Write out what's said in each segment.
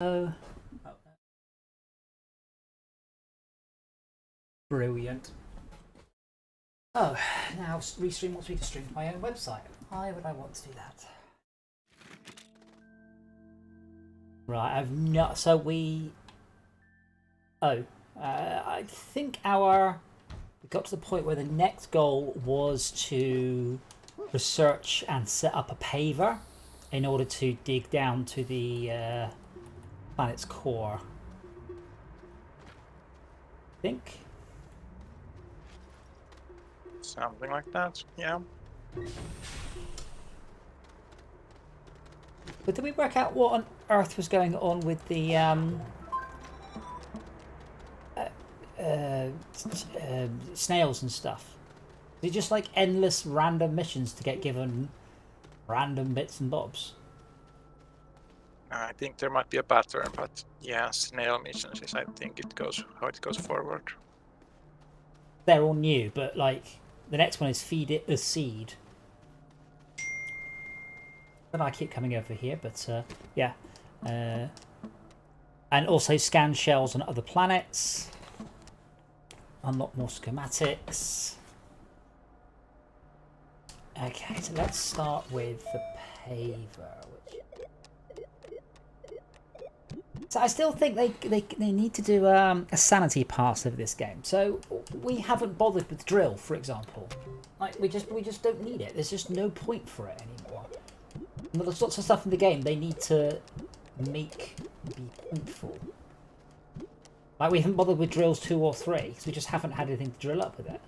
Oh, brilliant. Oh, now Restream wants me to stream to my own website. Why would I want to do that? Right, I've not. So we. Oh, I think we got to the point where the next goal was to research and set up a paver in order to dig down to the planet's core. I think. Something like that, yeah. But did we work out what on earth was going on with the snails and stuff? Is it just like endless random missions to get given random bits and bobs? I think there might be a pattern, but yeah, snail missions is I think how it goes forward. They're all new, but like the next one is feed it a seed. Then I keep coming over here, but yeah. And also scan shells on other planets. Unlock more schematics. Okay, so let's start with the paver. So I still think they need to do a sanity pass of this game. So we haven't bothered with drill, for example. Like we just don't need it. There's just no point for it anymore. And there's lots of stuff in the game they need to make be pointful. Like we haven't bothered with drills 2 or 3 because we just haven't had anything to drill up with it.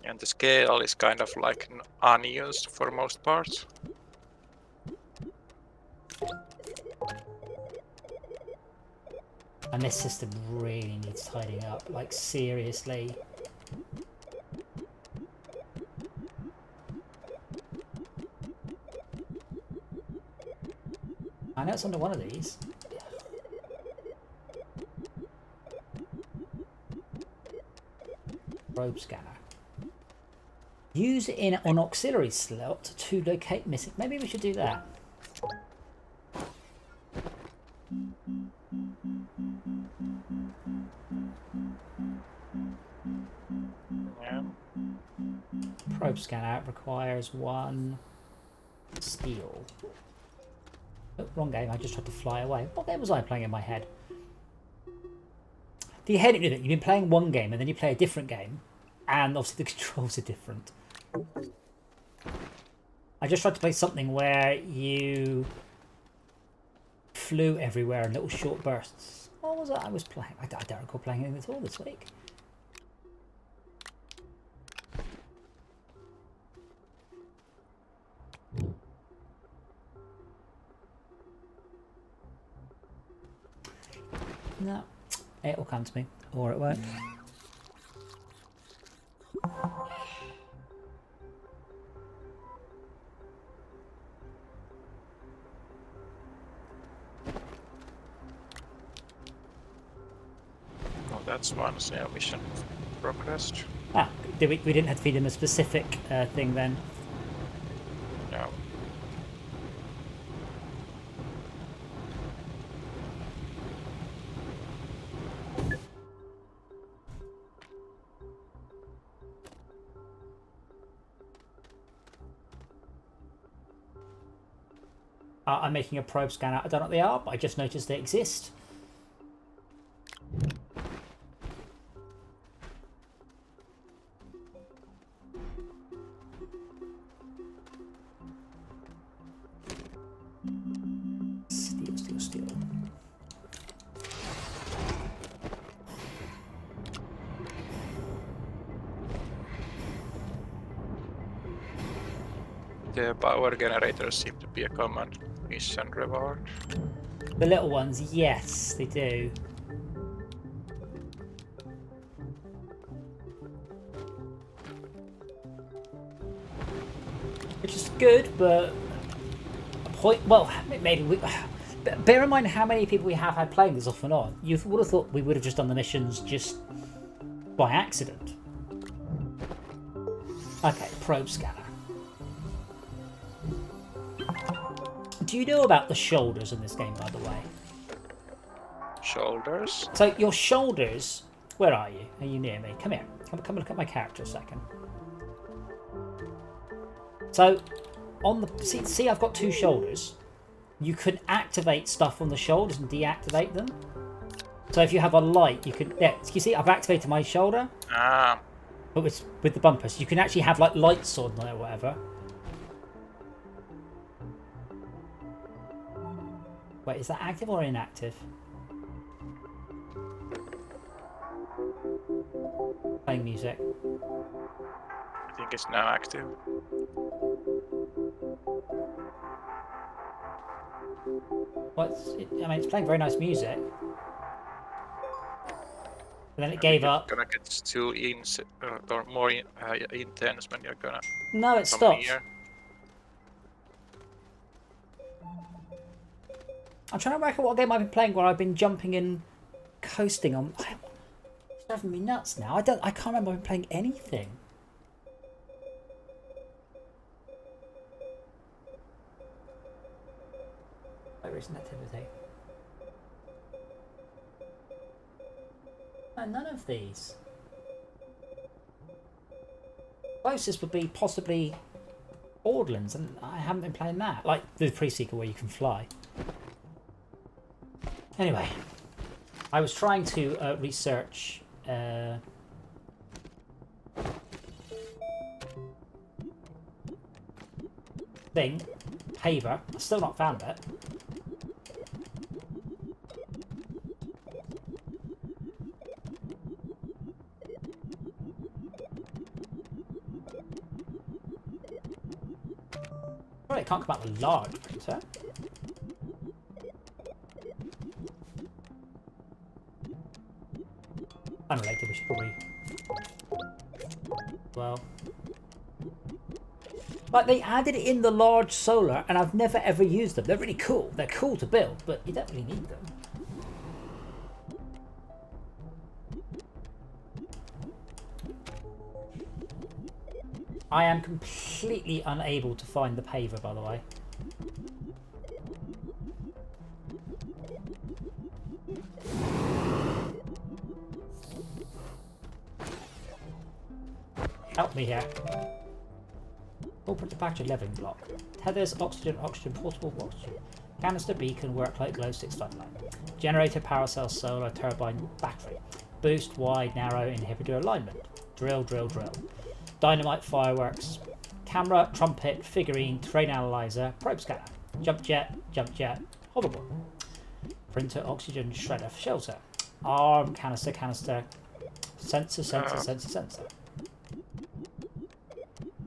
And the scale is kind of like unused for most parts. And this system really needs tidying up, like seriously. I know it's under one of these. Probe scanner. Use it in an auxiliary slot to locate missing. Maybe we should do that. Yeah. Probe scanner requires 1 steel. Oh, wrong game. I just tried to fly away. What game was I playing in my head? Do you hate it? You've been playing one game and then you play a different game, and obviously the controls are different. I just tried to play something where you flew everywhere in little short bursts. What was it I was playing? I don't recall playing anything at all this week. No, it'll come to me, or it won't. Oh, that's one snail mission progressed. Ah, we didn't have to feed him a specific thing then. Yeah. I'm making a probe scanner. I don't know what they are, but I just noticed they exist. Steel. The power generators seem to be a common mission reward. The little ones, yes, they do. Which is good, but well, maybe we. Bear in mind how many people we have had playing this off and on. You would have thought we would have just done the missions just by accident. Okay, probe scanner. Do you know about the shoulders in this game, by the way? Shoulders. So your shoulders. Where are you? Are you near me? Come here. Come look at my character a second. So, on the see, I've got 2 shoulders. You can activate stuff on the shoulders and deactivate them. So if you have a light, you can. Yeah, you see, I've activated my shoulder. Ah. But with the bumpers, you can actually have like lights on there or whatever. Wait, is that active or inactive? Playing music. I think it's now active. Well, I mean, it's playing very nice music. And then it gave up. It's gonna get too or more intense when you're gonna. No, it stopped. Here. I'm trying to work out what game I've been playing where I've been jumping and coasting on. It's driving me nuts now. I can't remember I've been playing anything. Recent activity. No, none of these. Closest would be possibly Borderlands, and I haven't been playing that. Like the pre-sequel where you can fly. Anyway, I was trying to research paver. I've still not found it. Right, it can't come out with a large printer. Unrelated, we should probably. Well. Like, they added it in the large solar, and I've never ever used them. They're really cool. They're cool to build, but you don't really need them. I am completely unable to find the paver, by the way. Help me here. Corporate package 11 block. Tethers, oxygen, portable oxygen. Canister beacon, work light, glow 659. Generator, power cell, solar, turbine, battery. Boost, wide, narrow, inhibitor alignment. Drill. Dynamite, fireworks. Camera, trumpet, figurine, terrain analyzer, probe scanner. Jump jet, hoverboard. Printer, oxygen, shredder, shelter. Arm, canister. Sensor.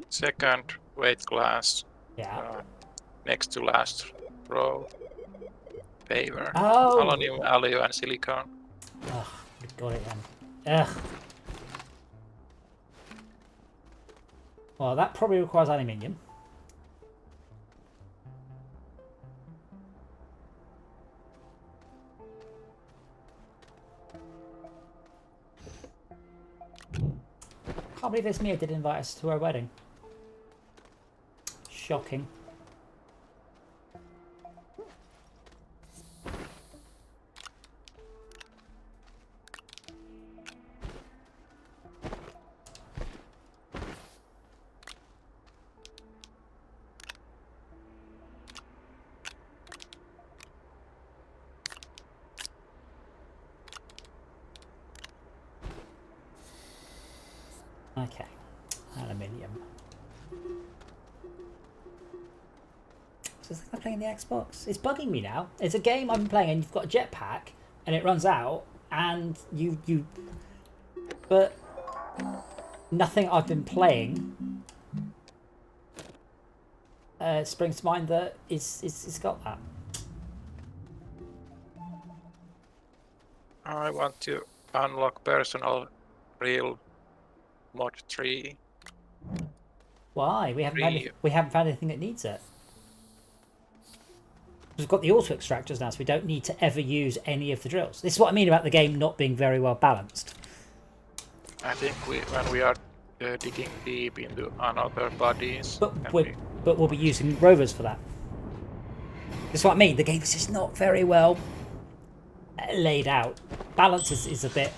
Second weight class. Yeah. Next to last row. Paver. Oh. Aluminum, alloy, and silicone. Ugh, we got it then. Ugh. Well, that probably requires aluminium. Can't believe it's Mia did invite us to her wedding. Shocking. Okay, aluminium. So it's like I'm playing the Xbox. It's bugging me now. It's a game I've been playing, and you've got a jetpack, and it runs out, and but nothing I've been playing springs to mind that it's got that. I want to unlock personal real mod 3. Why? We haven't found anything that needs it. We've got the auto extractors now, so we don't need to ever use any of the drills. This is what I mean about the game not being very well balanced. I think when we are digging deep into another bodies, but we'll be using rovers for that. That's what I mean. The game is just not very well laid out. Balance is a bit.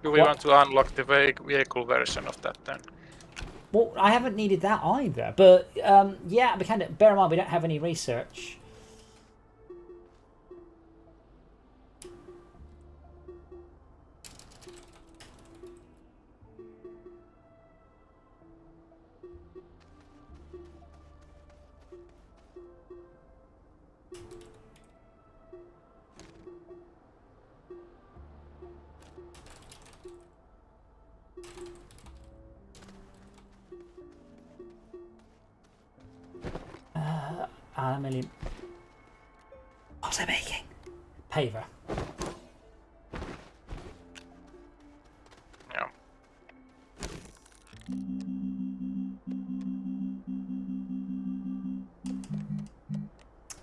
Do we want to unlock the vehicle version of that then? Well, I haven't needed that either. But yeah, we can. Bear in mind we don't have any research. Aluminium. What's it making? Paver. Yeah.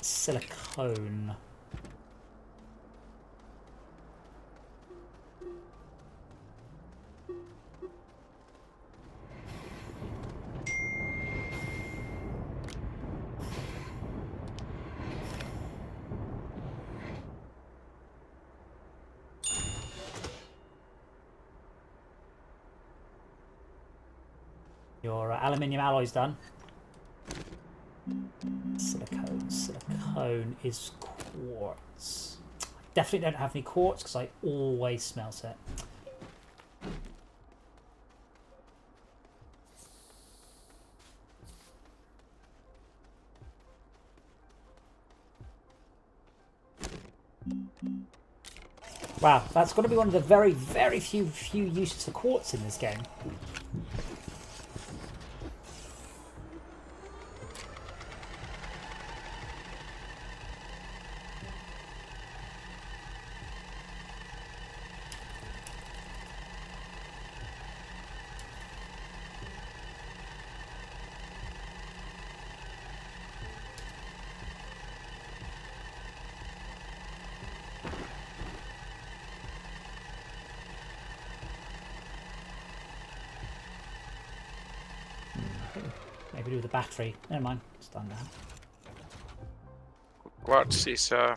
Silicone. Your aluminium alloy's done. Silicone. Silicone is quartz. I definitely don't have any quartz because I always smelt it. Wow, that's got to be one of the very, very few uses for quartz in this game. Maybe do the battery. Never mind, it's done now. Quartz is a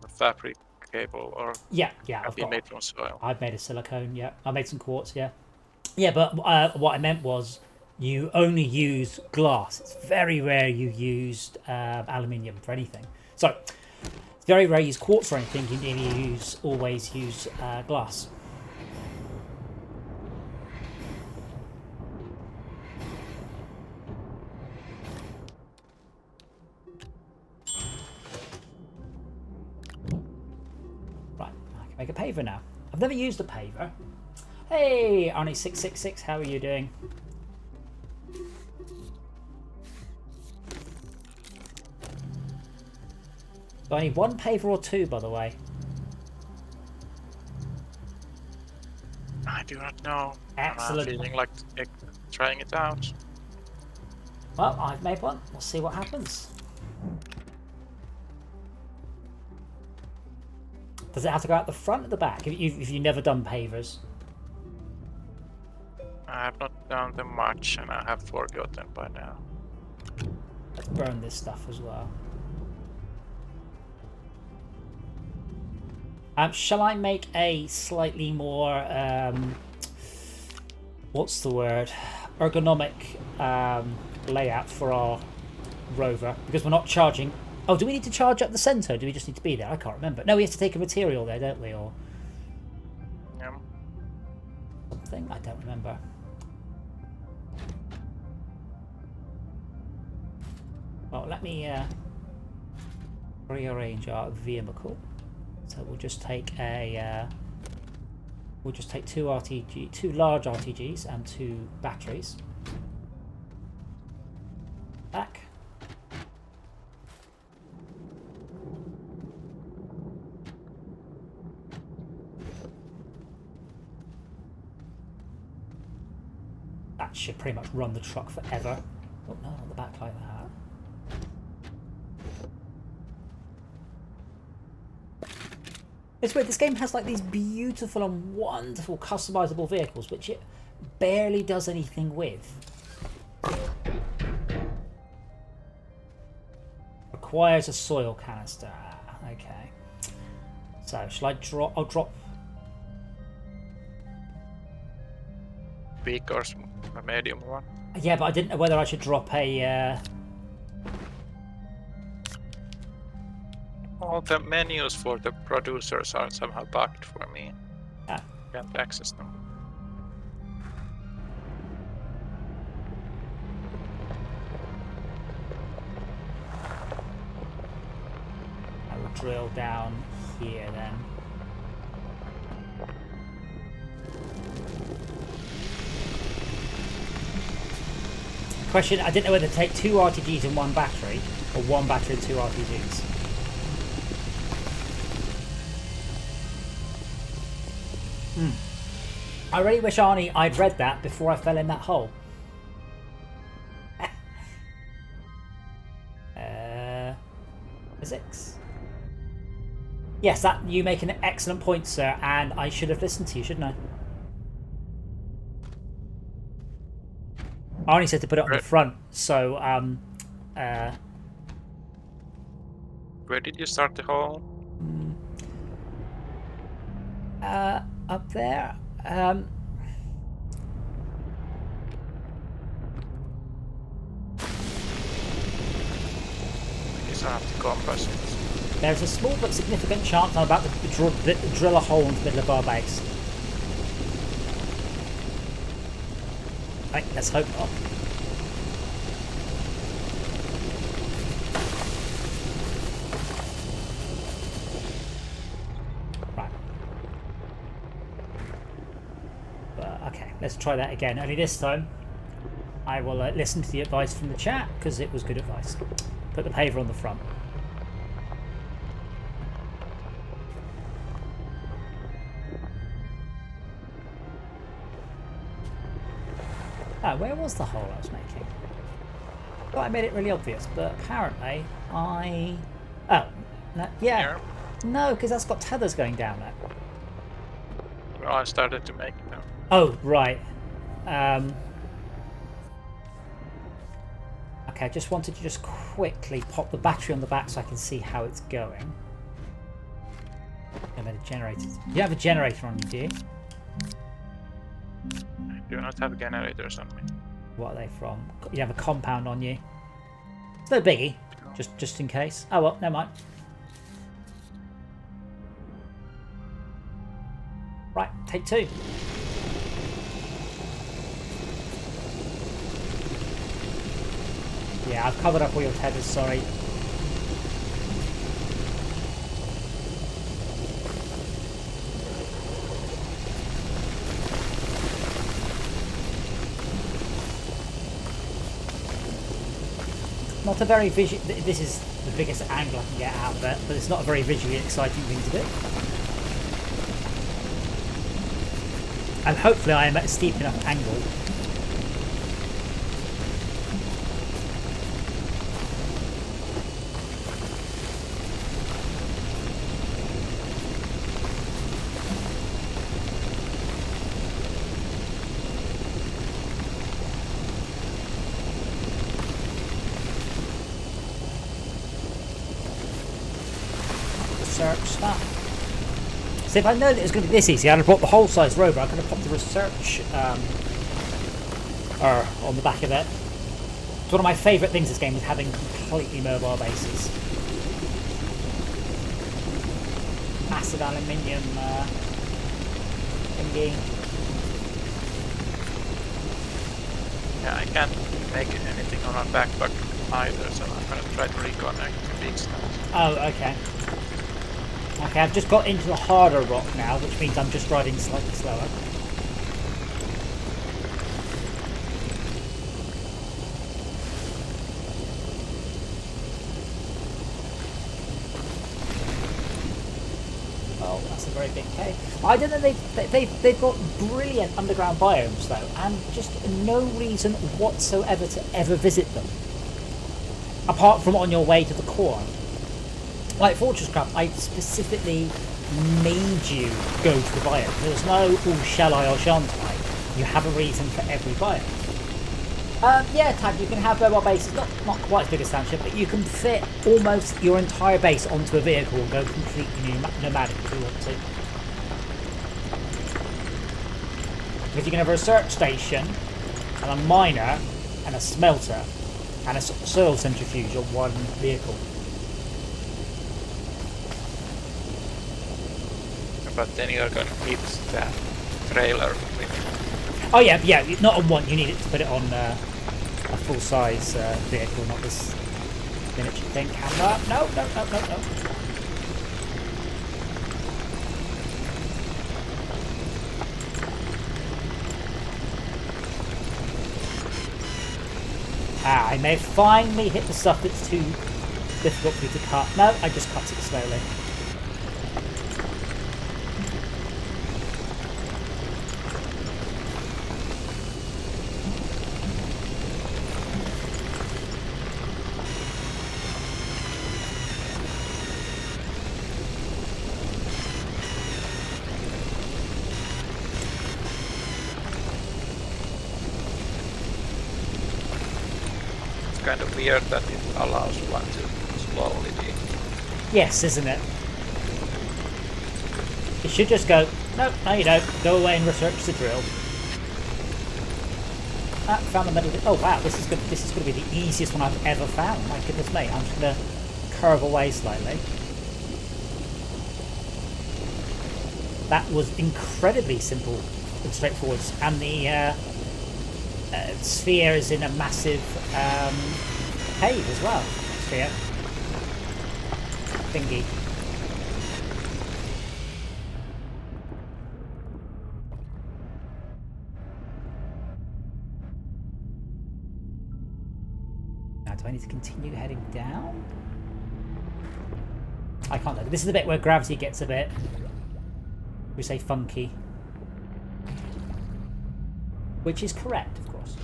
fabric cable, or Yeah, have you made from soil? I've made a silicone. Yeah, I made some quartz. Yeah, yeah, but what I meant was you only use glass. It's very rare you used aluminium for anything. So it's very rare you use quartz for anything. You always use glass. Make a paver now. I've never used a paver. Hey, Arnie666, how are you doing? Do I need one paver or two, by the way? I do not know. Excellent. I'm feeling like trying it out. Well, I've made one. We'll see what happens. Does it have to go out the front or the back? If you've never done pavers? I have not done them much, and I have forgotten by now. Let's burn this stuff as well. Shall I make a slightly more what's the word? Ergonomic layout for our rover, because we're not charging. Oh, do we need to charge up the centre? Do we just need to be there? I can't remember. No, we have to take a material there, don't we? Or Yeah. something? I don't remember. Well, let me rearrange our vehicle. So we'll just take a two large RTGs and 2 batteries. Back. That should pretty much run the truck forever. Oh no, on the back like that. It's weird, this game has like these beautiful and wonderful customizable vehicles, which it barely does anything with. requires a soil canister. Okay. So, shall I drop... I'll drop... Big or a medium one. Yeah, but I didn't know whether I should drop a... All the menus for the producers are somehow bugged for me. Ah. Can't access them. I will drill down here then. Question, I didn't know whether to take 2 RTGs and 1 battery, or 1 battery and 2 RTGs. I really wish, Arnie, I'd read that before I fell in that hole. Physics? Yes, that you make an excellent point, sir, and I should have listened to you, shouldn't I? Arnie said to put it on the front, so where did you start the hole? up there. I guess I have to compass it. There's a small but significant chance I'm about to drill a hole in the middle of our base. Right, let's hope not. Right. But, okay, let's try that again. Only this time, I will listen to the advice from the chat, because it was good advice. Put the paver on the front. Oh, where was the hole I was making? I thought I made it really obvious, but apparently I... Oh, no, yeah. Here. No, because that's got tethers going down there. Well, I started to make it now. Oh, right. Okay, I just wanted to just quickly pop the battery on the back so I can see how it's going. And then a generator. You have a generator on you, do you? I do not have generators on me. What are they from? You have a compound on you. It's no biggie, just in case. Oh well, never mind. Right, take 2. Yeah, I've covered up all your tethers, sorry. Not a very visual. This is the biggest angle I can get out of it, but it's not a very visually exciting thing to do. And hopefully I am at a steep enough angle. Research that. So if I known it was going to be this easy, I'd have brought the whole size rover. I could have popped the research on the back of it. It's one of my favourite things this game is having completely mobile bases. Massive aluminium thingy. Yeah, I can't make anything on our backpack either, so I'm gonna try to reconnect to fix that. Oh, okay. Okay, I've just got into the harder rock now, which means I'm just riding slightly slower. Oh, that's a very big cave. I don't know, they've got brilliant underground biomes though, and just no reason whatsoever to ever visit them. Apart from on your way to the core. Like Fortress Craft, I specifically made you go to the biome. There's no, oh, shall I or shan't I? You have a reason for every biome. Yeah, Tag, you can have mobile bases, not quite as big as Township, but you can fit almost your entire base onto a vehicle and go completely nomadic if you want to. Because you can have a research station, and a miner, and a smelter, and a soil centrifuge on one vehicle. But then you're going to hit that trailer. Oh yeah, not on one. You need it to put it on a full-size vehicle, not this miniature thing. Camera. No. I may finally hit the stuff that's too difficult for me to cut. No, I just cut it slowly. Kind of weird that it allows one to slowly be. Yes, isn't it? It should just go, no, you don't. Go away and research the drill. Found the metal. Oh wow, this is going to be the easiest one I've ever found. My goodness me, I'm just going to curve away slightly. That was incredibly simple and straightforward, and the sphere is in a massive cave as well. Sphere thingy. Now, do I need to continue heading down? I can't do it. This is the bit where gravity gets a bit, we say, funky. Which is correct, of course.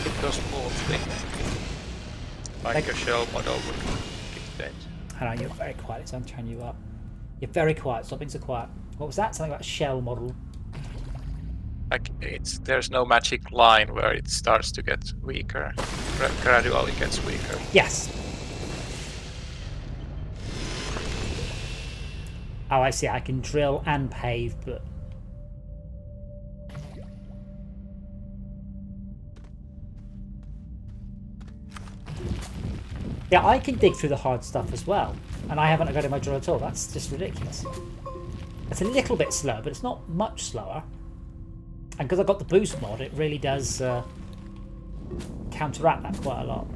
It does move things. Like a shell model would dictate. I know, you're very quiet, so I'm turning you up. You're very quiet, stop being so quiet. What was that? Something about a shell model. Like there's no magic line where it starts to get weaker. Gradually gets weaker. Yes. Oh, I see. I can drill and pave, but... Yeah, I can dig through the hard stuff as well. And I haven't got in my drill at all. That's just ridiculous. It's a little bit slow, but it's not much slower. And because I've got the boost mod, it really does counteract that quite a lot.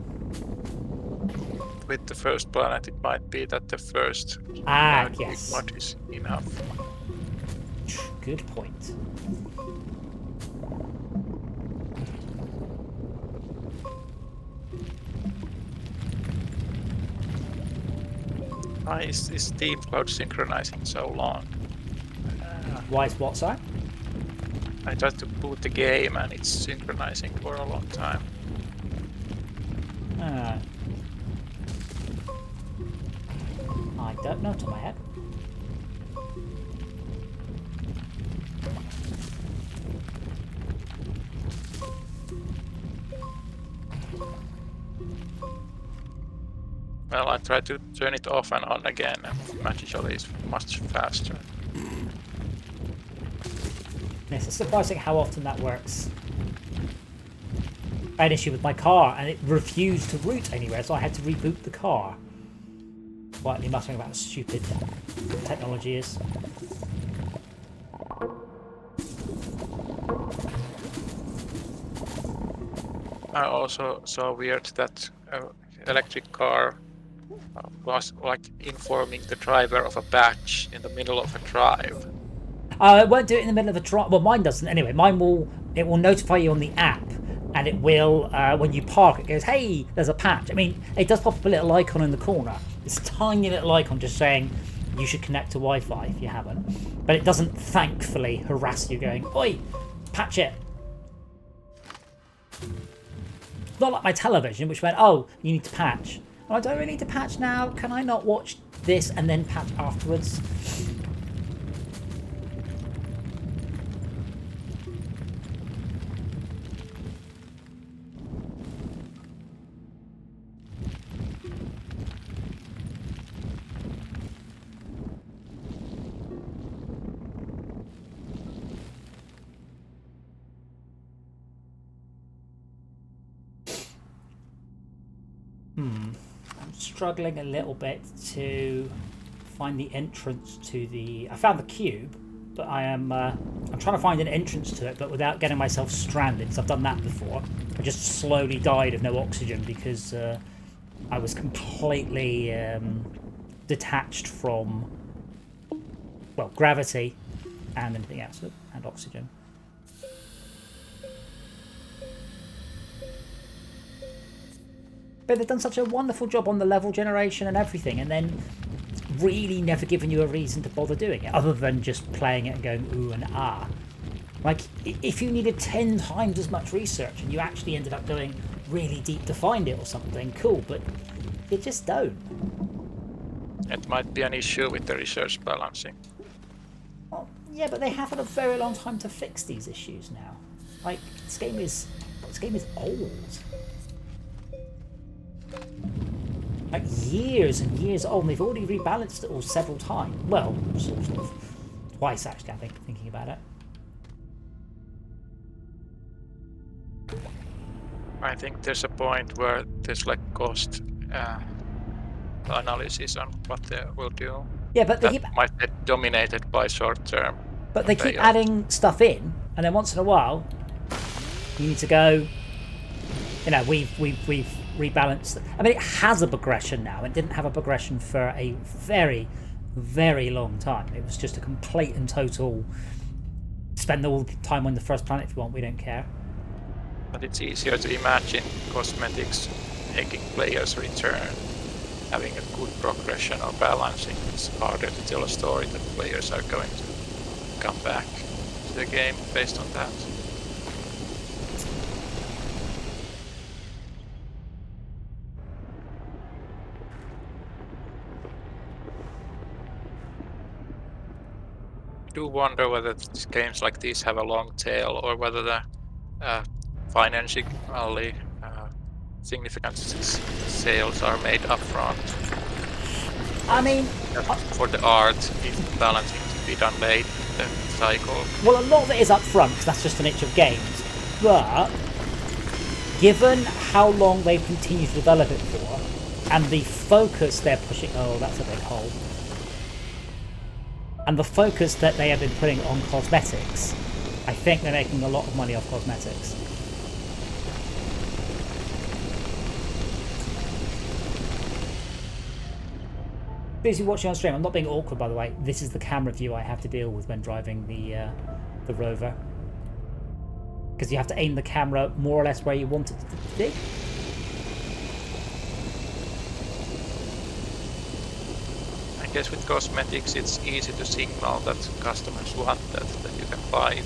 With the first planet, it might be that the first yes. mod is enough. Good point. Why is this Steam Cloud synchronizing so long? Why is what, sorry? I tried to boot the game and it's synchronizing for a long time. I don't know, to my head. Well, I tried to turn it off and on again, and magically it's much faster. Yes, it's surprising how often that works. I had an issue with my car and it refused to route anywhere, so I had to reboot the car. Quietly muttering about how stupid technology is. I also saw weird that electric car was like informing the driver of a batch in the middle of a drive. It won't do it in the middle of a drive. Well, mine doesn't anyway. Mine will. It will notify you on the app, and it will when you park. It goes, "Hey, there's a patch." I mean, it does pop up a little icon in the corner. It's a tiny little icon just saying you should connect to Wi-Fi if you haven't. But it doesn't, thankfully, harass you going, "Oi, patch it." Not like my television, which went, "Oh, you need to patch." Oh, do I really need to patch now? Can I not watch this and then patch afterwards? struggling a little bit to find the entrance to the... I found the cube, but I'm trying to find an entrance to it, but without getting myself stranded, because I've done that before. I just slowly died of no oxygen because I was completely detached from, well, gravity and anything else, and oxygen. But they've done such a wonderful job on the level generation and everything, and then really never given you a reason to bother doing it, other than just playing it and going ooh and ah. Like, if you needed 10 times as much research and you actually ended up going really deep to find it or something, cool, but you just don't. It might be an issue with the research balancing. Well, yeah, but they have had a very long time to fix these issues now. Like, this game is old. Like, years and years old, and they've already rebalanced it all several times. Well, sort of. Twice, actually, I think, thinking about it. I think there's a point where there's like cost analysis on what they will do. Yeah, but they might get dominated by short term. But they keep adding stuff in, and then once in a while, you need to go. You know, we've rebalanced. I mean, it has a progression now. It didn't have a progression for a very, very long time. It was just a complete and total. Spend all the time on the first planet if you want. We don't care. But it's easier to imagine cosmetics making players return. Having a good progression or balancing, it's harder to tell a story that players are going to come back to the game based on that. I do wonder whether games like these have a long tail or whether the financially significant sales are made upfront. I mean, for the art, if balancing to be done late in the cycle. Well, a lot of it is upfront because that's just the nature of games. But given how long they've continued to develop it for, and the focus they're pushing, oh, that's a big hole. And the focus that they have been putting on cosmetics, I think they're making a lot of money off cosmetics. Those who are watching on stream, I'm not being awkward, by the way. This is the camera view I have to deal with when driving the Rover, because you have to aim the camera more or less where you want it to be. I guess with cosmetics, it's easy to signal that customers want that you can buy it.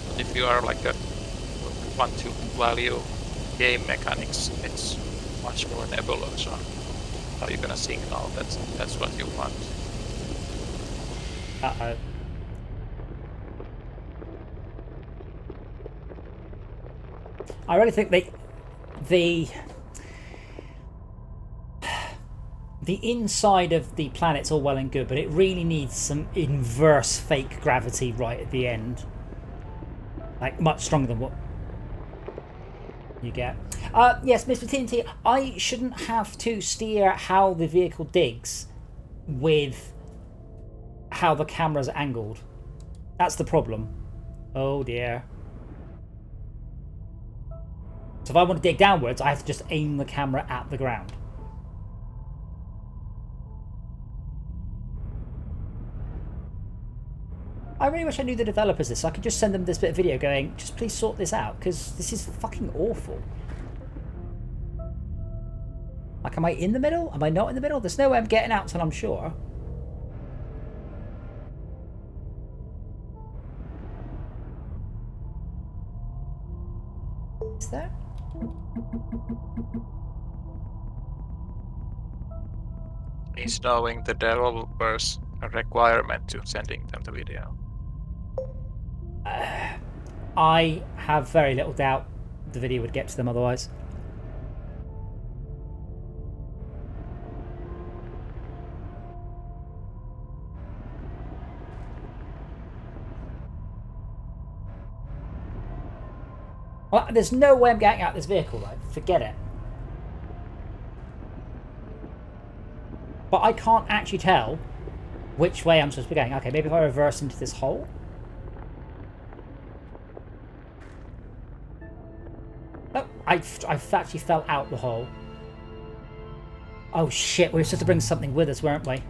But if you are like a want to value game mechanics, it's much more nebulous on how you're gonna signal that that's what you want. Uh-oh. I really think the inside of the planet's all well and good, but it really needs some inverse fake gravity right at the end. Like, much stronger than what you get. Yes, Mr. TNT, I shouldn't have to steer how the vehicle digs with how the camera's angled. That's the problem. Oh dear. So if I want to dig downwards, I have to just aim the camera at the ground. I really wish I knew the developers this, so I could just send them this bit of video going, just please sort this out, because this is fucking awful. Like, am I in the middle? Am I not in the middle? There's no way I'm getting out till I'm sure. Is there? Is knowing the developers a requirement to sending them the video? I have very little doubt the video would get to them otherwise. Well, there's no way I'm getting out of this vehicle, though. Forget it. But I can't actually tell which way I'm supposed to be going. Okay, maybe if I reverse into this hole. Oh, I've actually fell out the hole. Oh shit, we were supposed to bring something with us, weren't we?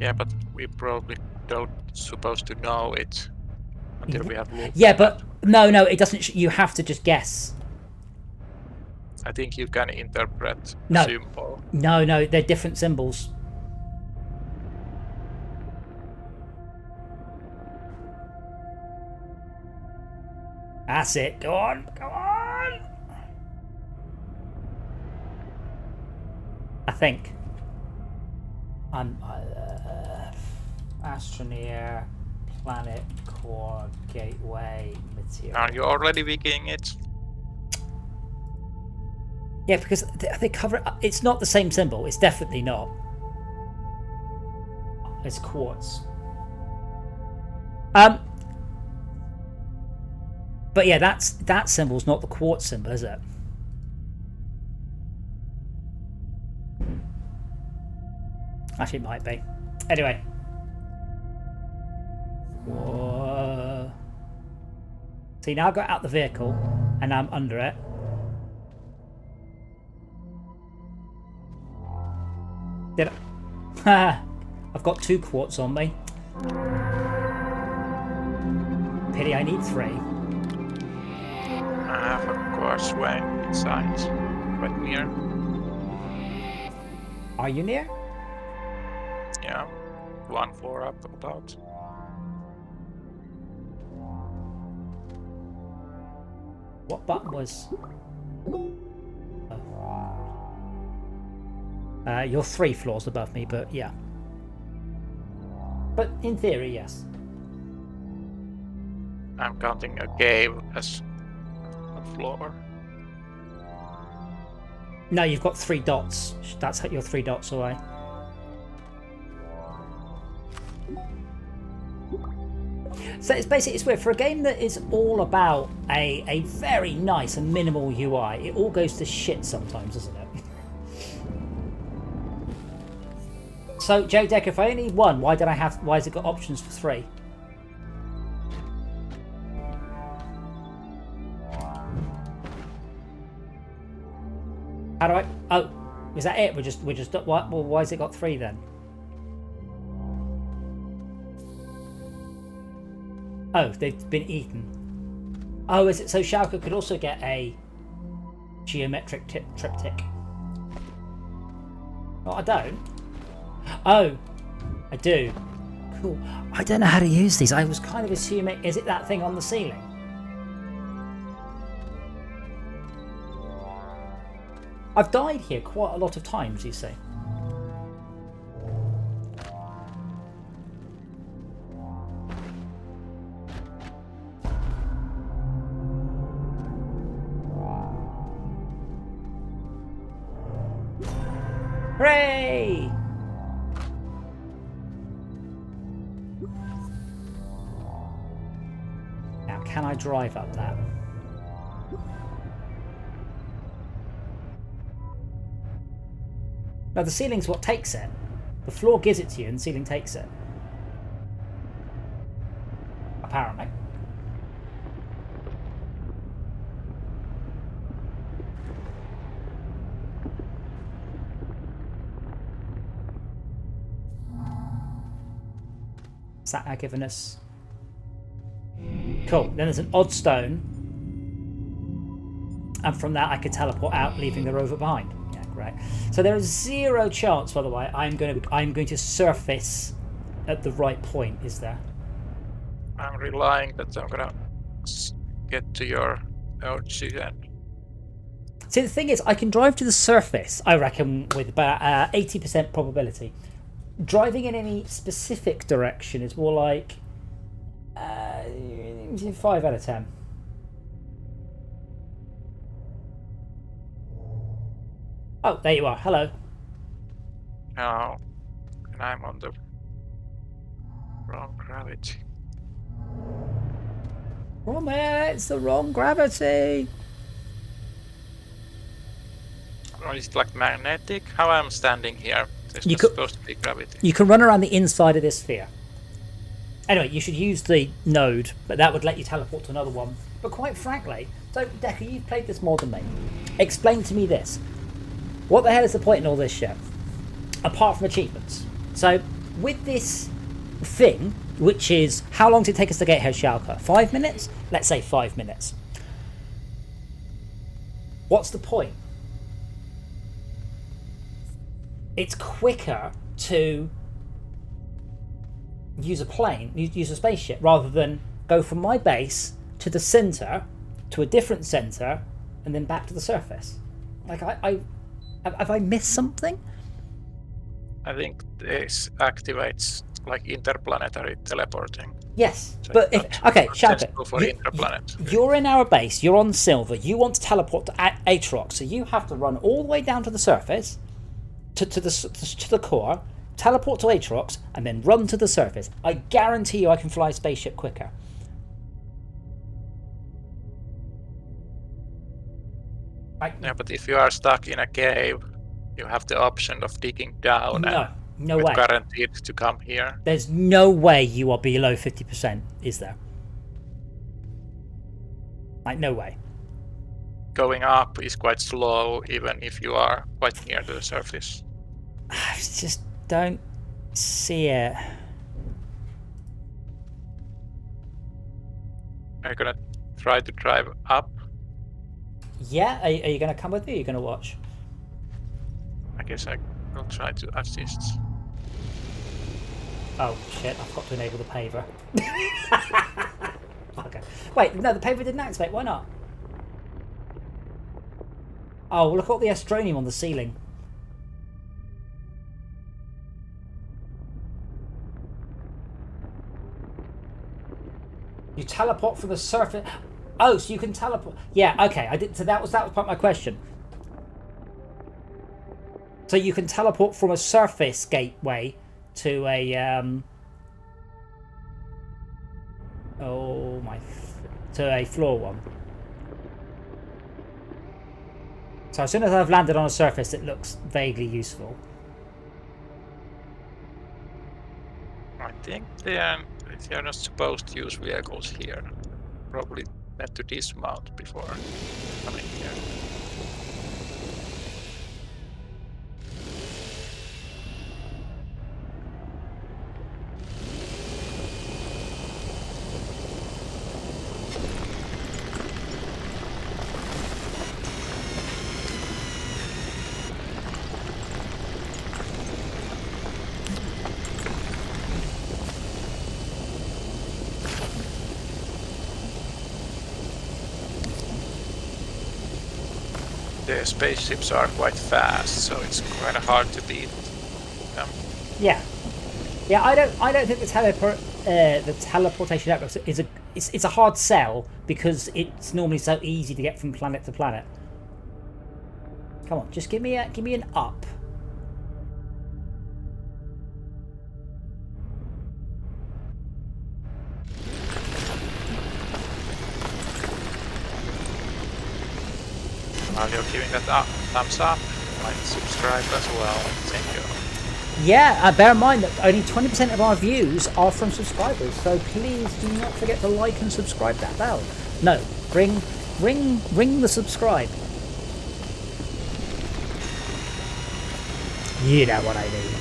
Yeah, but we probably don't supposed to know it until we have looked. Yeah, but no, it doesn't. You have to just guess. I think you can interpret No. a symbol. No, they're different symbols. That's it. Go on. I think. Astroneer, planet, core, gateway, material. Are you already wigging it? Yeah, because they cover it. It's not the same symbol. It's definitely not. It's quartz. But yeah, that symbol's not the quartz symbol, is it? Actually, it might be. Anyway. Whoa. See, now I got out the vehicle, and I'm under it. Did I? I've got 2 quartz on me. Pity I need 3. I have a causeway inside, quite near. Are you near? Yeah, 1 floor up about. What button was? You're 3 floors above me, but yeah. But in theory, yes. I'm counting a cave as a floor. No, you've got 3 dots. That's your 3 dots away. So it's weird. For a game that is all about a very nice and minimal UI, it all goes to shit sometimes, doesn't it? So, Joe Deck, if I only need 1, why has it got options for 3? How do I? Oh, is that it? We're just. What? Well, why has it got 3 then? Oh, they've been eaten. Oh, is it so? Shauka could also get a geometric triptych. Oh, I don't. Oh, I do. Cool. I don't know how to use these. I was kind of assuming. Is it that thing on the ceiling? I've died here quite a lot of times, you see. Hooray! Now, can I drive up that? Now, the ceiling's what takes it. The floor gives it to you and the ceiling takes it. Apparently. Is that now giving us? Cool. Then there's an odd stone. And from that I could teleport out, leaving the rover behind. Yeah, great. So there is 0 chance, by the way, I'm going to surface at the right point, is there? I'm relying that I'm gonna get to your oxygen. See, the thing is, I can drive to the surface, I reckon, with about 80% probability. Driving in any specific direction is more like 5 out of 10. Oh, there you are. Hello. Oh, and I'm on the wrong gravity. Oh man, it's the wrong gravity. Or is it like magnetic? How I'm standing here? There's You not could- supposed to be gravity. You can run around the inside of this sphere. Anyway, you should use the node, but that would let you teleport to another one. But quite frankly, so Deku, you've played this more than me. Explain to me this. What the hell is the point in all this shit? Apart from achievements. So, with this thing, which is, how long did it take us to get here, Schalke? 5 minutes? Let's say 5 minutes. What's the point? It's quicker to use a plane, use a spaceship, rather than go from my base to the center, to a different center, and then back to the surface. Like, have I missed something? I think this activates like interplanetary teleporting. Yes, So but it's if not- okay, not Schalke, sensible for interplanet. you're in our base. You're on Silver. You want to teleport to Aatrox, so you have to run all the way down to the surface, to the core, teleport to Aatrox, and then run to the surface. I guarantee you, I can fly a spaceship quicker. Yeah, but if you are stuck in a cave, you have the option of digging down No and way. guaranteed to come here. There's no way you are below 50%, is there? Like, no way. Going up is quite slow, even if you are quite near to the surface. I just don't see it. Are you gonna try to drive up? Yeah, are you going to come with me or are you going to watch? I guess I will try to assist. Oh, shit, I forgot to enable the paver. Okay. Wait, no, the paver didn't activate. Why not? Oh, look at the Astroneer on the ceiling. You teleport from the surface. Oh, so you can teleport. Yeah, okay. I did. So that was part of my question. So you can teleport from a surface gateway to a to a floor one. So as soon as I've landed on a surface, it looks vaguely useful. I think they are not supposed to use vehicles here. Probably had to dismount before coming here. The spaceships are quite fast, so it's quite hard to beat them. Yeah, yeah. I don't think the teleportation network is it's a hard sell because it's normally so easy to get from planet to planet. Come on, just give me an up. While you're giving that thumbs up, you might subscribe as well. Thank you. Yeah, bear in mind that only 20% of our views are from subscribers, so please do not forget to like and subscribe that bell. No, ring the subscribe. You know what I mean.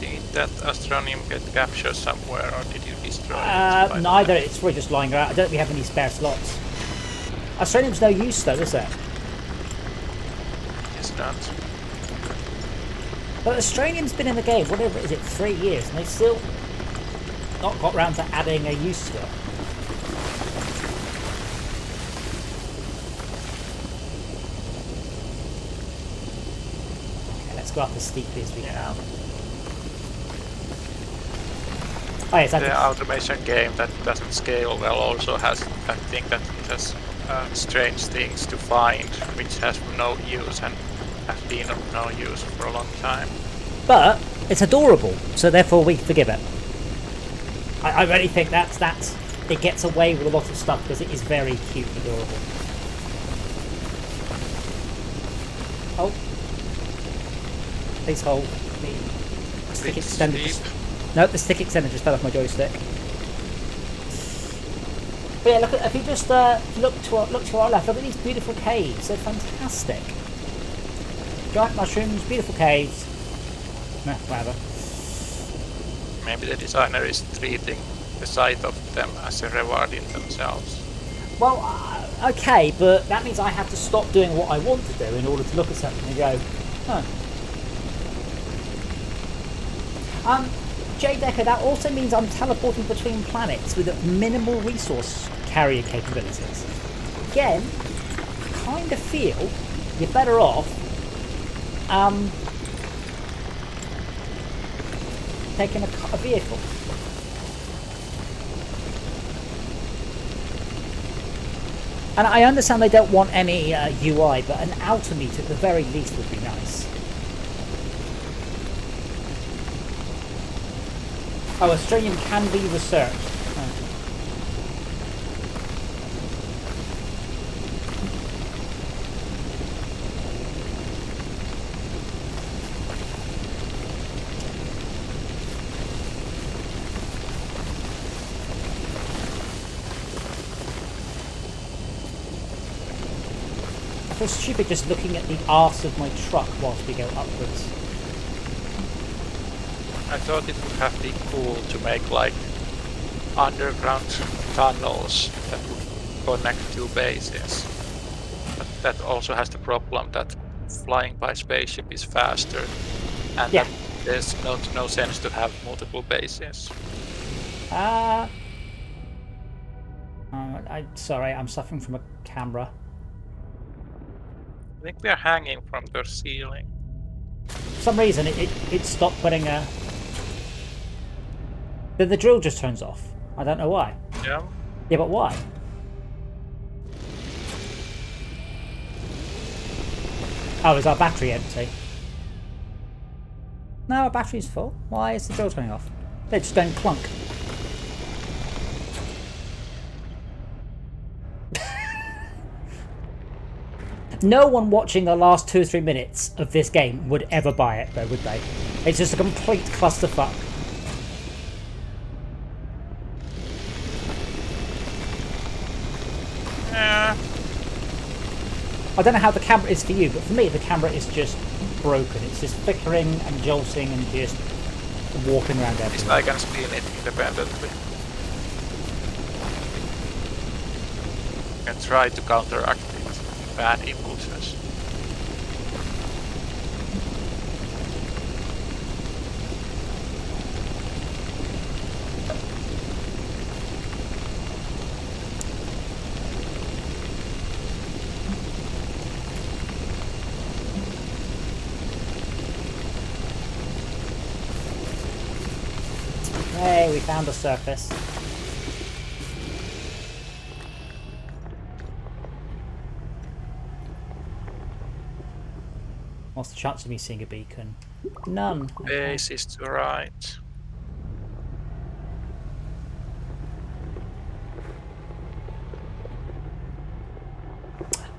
Did that Astroneer get captured somewhere, or did you destroy it? Neither. It's probably just lying around. I don't think we have any spare slots. Astroneer's no use though, is it? It's not. But Astroneer's been in the game, whatever is it, 3 years, and they've still not got round to adding a use to it. Okay, let's go up as steeply as we can. Oh, yes, The automation game that doesn't scale well also has that thing that it has strange things to find, which has no use and has been of no use for a long time. But it's adorable, so therefore we forgive it. I really think that's it gets away with a lot of stuff because it is very cute and adorable. Oh, please hold the stick extender. Nope, the stick extender just fell off my joystick. But yeah, look at, if you just look to our left, look at these beautiful caves. They're fantastic. Giant mushrooms, beautiful caves. Nah, whatever. Maybe the designer is treating the sight of them as a reward in themselves. Well, okay, but that means I have to stop doing what I want to do in order to look at something and go, huh. J Decker, that also means I'm teleporting between planets with minimal resource carrier capabilities. Again, I kind of feel you're better off taking a vehicle. And I understand they don't want any UI, but an altimeter at the very least would be nice. Oh, a stream can be researched. Oh. I feel stupid just looking at the arse of my truck whilst we go upwards. I thought it would have been cool to make like underground tunnels that would connect two bases. But that also has the problem that flying by spaceship is faster, and that there's no sense to have multiple bases. I'm sorry, I'm suffering from a camera. I think we are hanging from the ceiling. For some reason, it stopped putting a... Then the drill just turns off. I don't know why. Yeah. Yeah, but why? Oh, is our battery empty? No, our battery's full. Why is the drill turning off? They just don't clunk. No one watching the last 2 or 3 minutes of this game would ever buy it, though, would they? It's just a complete clusterfuck. I don't know how the camera is for you, but for me the camera is just broken. It's just flickering and jolting and just warping around everywhere. I can spin it independently. And try to counteract it. Bad impulses. Hey, we found a surface. What's the chance of me seeing a beacon? None. Okay. Base is to right.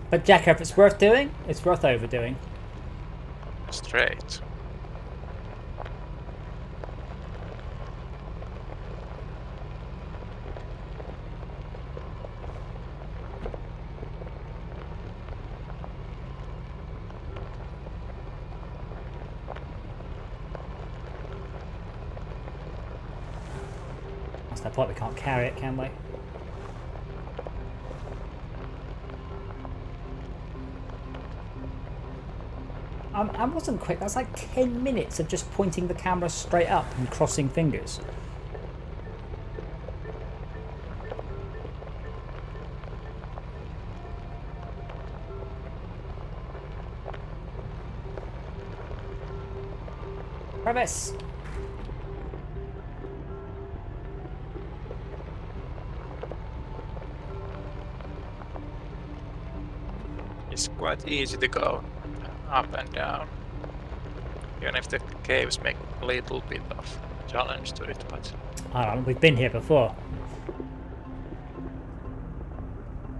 But Jack, if it's worth doing, it's worth overdoing. Straight. That's that point, we can't carry it, can we? I wasn't quick. That's like 10 minutes of just pointing the camera straight up and crossing fingers. Travis! It's quite easy to go up and down, even if the caves make a little bit of challenge to it, but I don't know, we've been here before.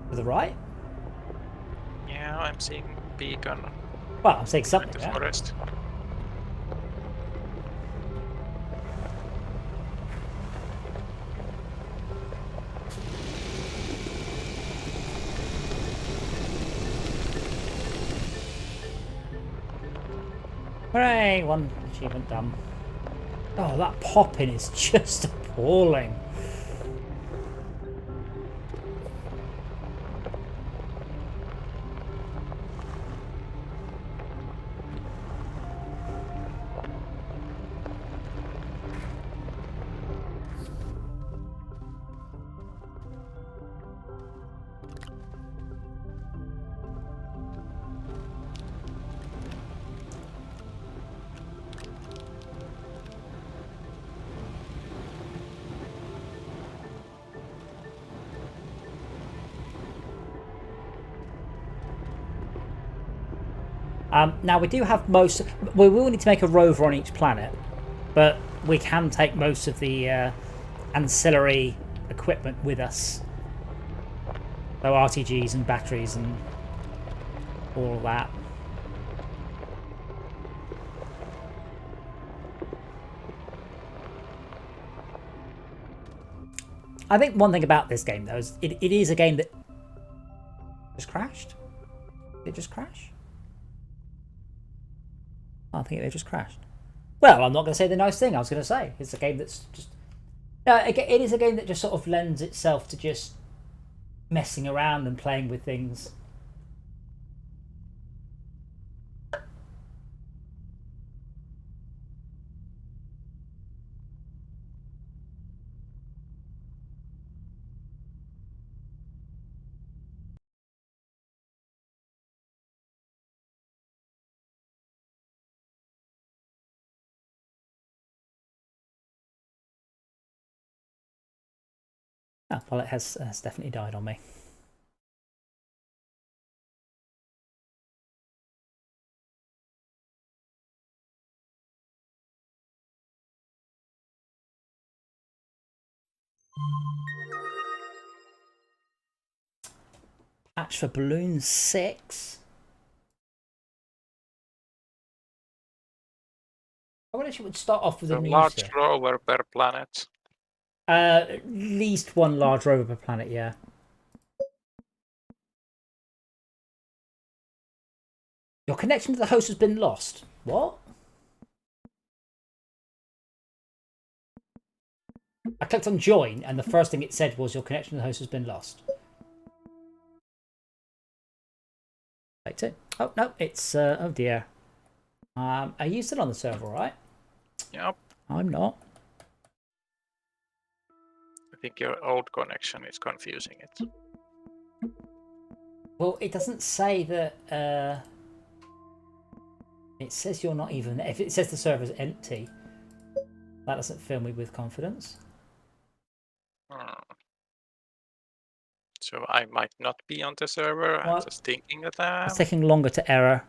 To the right? yeah, I'm seeing beacon Well, I'm saying in something. the Yeah. forest. Hooray! One achievement done. Oh, that popping is just appalling. Now we do have most. We will need to make a rover on each planet, but we can take most of the ancillary equipment with us. So RTGs and batteries and all of that. I think one thing about this game though is it is a game that just crashed. Did it just crash? I think it just crashed. Well, I'm not going to say the nice thing I was going to say. It's a game that's just... it is a game that just sort of lends itself to just messing around and playing with things. Oh, well, it has definitely died on me. Patch for Balloon 6. I wonder if it would start off with a A news large here. rover per planet. At least one large rover per planet, yeah. Your connection to the host has been lost. What? I clicked on join and the first thing it said was your connection to the host has been lost. Take two. Oh, no, it's, oh dear. Are you still on the server, right? Yep. I'm not. I think your old connection is confusing it. Well, it doesn't say that, it says you're not even... If it says the server's empty, that doesn't fill me with confidence. So I might not be on the server. I'm What? just thinking that I am. It's taking longer to error.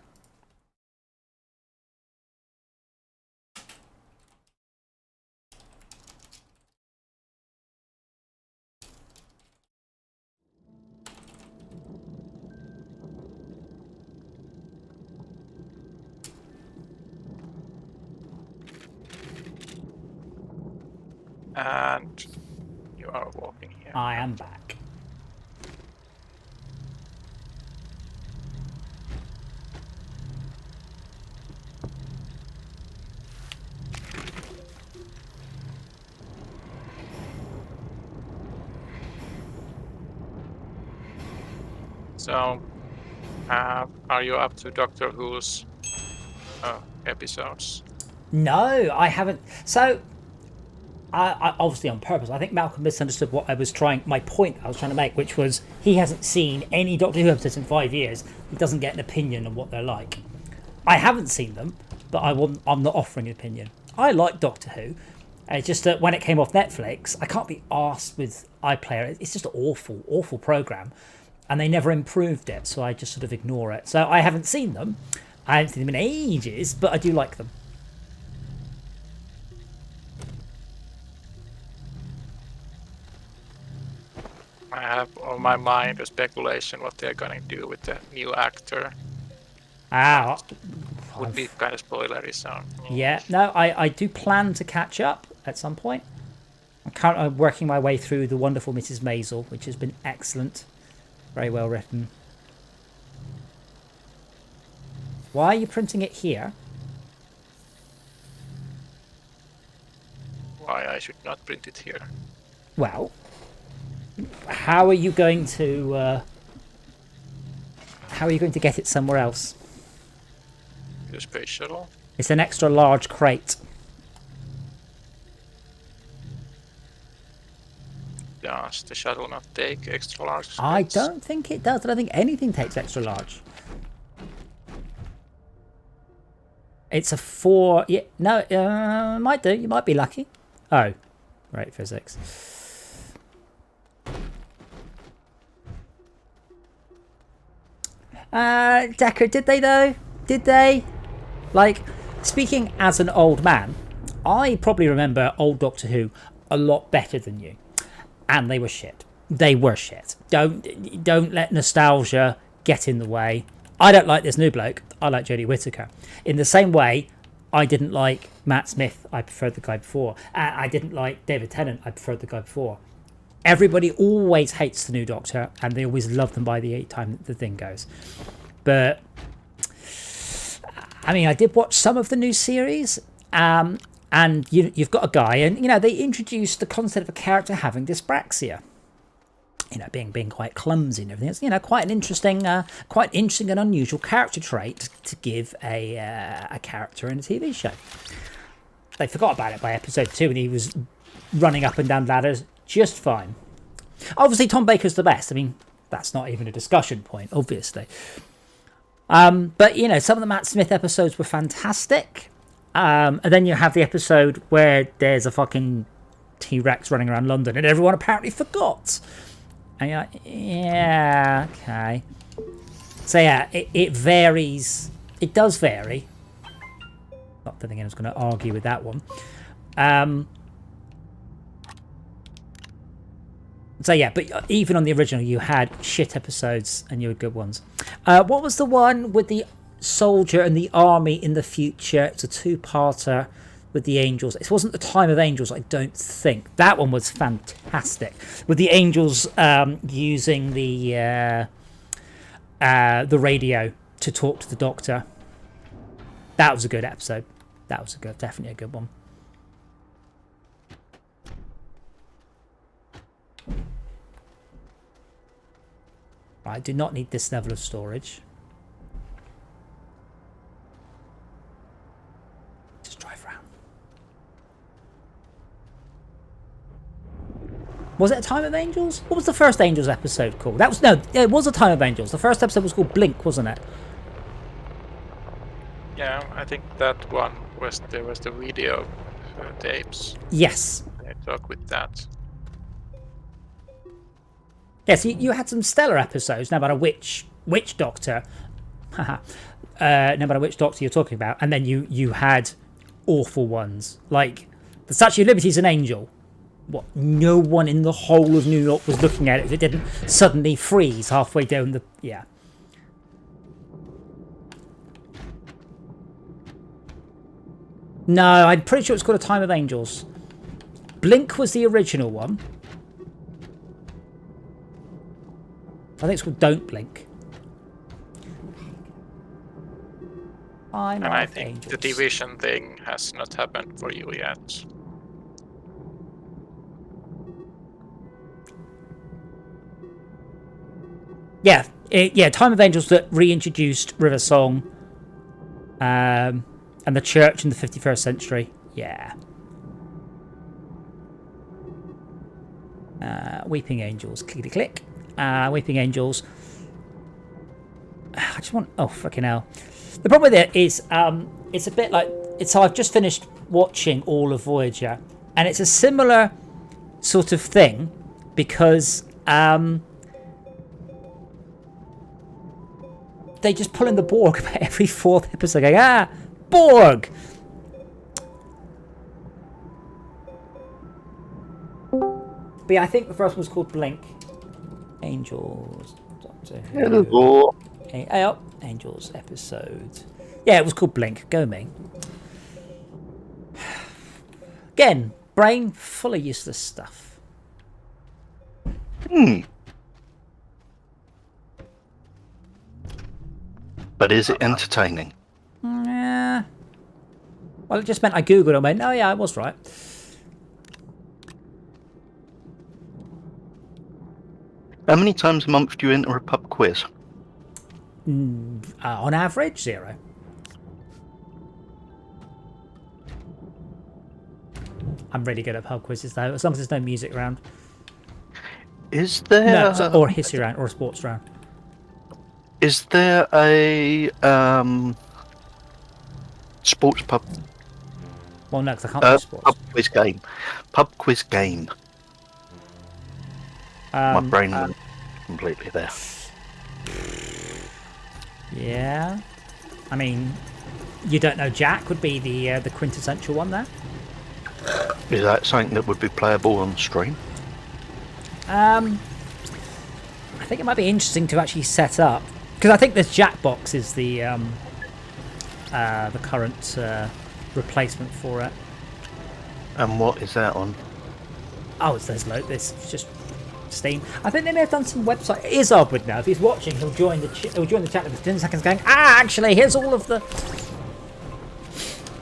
And you are walking here. I am back. So, are you up to Doctor Who's episodes? No, I haven't. So, I obviously on purpose. I think Malcolm misunderstood what I was trying. My point I was trying to make, which was he hasn't seen any Doctor Who episodes in 5 years. He doesn't get an opinion on what they're like. I haven't seen them, but I'm not offering an opinion. I like Doctor Who. It's just that when it came off Netflix, I can't be arsed with iPlayer. It's just an awful, awful program, and they never improved it, so I just sort of ignore it. So I haven't seen them. I haven't seen them in ages, but I do like them. on my mind a speculation what they're gonna do with the new actor. Ah, Would be kind of spoilery, so. yeah. No, I do plan to catch up at some point. I'm currently working my way through The Wonderful Mrs. Maisel, which has been excellent. Very well written. Why are you printing it here? Why I should not print it here? Well, how are you going to get it somewhere else? The space shuttle. It's an extra large crate. Does the shuttle not take extra large space? I don't think it does. I don't think anything takes extra large. It's a 4. Yeah, no, might do. You might be lucky. Oh, right, physics. Decker, did they though? Did they? Like, speaking as an old man, I probably remember old Doctor Who a lot better than you. And they were shit. They were shit. Don't let nostalgia get in the way. I don't like this new bloke. I like Jodie Whittaker. In the same way, I didn't like Matt Smith. I preferred the guy before. I didn't like David Tennant. I preferred the guy before. Everybody always hates the new Doctor, and they always love them by the 8th time that the thing goes. But I mean, I did watch some of the new series, and you've got a guy, and they introduced the concept of a character having dyspraxia. Being quite clumsy and everything. It's quite an interesting and unusual character trait to give a character in a TV show. They forgot about it by episode 2, and he was running up and down ladders just fine. Obviously, Tom Baker's the best. I mean, that's not even a discussion point, obviously. But some of the Matt Smith episodes were fantastic. And then you have the episode where there's a fucking T-Rex running around London, and everyone apparently forgot. And you're like, yeah, okay. So yeah, it varies. It does vary. Not that I was going to argue with that one. So yeah, but even on the original, you had shit episodes and you had good ones. What was the one with the soldier and the army in the future? It's a 2-parter with the angels. It wasn't the Time of Angels, I don't think. That one was fantastic. With the angels using the radio to talk to the Doctor. That was a good episode. That was definitely a good one. I do not need this level of storage. Just drive around. Was it a Time of Angels? What was the first Angels episode called? It was a Time of Angels. The first episode was called Blink, wasn't it? Yeah, I think that one there was the video tapes. Yes. They talk with that. Yes, you had some stellar episodes, no matter which Doctor, no matter which Doctor you're talking about, and then you had awful ones like the Statue of Liberty is an angel. What? No one in the whole of New York was looking at it if it didn't suddenly freeze halfway down the yeah. No, I'm pretty sure it's called A Time of Angels. Blink was the original one. I think it's called Don't Blink. And I think Angels. The division thing has not happened for you yet. Yeah, Time of Angels that reintroduced River Song, and the church in the 51st century. Yeah. Weeping Angels, clickety click. Weeping Angels. I just want. Oh fucking hell! The problem with it is, it's a bit like so. I've just finished watching all of Voyager, and it's a similar sort of thing because they just pull in the Borg about every 4th episode. Going, Borg. But yeah, I think the first one was called Blink. Angels. Doctor Who. Hello. Oh, Angels episode. Yeah, it was called Blink. Go me. Again, brain full of useless stuff. But is it entertaining? Yeah. Well, it just meant I googled and went, oh yeah, I was right. How many times a month do you enter a pub quiz? On average, 0. I'm really good at pub quizzes though, as long as there's no music around. Is there Or a history round or a sports round. Is there a sports pub? Well, no, because I can't do sports. Pub quiz game. My brain went completely there. Yeah. I mean, you don't know Jack would be the quintessential one there. Is that something that would be playable on stream? I think it might be interesting to actually set up, because I think this Jackbox is the current replacement for it. And what is that on? Oh, it's just Steam. I think they may have done some website. Izard would know. If he's watching, he'll join the chat in 10 seconds going, actually, here's all of the...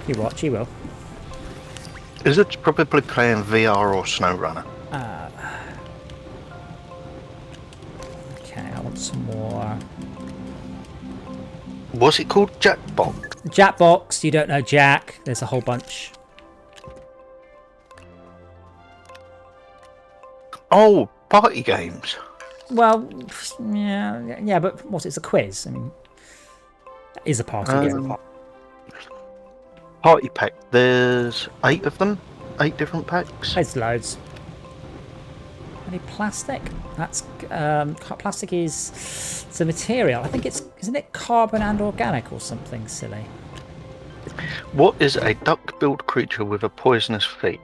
You watch, he will. Is it probably playing VR or SnowRunner? Okay, I want some more. What's it called? Jackbox? Jackbox, you don't know Jack. There's a whole bunch. Oh, party games. Well, yeah, but what? It's a quiz. I mean, that is a party game. Party pack. There's 8 of them. 8 different packs. There's loads. Any plastic? That's plastic is the material. I think isn't it carbon and organic or something silly? What is a duck-billed creature with a poisonous feet?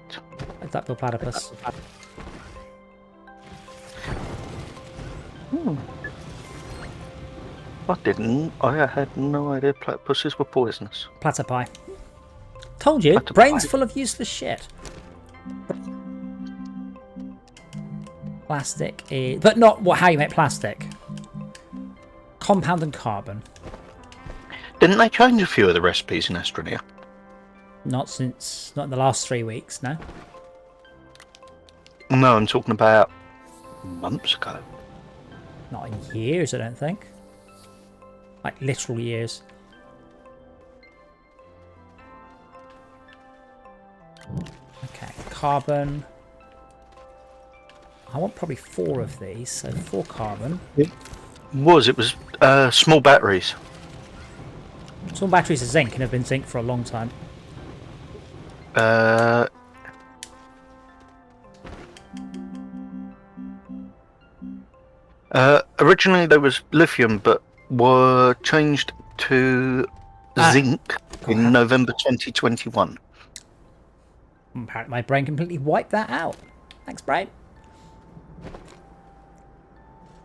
A duck-billed platypus. I had no idea platypuses were poisonous. Platypi. Told you, Platypi. brain's full of useless shit. Plastic is... But not how you make plastic. Compound and carbon. Didn't they change a few of the recipes in Astroneer? Not in the last 3 weeks, no. No, I'm talking about months ago. Not in years, I don't think. Like literal years. Okay, carbon. I want probably 4 of these, so 4 carbon. It was small batteries. Some batteries are zinc and have been zinc for a long time. Originally there was lithium, but were changed to zinc in November 2021. Apparently my brain completely wiped that out. Thanks, brain.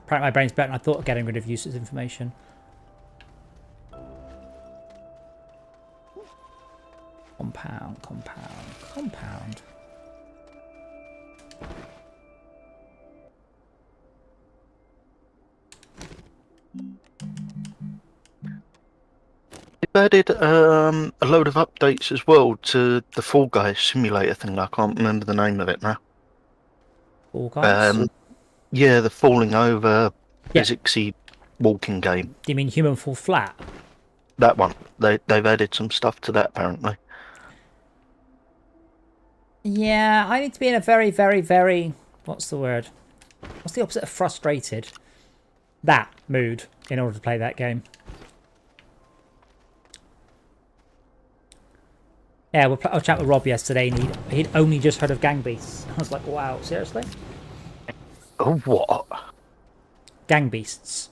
Apparently my brain's better than I thought at getting rid of useless information. Compound. They've added a load of updates as well to the Fall Guys simulator thing. I can't remember the name of it now. Fall Guys? Yeah, the falling over physicsy walking game. Do you mean Human Fall Flat? That one. They've added some stuff to that apparently. Yeah, I need to be in a very, very, very... What's the word? What's the opposite of frustrated? That mood in order to play that game. Yeah, I was chatting with Rob yesterday and he'd only just heard of Gang Beasts. I was like, wow, seriously? Oh, what? Gang Beasts.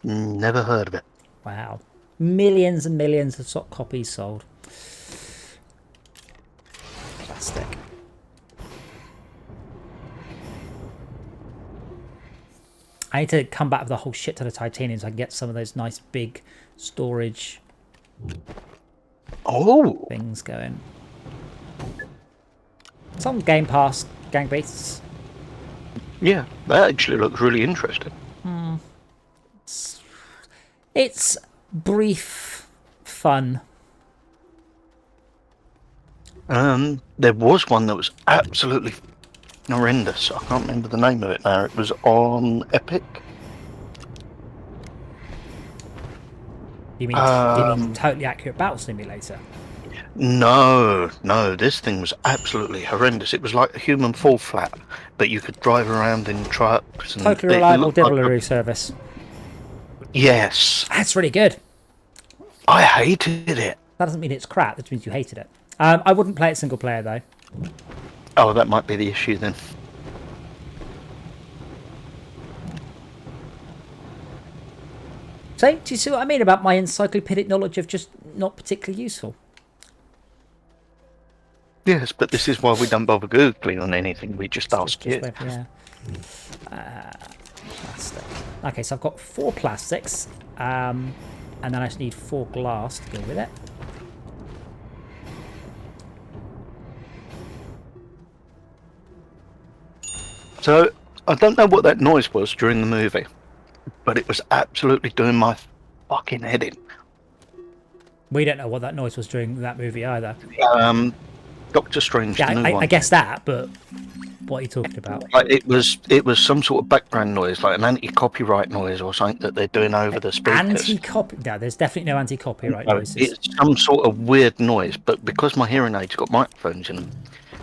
Never heard of it. Wow. Millions and millions of copies sold. Plastic. I need to come back with a whole shit ton of titanium so I can get some of those nice big storage things going. It's on Game Pass, Gang Beasts. Yeah, that actually looks really interesting. It's brief fun. There was one that was absolutely horrendous. I can't remember the name of it now. It was on Epic. You mean Totally Accurate Battle Simulator? No, this thing was absolutely horrendous. It was like a human fall flat, but you could drive around in trucks. And Totally Reliable Delivery Service. Yes. That's really good. I hated it. That doesn't mean it's crap, that just means you hated it. I wouldn't play it single player though. Oh, that might be the issue then. So, do you see what I mean about my encyclopedic knowledge of just not particularly useful? Yes, but this is why we don't bother Googling on anything. We just ask you. Yeah. Plastic. Okay, so I've got 4 plastics. And then I just need 4 glass to go with it. So, I don't know what that noise was during the movie, but it was absolutely doing my fucking head in. We don't know what that noise was during that movie either. Doctor Strange, Yeah, the new one. I guess that, but what are you talking about? Like it was some sort of background noise, like an anti-copyright noise or something that they're doing over the speakers. Anti-copy? No, there's definitely no anti-copyright noises. It's some sort of weird noise, but because my hearing aids got microphones in them,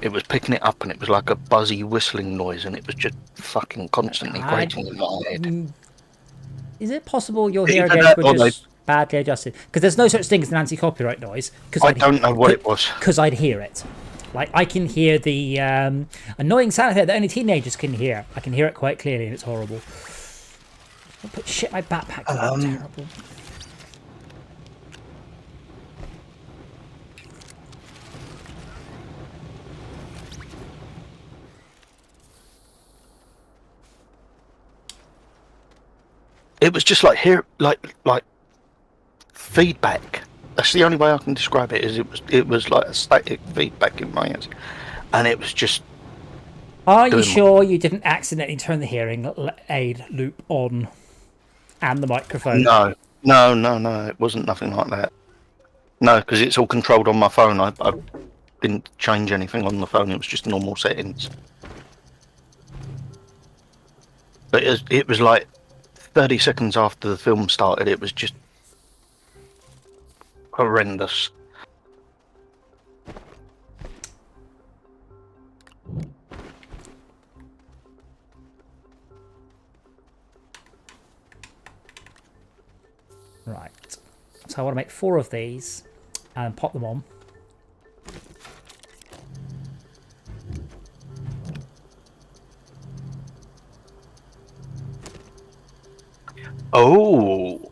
it was picking it up, and it was like a buzzy whistling noise, and it was just fucking constantly grating in my head. Is it possible your hearing aids were just badly adjusted? Because there's no such thing as an anti-copyright noise. I don't know what it was. Because I'd hear it. Like, I can hear the annoying sound effect that only teenagers can hear. I can hear it quite clearly, and it's horrible. I'll put shit in my backpack. That's terrible. It was just like like feedback. That's the only way I can describe it. It was like a static feedback in my ears, and it was just. Are you sure you didn't accidentally turn the hearing aid loop on, and the microphone? No. It wasn't nothing like that. No, because it's all controlled on my phone. I didn't change anything on the phone. It was just normal settings. But it was like 30 seconds after the film started. It was just horrendous. Right. So I want to make 4 of these and pop them on. Oh.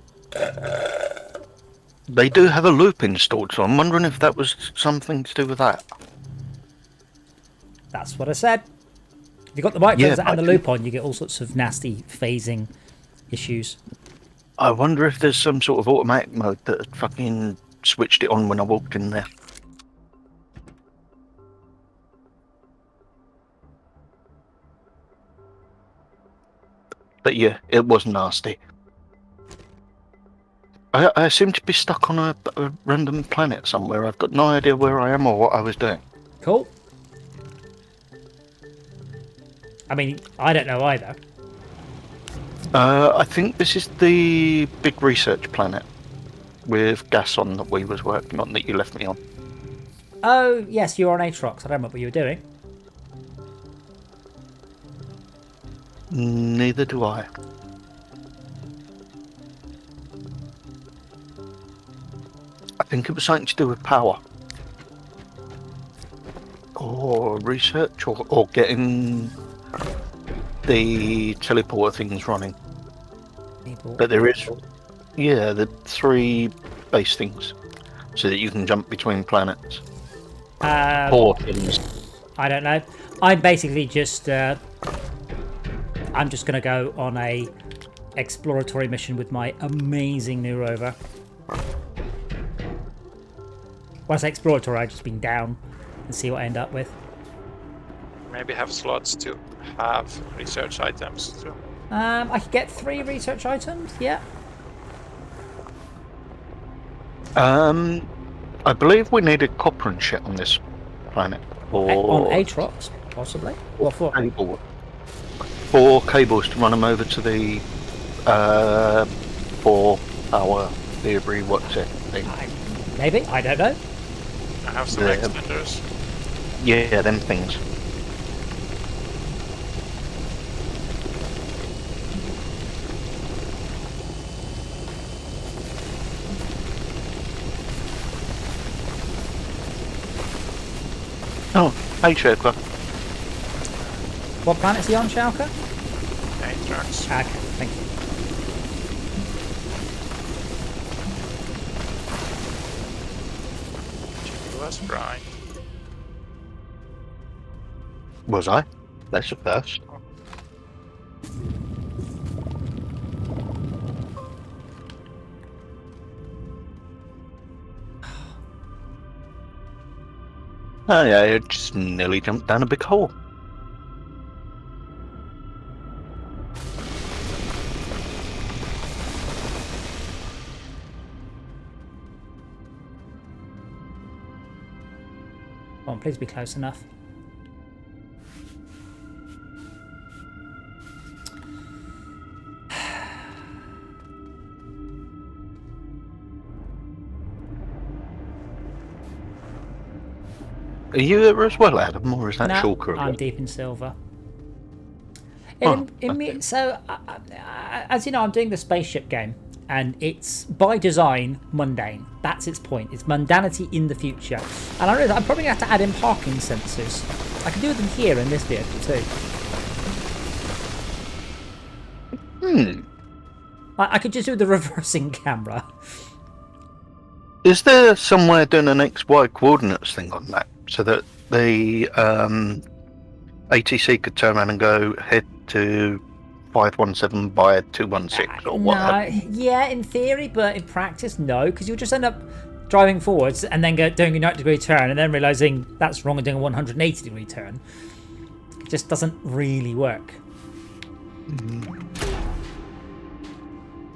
They do have a loop installed, so I'm wondering if that was something to do with that. That's what I said. If you've got the microphones and the loop on, you get all sorts of nasty phasing issues. I wonder if there's some sort of automatic mode that fucking switched it on when I walked in there. But yeah, it was nasty. I seem to be stuck on a random planet somewhere. I've got no idea where I am or what I was doing. Cool. I mean, I don't know either. I think this is the big research planet with gas on that we was working on that you left me on. Oh, yes, you're on Atrox. I don't remember what you were doing. Neither do I. I think it was something to do with power. Or research, or getting the teleporter things running. But there is, yeah, the 3 base things, so that you can jump between planets. Or things. I don't know. I'm basically just... I'm just going to go on a exploratory mission with my amazing new rover. When I say exploratory, I've just been down and see what I end up with. Maybe have slots to have research items too. I could get 3 research items, yeah. I believe we needed copper and shit on this planet. On Atrox, possibly. What for? Cable. 4 cables to run them over to the 4 power delivery, what's it thing? Maybe, I don't know. I have some extenders. Yeah, them things. Oh, hey Sherpa. What planet's he on, Schalke? Atrax. Okay, thank you. She was right. Was I? That's a first. Oh yeah, it just nearly jumped down a big hole. Come on, please be close enough. Are you there as well, Adam, or is that No, Shulker? I'm deep in silver. Oh, As you know, I'm doing the spaceship game, and it's by design mundane. That's its point. It's mundanity in the future. And I realize I'm probably going to have to add in parking sensors. I can do them here in this vehicle too. I could just do the reversing camera. Is there somewhere doing an XY coordinates thing on that, so that the ATC could turn around and go head to 517 by 216 or whatever? Yeah, in theory, but in practice, no, because you'll just end up driving forwards and then doing a 90-degree turn and then realizing that's wrong and doing a 180-degree turn. It just doesn't really work.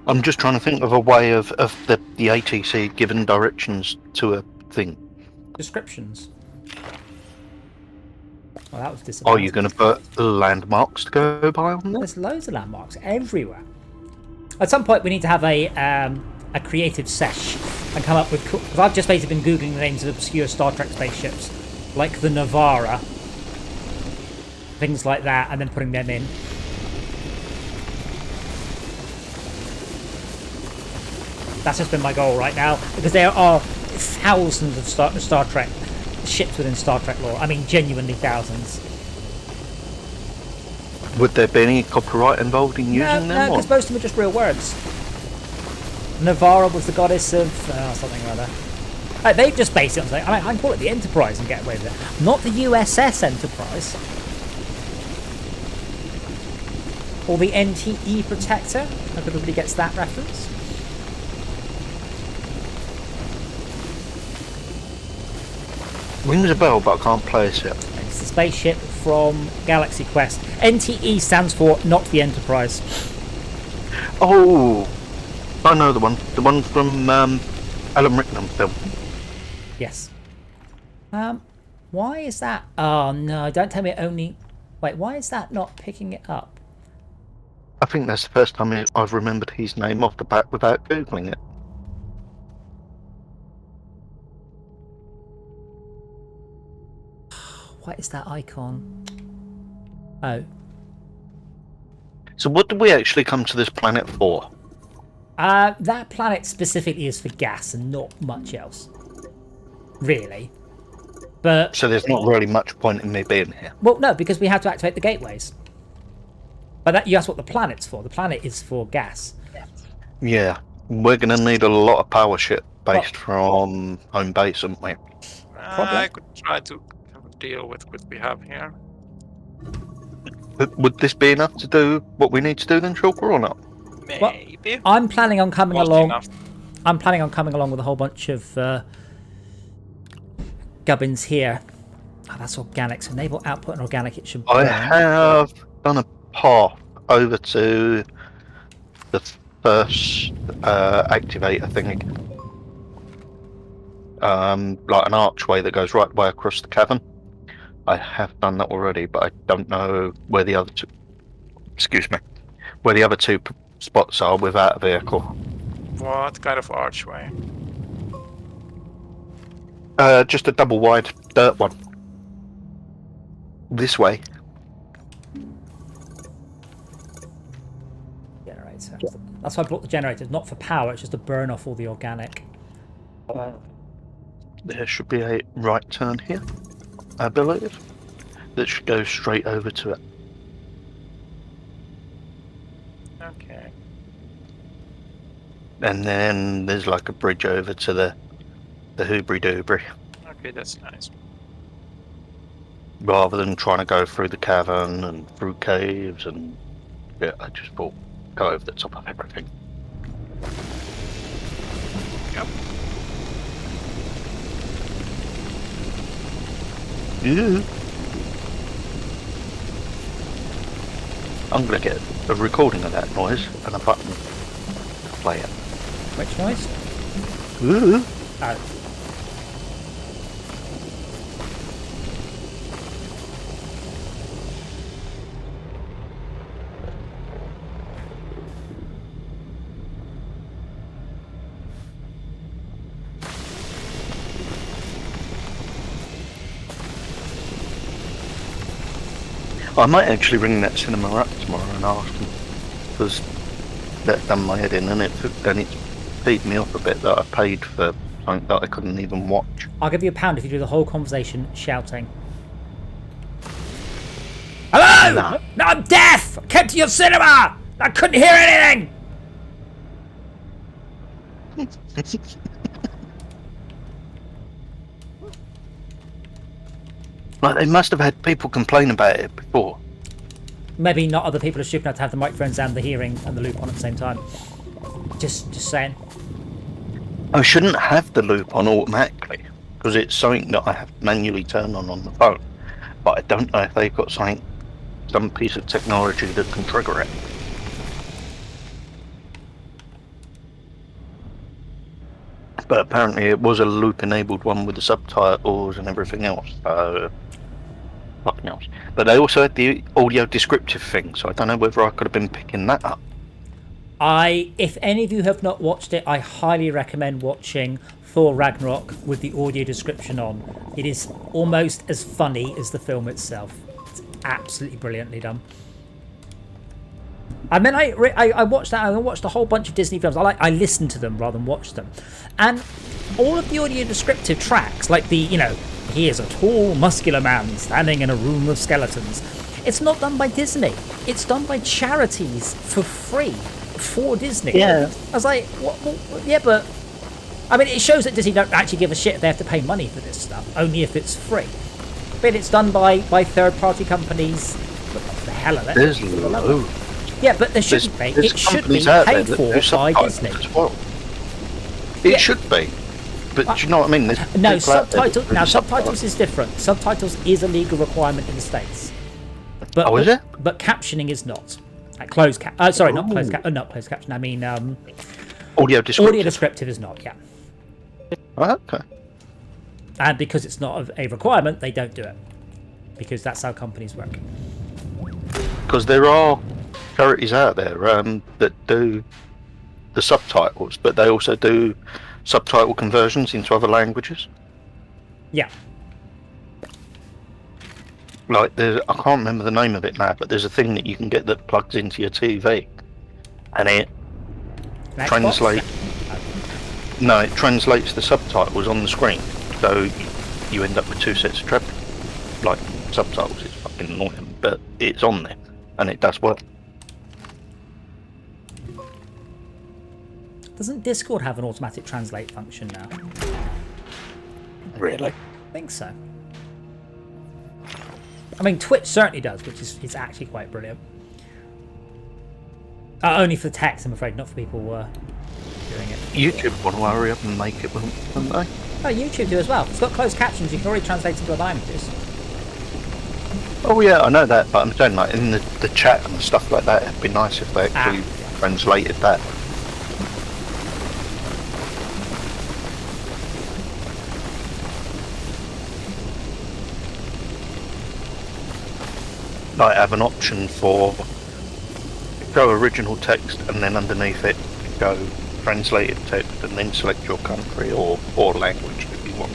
I'm just trying to think of a way of the ATC giving directions to a thing. Descriptions. Well, that was Are disappointing. you going to put landmarks to go by on there? There's loads of landmarks everywhere. At some point, we need to have a creative sesh and come up with. Because I've just basically been googling the names of obscure Star Trek spaceships, like the Navara, things like that, and then putting them in. That's just been my goal right now, because there are thousands of Star Trek ships within Star Trek lore. I mean, genuinely thousands. Would there be any copyright involved in using them? No, because most of them are just real words. Navara was the goddess of something or other. They've just based it on something. I mean, I can call it the Enterprise and get away with it. Not the USS Enterprise. Or the NTE Protector. I hope everybody gets that reference. Rings a bell, but I can't place it. It's the spaceship from Galaxy Quest. NTE stands for not the Enterprise. Oh, I know the one. The one from Alan Rickman film. Yes. Why is that? Oh no! Don't tell me it only. Wait, why is that not picking it up? I think that's the first time I've remembered his name off the bat without googling it. What is that icon? Oh. So what did we actually come to this planet for? That planet specifically is for gas and not much else. Really. But So there's not really much point in me being here. well, no, because we have to activate the gateways. But that you asked what the planet's for. The planet is for gas. Yeah, we're going to need a lot of power shit based from home base, aren't we? I could try to deal with what we have here. Would this be enough to do what we need to do then, Shulker, or not? Maybe. I'm planning on coming Close along. enough. I'm planning on coming along with a whole bunch of gubbins here. Oh, that's organic. So enable output and organic. It should burn. I have done a path over to the first activator thing. Like an archway that goes right way across the cavern. I have done that already, but I don't know where the other two. Excuse me. Where the other two spots are without a vehicle. What kind of archway? Just a double wide dirt one. This way. Generator. That's why I brought the generator. Not for power. It's just to burn off all the organic. There should be a right turn here, I believe. That should go straight over to it. Okay. And then there's like a bridge over to the Hoobry Doobry. Okay, that's nice. Rather than trying to go through the cavern and through caves and yeah, I just thought go over the top of everything. Yep. Yeah. I'm gonna get a recording of that noise and a button to play it. Which noise? Ooh. Oh. I might actually ring that cinema up tomorrow and ask them, because that done my head in and it's peed me off a bit that I paid for something that I couldn't even watch. I'll give you £1 if you do the whole conversation shouting. Hello! No. No, I'm deaf! I came to your cinema! I couldn't hear anything! Like, they must have had people complain about it before. Maybe not other people are stupid enough to have the microphones and the hearing and the loop on at the same time. Just saying. I shouldn't have the loop on automatically, because it's something that I have to manually turn on the phone. But I don't know if they've got some piece of technology that can trigger it. But apparently it was a loop-enabled one with the subtitles and everything else, so fucking else. But they also had the audio descriptive thing, so I don't know whether I could have been picking that up. If any of you have not watched it, I highly recommend watching Thor Ragnarok with the audio description on. It is almost as funny as the film itself. It's absolutely brilliantly done. I mean, I watched that. I watched a whole bunch of Disney films. I listened to them rather than watch them, and all of the audio descriptive tracks, like the he is a tall, muscular man standing in a room of skeletons. It's not done by Disney. It's done by charities for free for Disney. Yeah. I was like, what? Yeah, but I mean, it shows that Disney don't actually give a shit if they have to pay money for this stuff, only if it's free. But it's done by third-party companies. But what the hell of it? There's loads. Yeah, but there shouldn't be. There's It should be companies out there paid that for do by subtitles Disney. as well. It Yeah. should be. But do you know what I mean? There's No, people out there that subtitles. do Now, subtitles is different. Subtitles is a legal requirement in the States. But, Oh, is it? But captioning is not. Like closed cap. Sorry, not closed cap. Not closed caption. I mean, Audio descriptive. audio descriptive is not. Yeah. Oh, okay. And because it's not a requirement, they don't do it. Because that's how companies work. Because there are charities out there that do the subtitles, but they also do subtitle conversions into other languages. Yeah. Like I can't remember the name of it now, but there's a thing that you can get that plugs into your TV, and it An Xbox? translates. No, it translates the subtitles on the screen, so you end up with two sets of subtitles. It's fucking annoying, but it's on there, and it does work. Doesn't Discord have an automatic translate function now? Really? I think so. I mean, Twitch certainly does, which is actually quite brilliant. Only for the text, I'm afraid, not for people doing it. YouTube want to hurry up and make it, won't they? Oh, YouTube do as well. It's got closed captions. You can already translate into other languages. Oh yeah, I know that, but I'm saying like in the chat and stuff like that, it'd be nice if they actually translated that. Like have an option for go original text and then underneath it go translated text and then select your country or language if you want.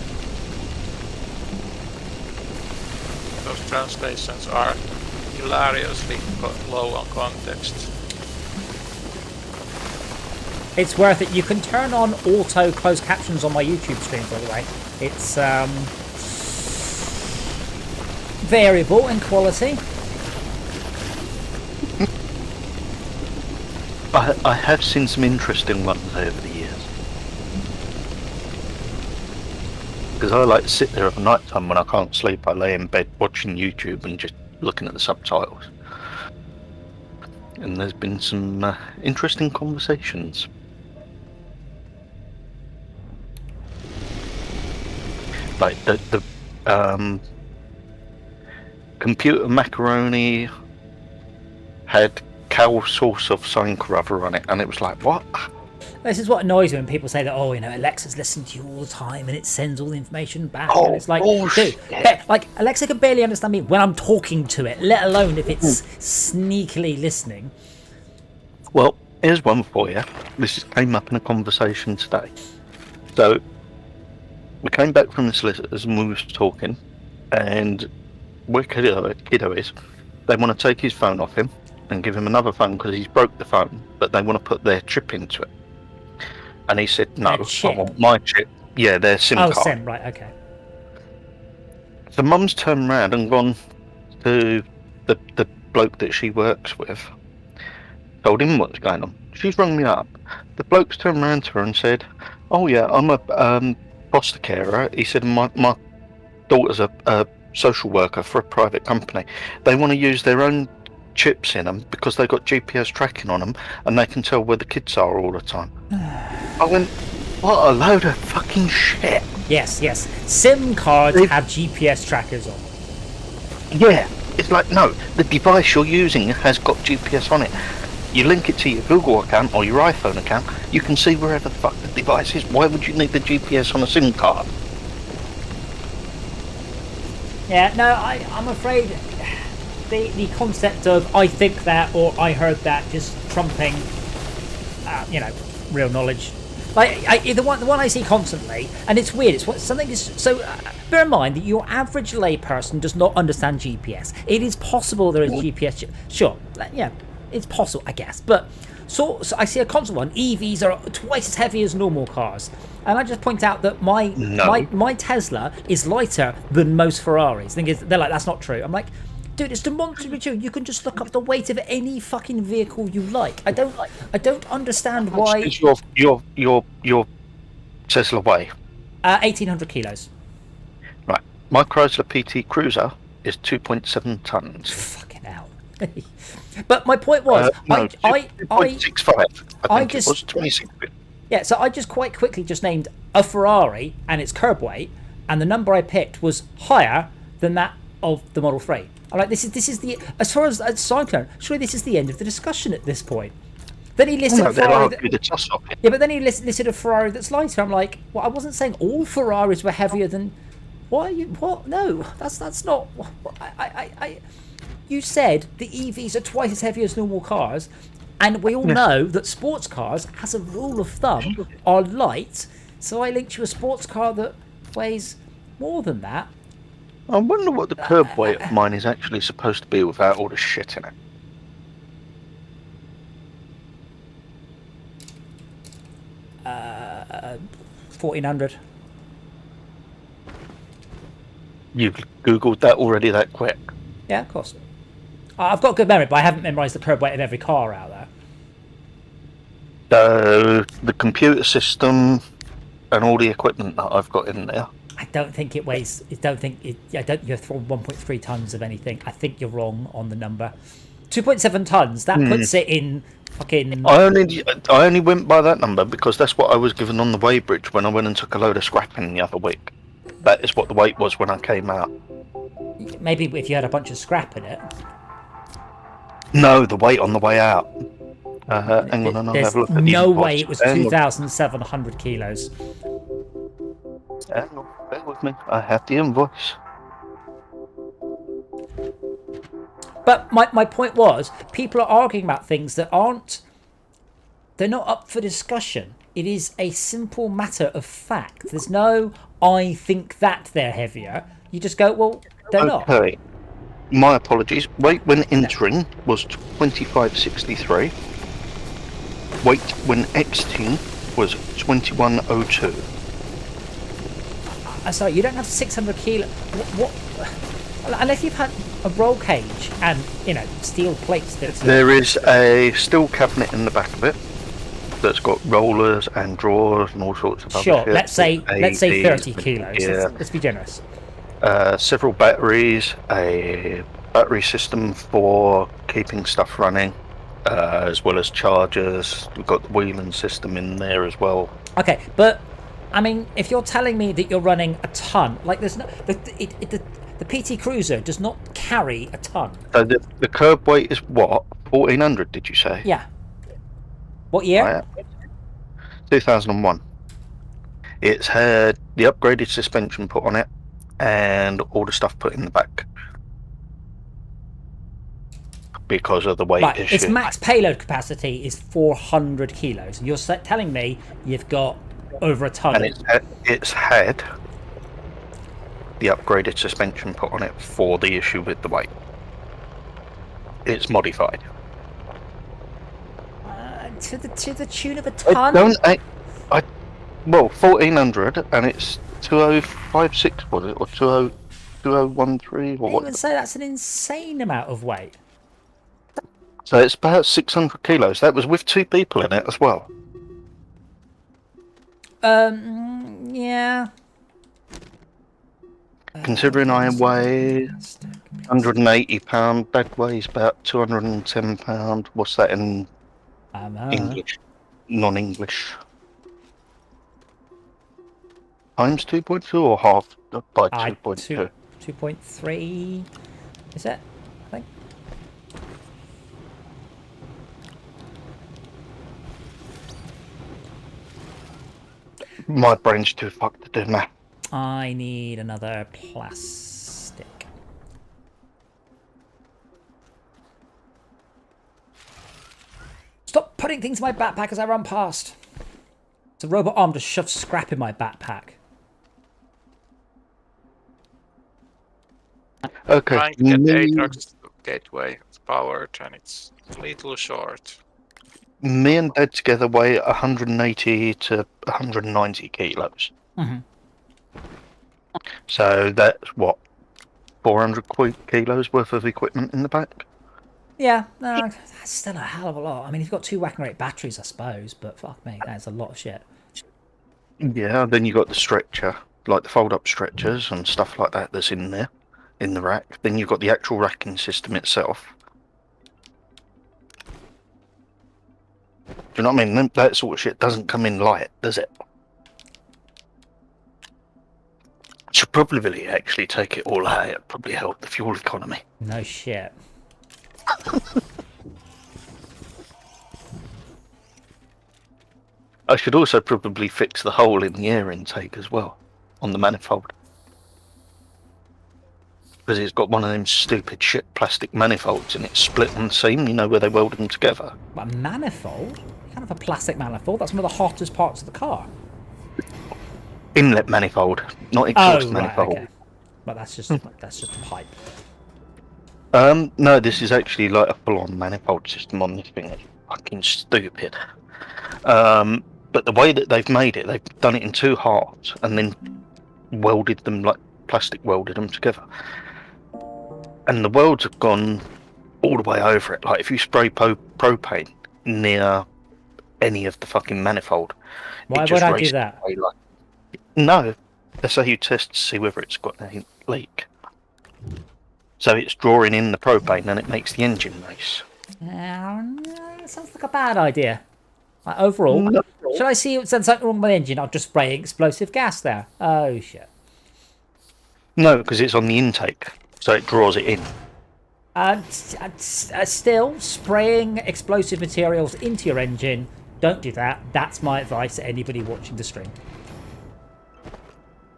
Those translations are hilariously low on context. It's worth it. You can turn on auto closed captions on my YouTube stream, by the way. It's variable in quality. I have seen some interesting ones over the years. Because I like to sit there at night time when I can't sleep. I lay in bed watching YouTube and just looking at the subtitles. And there's been some interesting conversations. Like the computer macaroni had cow sauce of something or other on it, and it was like, what? This is what annoys me when people say that, oh, you know, Alexa's listening to you all the time and it sends all the information back. Oh, and it's like, bullshit. dude, like, Alexa can barely understand me when I'm talking to it, let alone if it's sneakily listening. Well, here's one for you. This came up in a conversation today. So, we came back from the solicitors and we was talking, and where kiddo is, they want to take his phone off him and give him another phone because he's broke the phone, but they want to put their chip into it. And he said, no, I want my chip. Yeah, their SIM card. Oh, SIM, right, okay. The mum's turned round and gone to the bloke that she works with, told him what's going on. She's rung me up. The bloke's turned round to her and said, oh yeah, I'm a foster carer. He said, my daughter's a social worker for a private company. They want to use their own chips in them because they've got GPS tracking on them and they can tell where the kids are all the time. I went, what a load of fucking shit. Yes. SIM cards have GPS trackers on. Yeah, it's like, no, the device you're using has got GPS on it. You link it to your Google account or your iPhone account, you can see wherever the fuck the device is. Why would you need the GPS on a SIM card? Yeah, no, I'm afraid the concept of I think that or I heard that just trumping, real knowledge. Like the one I see constantly, and it's weird. It's something is so. Bear in mind that your average layperson does not understand GPS. It is possible there is GPS. Sure, yeah, it's possible, I guess. But so I see a constant one. EVs are twice as heavy as normal cars, and I just point out that my Tesla is lighter than most Ferraris. They're like, that's not true. I'm like, dude, it's demonstrably true. You can just look up the weight of any fucking vehicle you like. I don't understand why. Is your Tesla weigh? 1,800 kilos. Right. My Chrysler PT Cruiser is 2.7 tons. Fucking hell. But my point was, 2.65. I think it was 26. Yeah, so I just quite quickly just named a Ferrari and its curb weight, and the number I picked was higher than that of the Model 3. I'm like, this is the, as far as Cyclone, surely this is the end of the discussion at this point. Then he listed a Ferrari. Yeah, but then he listed a Ferrari that's lighter. I'm like, well, I wasn't saying all Ferraris were heavier than. What? No, that's not. You said the EVs are twice as heavy as normal cars, and we all know that sports cars, as a rule of thumb, are light. So I linked you a sports car that weighs more than that. I wonder what the curb weight of mine is actually supposed to be without all the shit in it. Uh, 1,400. You've googled that already that quick? Yeah, of course. I've got good memory, but I haven't memorised the curb weight of every car out there. So the computer system and all the equipment that I've got in there. I don't think it weighs. You're throwing 1.3 tons of anything. I think you're wrong on the number. 2.7 tons. That puts it in fucking. I only went by that number because that's what I was given on the weighbridge when I went and took a load of scrapping the other week. That is what the weight was when I came out. Maybe if you had a bunch of scrap in it. No, the weight on the way out. Hang on, I'll There's have a look at the no invoice. way it was 2,700 kilos. Hang on, bear with me. I have the invoice. But my point was, people are arguing about things that aren't. They're not up for discussion. It is a simple matter of fact. There's no, I think that they're heavier. You just go, well, they're not. Okay. My apologies. Weight when entering was 2563. Weight when exiting was 2102. Sorry, you don't have 600 kilo. What? Unless you've had a roll cage and steel plates. There is a steel cabinet in the back of it that's got rollers and drawers and all sorts of other Sure. shit. Let's say 30 kilos. Yeah. Let's be generous. Several batteries, a battery system for keeping stuff running, as well as chargers. We've got the wheeling system in there as well. Okay, but I mean, if you're telling me that you're running a ton, like there's no the PT Cruiser does not carry a ton. So the curb weight is what? 1400? Did you say? Yeah. What year? 2001. It's had the upgraded suspension put on it and all the stuff put in the back because of the weight issue. Its max payload capacity is 400 kilos. And you're telling me you've got over a ton. And it's had the upgraded suspension put on it for the issue with the weight. It's modified. To the tune of a ton? Well, 1400 and it's 2056, was it? Or 2013 or I what? even say that's an insane amount of weight. So it's about 600 kilos. That was with 2 people in it as well. Yeah. Considering I weigh 180 pound, that weighs about 210 pound. What's that in English? Non-English. Times 2.2 or half by 2.2? 2.3. Is it? I think. My brain's too fucked to do math. I need another plastic. Stop putting things in my backpack as I run past. It's a robot arm just shoves scrap in my backpack. Okay. Trying to get Aatrox gateway. It's powered and it's a little short. Me and Dad together weigh 180 to 190 kilos. Mm-hmm. So that's what, 400 kilos worth of equipment in the back? Yeah, no, that's still a hell of a lot. I mean, you've got 2 whacking rate batteries, I suppose, but fuck me, that's a lot of shit. Yeah, then you got the stretcher, like the fold-up stretchers and stuff like that that's in there, in the rack. Then you've got the actual racking system itself. Do you know what I mean? That sort of shit doesn't come in light, does it? Should probably actually take it all out. It'd probably help the fuel economy. No shit. I should also probably fix the hole in the air intake as well, on the manifold. Because it's got one of them stupid shit plastic manifolds and it's split on the seam, you know, where they weld them together. What, a manifold? Kind of a plastic manifold? That's one of the hottest parts of the car. Inlet manifold, not exhaust manifold. Okay. But that's just a pipe. No, this is actually like a full-on manifold system on this thing. It's fucking stupid. But the way that they've made it, they've done it in 2 halves and then welded them, like plastic welded them together. And the welds have gone all the way over it. Like if you spray propane near any of the fucking manifold, why would I do that? No, that's how you test to see whether it's got any leak. So it's drawing in the propane and it makes the engine race. Sounds like a bad idea. Like, overall, No. should I see something wrong with my engine? I'll just spray explosive gas there. Oh shit. No, because it's on the intake, so it draws it in. Still, spraying explosive materials into your engine, don't do that. That's my advice to anybody watching the stream.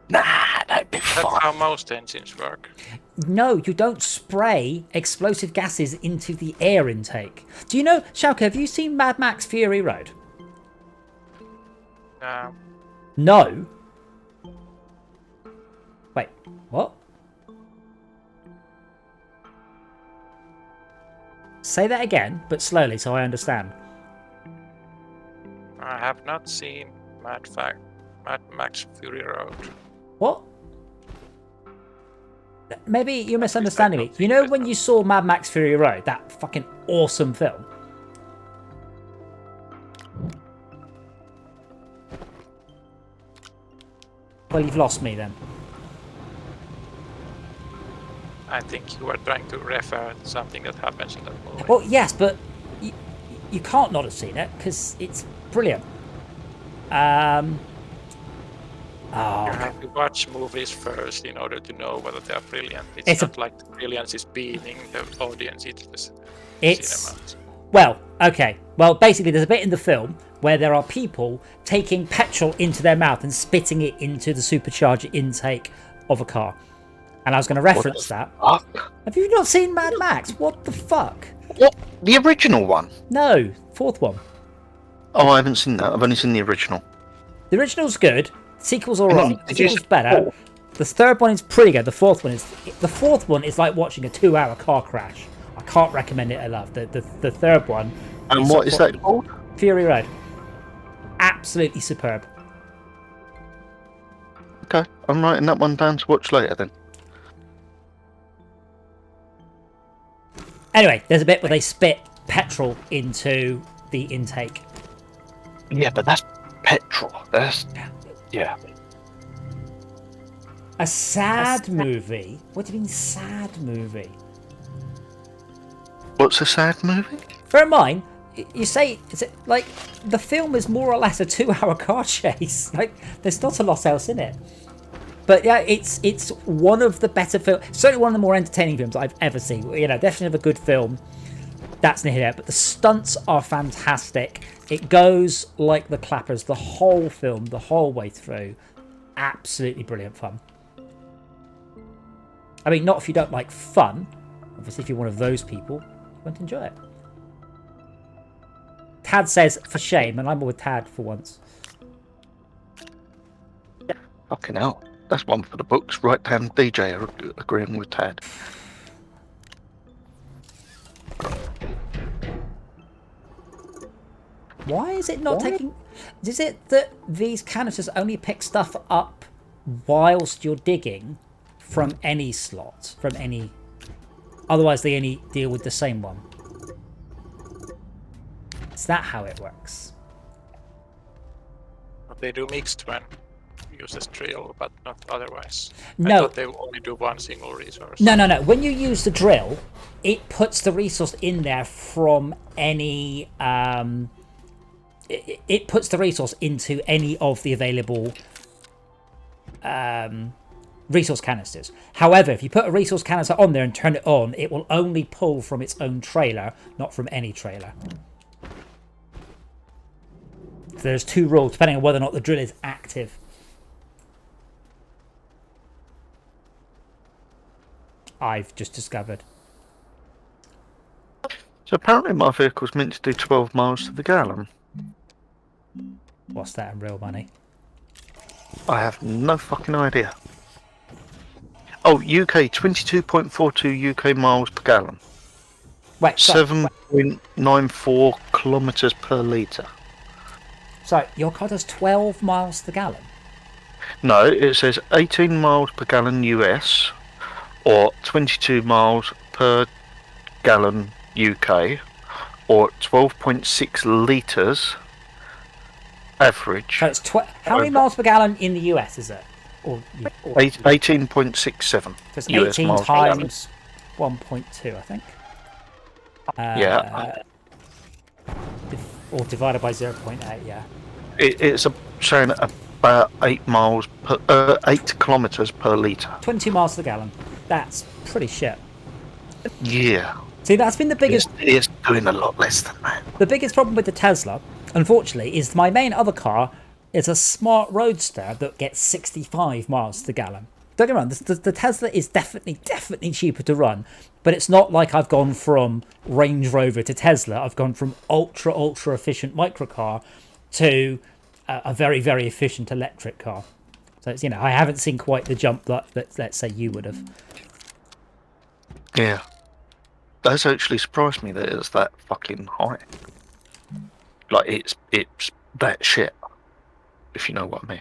Nah, that'd be That's fine. how most engines work. No, you don't spray explosive gases into the air intake. Do you know, Schalke, have you seen Mad Max Fury Road? No? Wait, what? Say that again, but slowly so I understand. I have not seen Mad Max Fury Road. What? Maybe you're misunderstanding me. You know when you saw Mad Max Fury Road, that fucking awesome film? Well, you've lost me then. I think you were trying to refer to something that happens in that movie. Well, yes, but you can't not have seen it because it's brilliant. You have to watch movies first in order to know whether they are brilliant. It's It's not like the brilliance is beating the audience, it's the cinema. Well, okay. Well, basically, there's a bit in the film where there are people taking petrol into their mouth and spitting it into the supercharger intake of a car. And I was going to reference that. Fuck? Have you not seen Mad Max? What the fuck? What? The original one? No, fourth one. Oh, I haven't seen that. I've only seen the original. The original's good. Sequel's Hang on, alright. did you Sequel's say better. four? The third one is pretty good. The fourth one is like watching a 2-hour car crash. I can't recommend it enough. The third one. And what is that called? Fury Road. Absolutely superb. Okay, I'm writing that one down to watch later then. Anyway, there's a bit where they spit petrol into the intake. Yeah, but that's petrol. That's... Yeah. A sad movie? What do you mean sad movie? What's a sad movie? Bear in mind, you say it's like the film is more or less a 2-hour car chase. Like there's not a lot else in it. But yeah, it's one of the better films. Certainly one of the more entertaining films I've ever seen. You know, definitely a good film. That's near here. But the stunts are fantastic. It goes like the clappers the whole film, the whole way through. Absolutely brilliant fun. I mean, not if you don't like fun. Obviously, if you're one of those people, you won't enjoy it. Tad says, for shame, and I'm with Tad for once. Fucking hell. That's one for the books. Right down DJ agreeing with Tad. Why is it not taking... Is it that these canisters only pick stuff up whilst you're digging from any slot? From any... Otherwise, they only deal with the same one. Is that how it works? But they do mixed when uses drill, but not otherwise. No. I thought they only do one single resource. No. When you use the drill, it puts the resource in there from any... It puts the resource into any of the available resource canisters. However, if you put a resource canister on there and turn it on, it will only pull from its own trailer, not from any trailer. So there's two rules, depending on whether or not the drill is active. I've just discovered. So apparently my vehicle's meant to do 12 miles to the gallon. What's that in real money? I have no fucking idea. Oh, UK 22.42 UK miles per gallon. Wait, 7.94 kilometers per litre. So your car does 12 miles to the gallon? No, it says 18 miles per gallon US or 22 miles per gallon UK or 12.6 litres average. So it's how many miles per gallon in the US is it? Or 18.67 so it's US 18 miles per gallon. times 1.2, I think. Yeah. Or divided by 0.8, yeah. It's saying about 8 kilometers per litre. 20 miles to the gallon. That's pretty shit. Yeah. See, that's been the biggest It's doing a lot less than that. The biggest problem with the Tesla, unfortunately, is my main other car is a smart roadster that gets 65 miles to the gallon. Don't get me wrong, the Tesla is definitely cheaper to run, but it's not like I've gone from Range Rover to Tesla. I've gone from ultra efficient microcar to a very efficient electric car. So it's, I haven't seen quite the jump that let's say you would have. Yeah. That's actually surprised me that it's that fucking high. Like, it's that shit, if you know what I mean.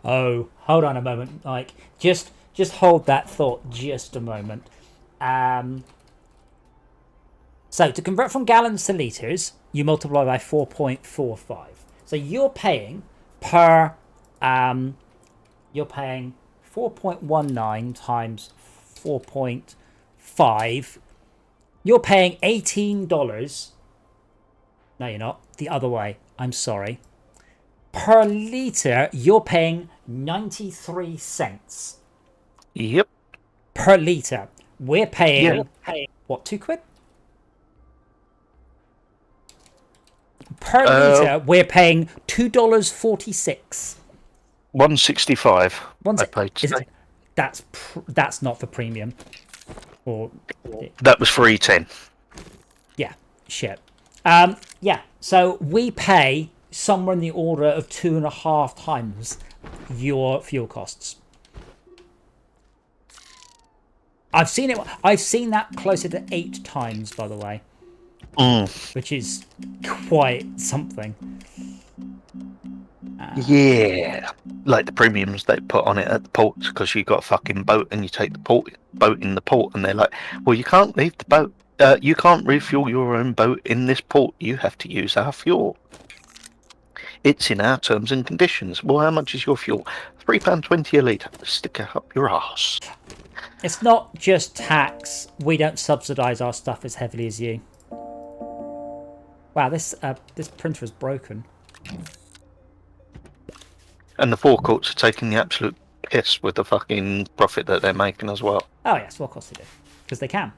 Oh, hold on a moment. Like, just hold that thought just a moment. So to convert from gallons to litres, you multiply by 4.45. So you're paying per you're paying 4.19 times 4.5. You're paying $18. No, you're not. The other way. I'm sorry. Per litre, you're paying 93 cents. Yep. Per litre. We're paying, what, £2? Per litre, we're paying $2.46. 165. I paid today. That's not for premium. Or that was 310. Yeah, shit. Yeah, so we pay somewhere in the order of 2.5 times your fuel costs. I've seen that closer to 8 times, by the way, which is quite something. Yeah, like the premiums they put on it at the ports, because you got a fucking boat and you take the boat in the port, and they're like, well, you can't leave the boat. You can't refuel your own boat in this port. You have to use our fuel. It's in our terms and conditions. Well, how much is your fuel? £3.20 a litre. Stick it up your ass. It's not just tax. We don't subsidise our stuff as heavily as you. Wow, this printer is broken. And the forecourts are taking the absolute piss with the fucking profit that they're making as well. Oh yes, well, of course they do, because they can.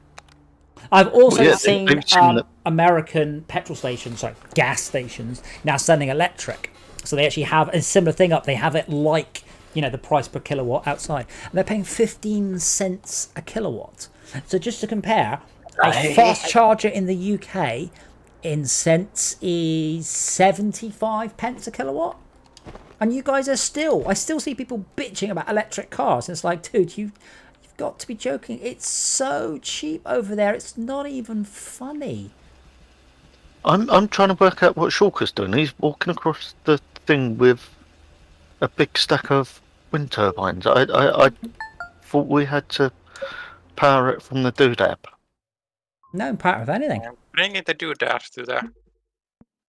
I've also seen American petrol stations, sorry, gas stations, now selling electric. So they actually have a similar thing up. They have it like, the price per kilowatt outside. And they're paying 15 cents a kilowatt. So just to compare, a fast charger in the UK in cents is 75 pence a kilowatt. And you guys are I still see people bitching about electric cars. It's like, dude, you've got to be joking. It's so cheap over there. It's not even funny. I'm trying to work out what Shulker's doing. He's walking across the thing with a big stack of wind turbines. I thought we had to power it from the doodad. No power of anything. Bringing the doodad to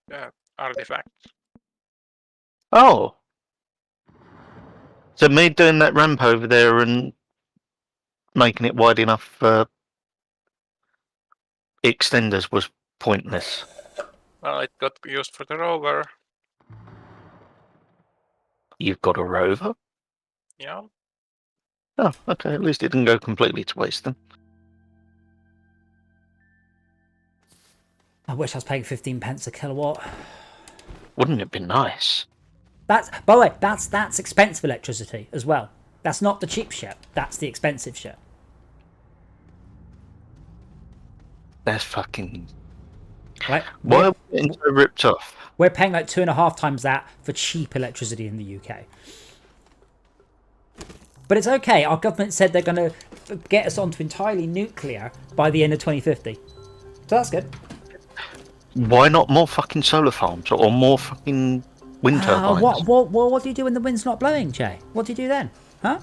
the artifact. Oh. So me doing that ramp over there and making it wide enough for extenders was pointless. Well, it got used for the rover. You've got a rover? Yeah. Oh, okay. At least it didn't go completely to waste then. I wish I was paying 15 pence a kilowatt. Wouldn't it be nice? By the way, that's expensive electricity as well. That's not the cheap shit. That's the expensive shit. That's fucking... Right? Why are we getting so ripped off? We're paying like 2.5 times that for cheap electricity in the UK. But it's okay. Our government said they're going to get us onto entirely nuclear by the end of 2050. So that's good. Why not more fucking solar farms or more fucking wind turbines? What do you do when the wind's not blowing, Jay? What do you do then? Huh?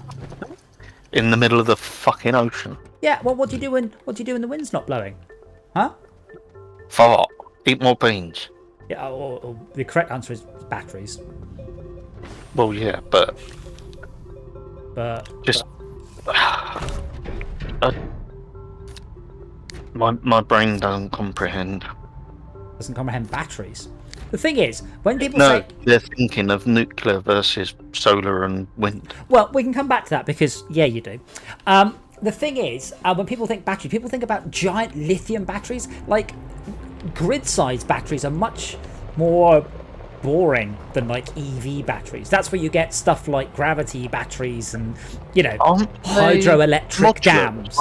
In the middle of the fucking ocean. Yeah. Well, what do you do when the wind's not blowing? Huh? Fart. Eat more beans. Yeah. Or the correct answer is batteries. Well, yeah, but But just My brain doesn't comprehend. Doesn't comprehend batteries. The thing is, when people No, say, they're thinking of nuclear versus solar and wind. well, we can come back to that because yeah, you do. The thing is, when people think battery, people think about giant lithium batteries. Like grid-sized batteries are much more boring than like EV batteries. That's where you get stuff like gravity batteries and hydroelectric dams.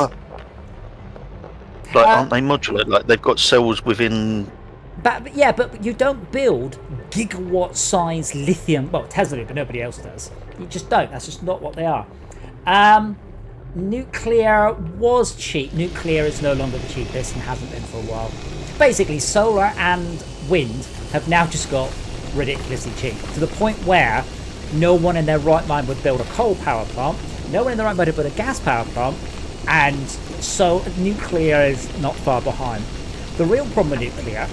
Aren't they modular? Like they've got cells within. But yeah, but you don't build gigawatt-sized lithium. Well, Tesla do, but nobody else does. You just don't. That's just not what they are. Nuclear was cheap. Nuclear is no longer the cheapest and hasn't been for a while. Basically, solar and wind have now just got ridiculously cheap to the point where no one in their right mind would build a coal power plant. No one in their right mind would build a gas power plant, and so nuclear is not far behind. The real problem with nuclear,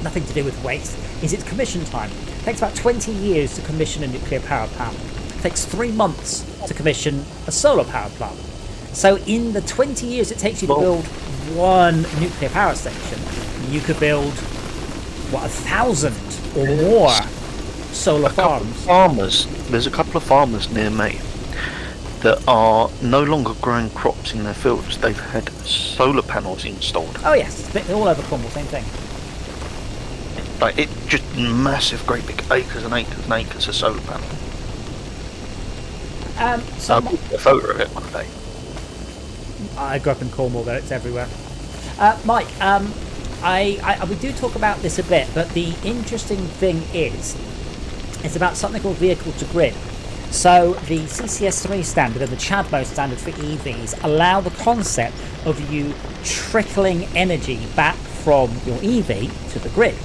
nothing to do with waste, is its commission time. It takes about 20 years to commission a nuclear power plant. It takes 3 months to commission a solar power plant. So in the 20 years it takes you to build one nuclear power station, you could build, 1,000 or more solar farms. There's a couple of farmers near me that are no longer growing crops in their fields. They've had solar panels installed. Oh yes, it's a bit all over Cornwall, same thing. Like it just massive, great big acres and acres and acres of solar panels. So I'll put a photo of it one day. I grew up in Cornwall, though it's everywhere. Mike, we do talk about this a bit, but the interesting thing is, it's about something called vehicle to grid. So the CCS3 standard and the CHAdeMO standard for EVs allow the concept of you trickling energy back from your EV to the grid.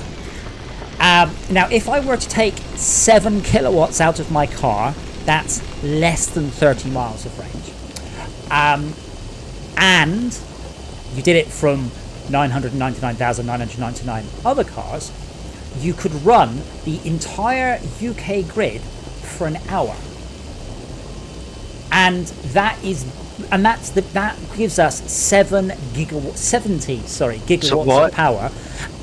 Now, if I were to take 7 kilowatts out of my car, that's less than 30 miles of range. And you did it from 999,999 other cars, you could run the entire UK grid for an hour. And that gives us 70 gigawatts of power,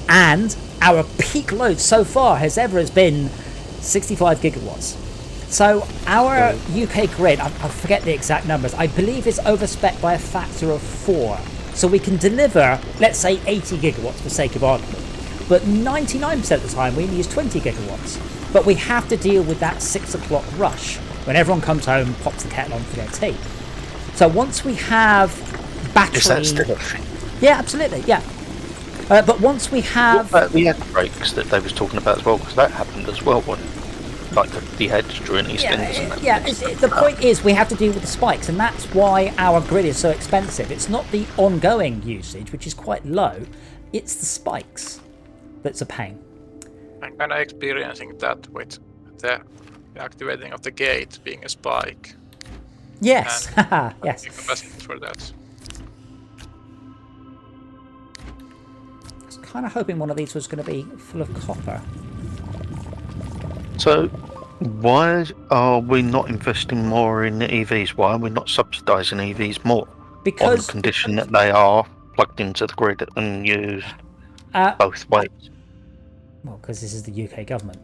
and our peak load so far has been 65 gigawatts. So our UK grid, I forget the exact numbers, I believe is overspec by a factor of 4. So we can deliver, let's say 80 gigawatts for sake of argument, but 99% of the time we only use 20 gigawatts. But we have to deal with that 6 o'clock rush when everyone comes home, pops the kettle on for their tea. So once we have battery... Is that still a thing? Yeah, absolutely, yeah. But once we have... What about the head brakes that they was talking about as well? Because that happened as well, when like the heads during these things. And the point is we have to deal with the spikes, and that's why our grid is so expensive. It's not the ongoing usage, which is quite low. It's the spikes that's a pain. I'm kind of experiencing that with the activating of the gate being a spike. Yes, and yes. the capacity for that. I was kind of hoping one of these was going to be full of copper. So, why are we not investing more in EVs? Why are we not subsidising EVs more? Because on the condition that they are plugged into the grid and used both ways. Well, because this is the UK government.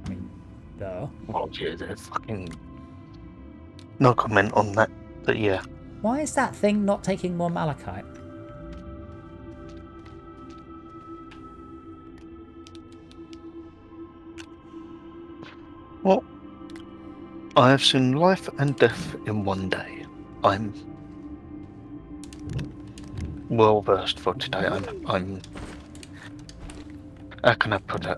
I mean, duh. Well, yeah, they're fucking... No comment on that, but yeah. Why is that thing not taking more malachite? Well, I have seen life and death in one day. I'm well versed for today. I'm. How can I put it?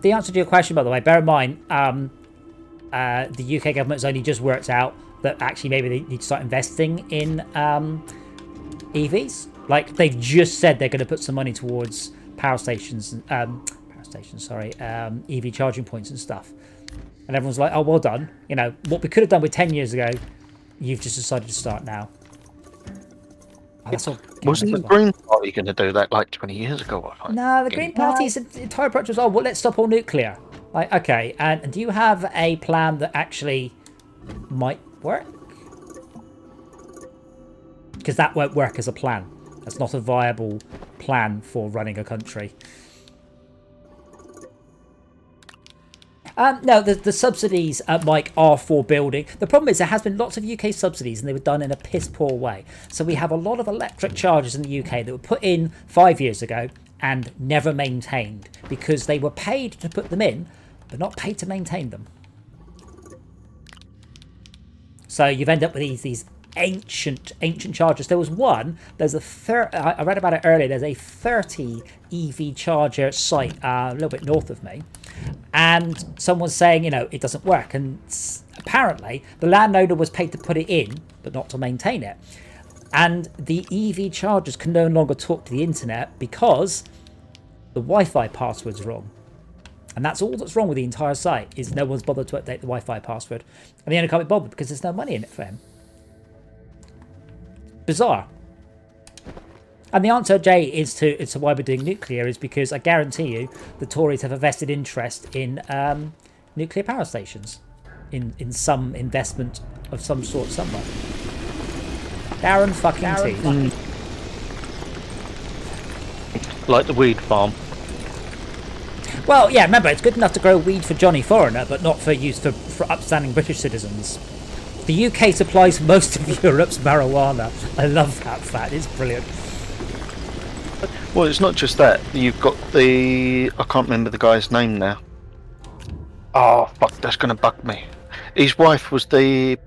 The answer to your question, by the way, bear in mind, the UK government has only just worked out that actually maybe they need to start investing in EVs. Like they've just said they're going to put some money towards power stations, EV charging points and stuff. And everyone's like, "Oh, well done." You know what we could have done with 10 years ago. You've just decided to start now. Oh, that's all. Wasn't the Green Party going to do that like 20 years ago? No, the Green Party's entire approach was, "Oh, well, let's stop all nuclear." Like, okay, and do you have a plan that actually might work. Because that won't work as a plan. That's not a viable plan for running a country. No, the subsidies, Mike, are for building. The problem is there has been lots of UK subsidies and they were done in a piss poor way. So we have a lot of electric chargers in the UK that were put in 5 years ago and never maintained because they were paid to put them in, but not paid to maintain them. So you've ended up with these ancient chargers. There was one, I read about it earlier, there's a 30 EV charger site a little bit north of me. And someone's saying, you know, it doesn't work. And apparently the landowner was paid to put it in, but not to maintain it. And the EV chargers can no longer talk to the internet because the Wi-Fi password's wrong. And that's all that's wrong with the entire site, is no one's bothered to update the Wi-Fi password. And the owner can't be bothered because there's no money in it for him. Bizarre. And the answer, Jay, is to why we're doing nuclear is because I guarantee you the Tories have a vested interest in nuclear power stations, in some investment of some sort somewhere. Darren fucking T. Like the weed farm. Well, yeah, remember, it's good enough to grow weed for Johnny Foreigner, but not for use for upstanding British citizens. The UK supplies most of Europe's marijuana. I love that fact. It's brilliant. Well, it's not just that. You've got I can't remember the guy's name now. Oh, fuck, that's going to bug me. His wife was the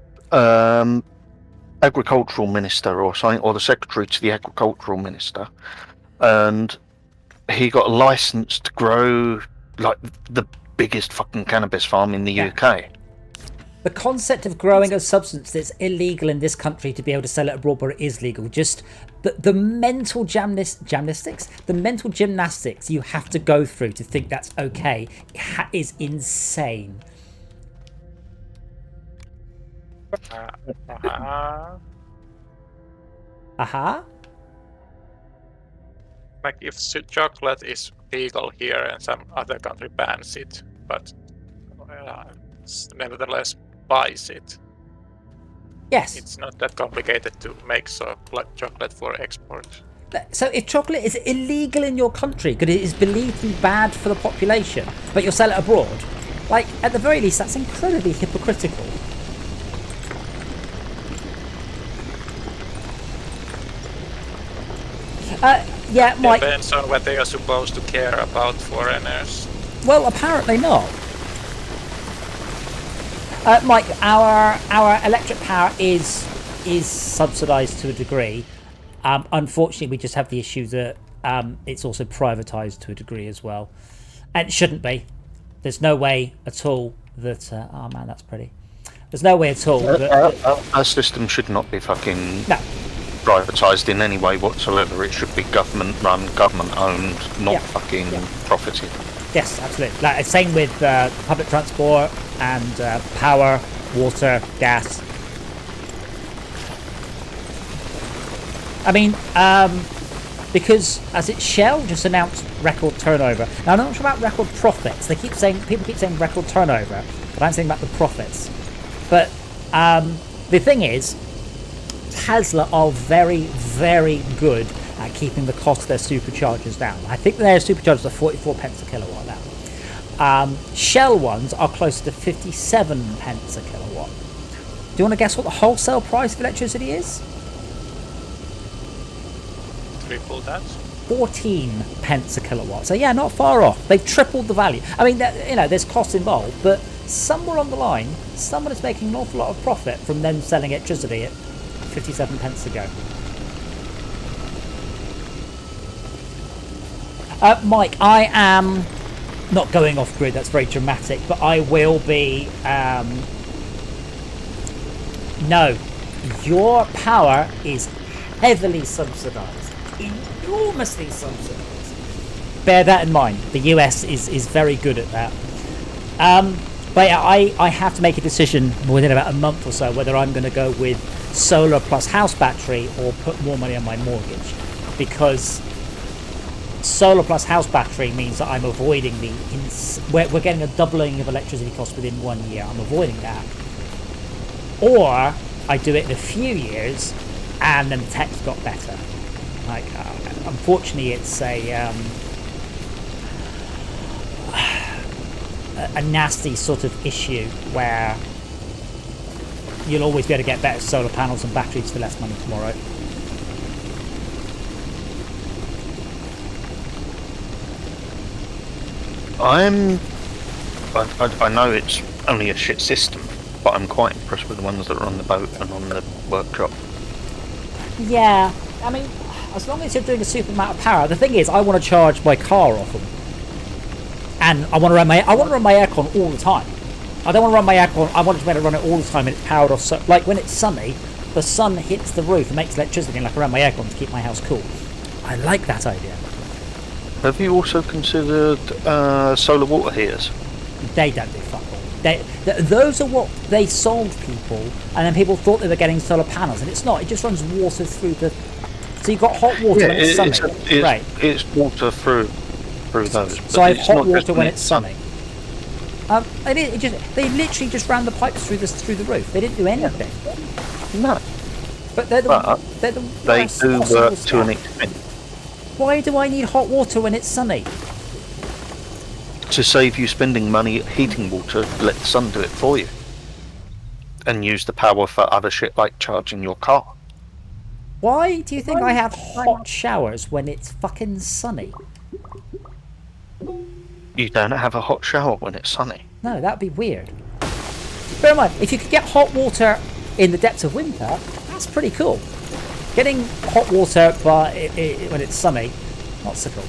agricultural minister or something, or the secretary to the agricultural minister. And he got a license to grow, like, the biggest fucking cannabis farm in the UK. The concept of growing a substance that's illegal in this country to be able to sell it abroad where it is legal, just the mental gymnastics you have to go through to think that's okay is insane. Aha. Like if chocolate is legal here and some other country bans it, but nevertheless buys it. Yes. It's not that complicated to make chocolate for export. So if chocolate is illegal in your country because it is believed to be bad for the population, but you'll sell it abroad, like, at the very least, that's incredibly hypocritical. Yeah, Mike. Depends on what they are supposed to care about foreigners. Well, apparently not. Mike, our electric power is subsidised to a degree. Unfortunately, we just have the issue that it's also privatised to a degree as well, and it shouldn't be. There's no way at all that. Oh man, that's pretty. There's no way at all that our system should not be fucking no. privatised in any way whatsoever. It should be government run, government owned, not fucking profited. Yes, absolutely. Like, same with public transport and power, water, gas. I mean, because as it Shell just announced record turnover. Now, I'm not sure about record profits. People keep saying record turnover, but I'm saying about the profits. But the thing is, Tesla are very, very good at keeping the cost of their superchargers down. I think their superchargers are 44 pence a kilowatt now. Shell ones are closer to 57 pence a kilowatt. Do you want to guess what the wholesale price of electricity is? Triple that. 14 pence a kilowatt. So yeah, not far off. They've tripled the value. I mean, there's costs involved, but somewhere on the line, someone is making an awful lot of profit from them selling electricity at 57 pence a go. Mike, I am not going off grid, that's very dramatic, but I will be. No, your power is heavily subsidised, enormously subsidised. Bear that in mind. The US is very good at that. But yeah, I have to make a decision within about a month or so whether I'm going to go with solar plus house battery or put more money on my mortgage, because solar plus house battery means that I'm avoiding we're getting a doubling of electricity costs within 1 year. I'm avoiding that. or I do it in a few years, and then the tech's got better. Like, unfortunately, it's a nasty sort of issue where you'll always be able to get better solar panels and batteries for less money tomorrow. I know it's only a shit system, but I'm quite impressed with the ones that are on the boat and on the workshop. Yeah, I mean, as long as you're doing a super amount of power. The thing is, I want to charge my car off them, and I want to run my aircon all the time. I don't want to run my aircon. I want to be able to run it all the time, and it's powered off. So, like when it's sunny, the sun hits the roof and makes electricity, like around my aircon to keep my house cool. I like that idea. Have you also considered solar water heaters? They don't do fuck all. Those are what they sold people, and then people thought they were getting solar panels, and it's not. It just runs water through the. So you've got hot water when it's sunny, right? It's water through those. So I have hot water when it's sunny. And they literally just ran the pipes through the roof. They didn't do anything. No. But they do work to an extent. Why do I need hot water when it's sunny? To save you spending money heating water, let the sun do it for you. And use the power for other shit like charging your car. Why do you think I have hot showers when it's fucking sunny? You don't have a hot shower when it's sunny. No, that'd be weird. Bear in mind, if you could get hot water in the depths of winter, that's pretty cool. Getting hot water when it's sunny, not so cool.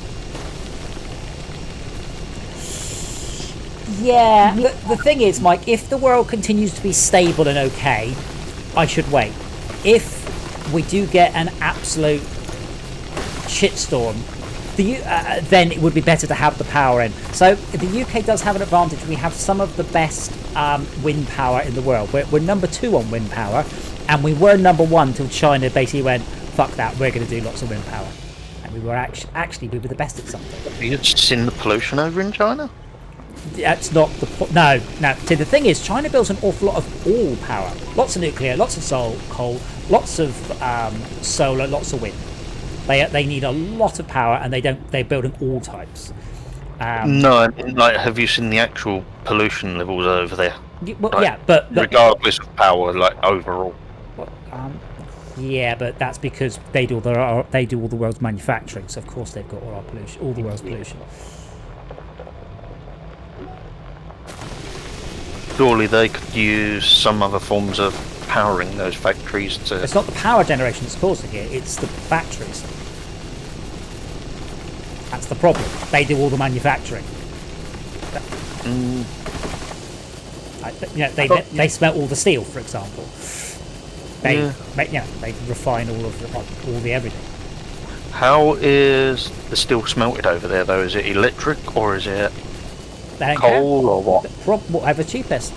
Yeah, the thing is, Mike, if the world continues to be stable and okay, I should wait. If we do get an absolute shitstorm, then it would be better to have the power in. So the UK does have an advantage. We have some of the best wind power in the world. We're number 2 on wind power, and we were number 1 till China basically went, fuck that, we're going to do lots of wind power. And we were actually we were the best at something. Have you seen the pollution over in China? That's not the point. No. See, the thing is, China builds an awful lot of all power. Lots of nuclear, lots of coal, lots of solar, lots of wind. They need a lot of power, and they're building all types. No, I mean, like, have you seen the actual pollution levels over there? Yeah, but regardless of power, like overall. Yeah, but that's because they do all the world's manufacturing, so of course they've got all the world's pollution. Surely they could use some other forms of powering those factories to... It's not the power generation that's causing it, it's the factories. That's the problem. They do all the manufacturing. They smelt all the steel, for example. They refine all the everything. How is the steel smelted over there, though? Is it electric, or is it coal, or what? Whatever cheapest.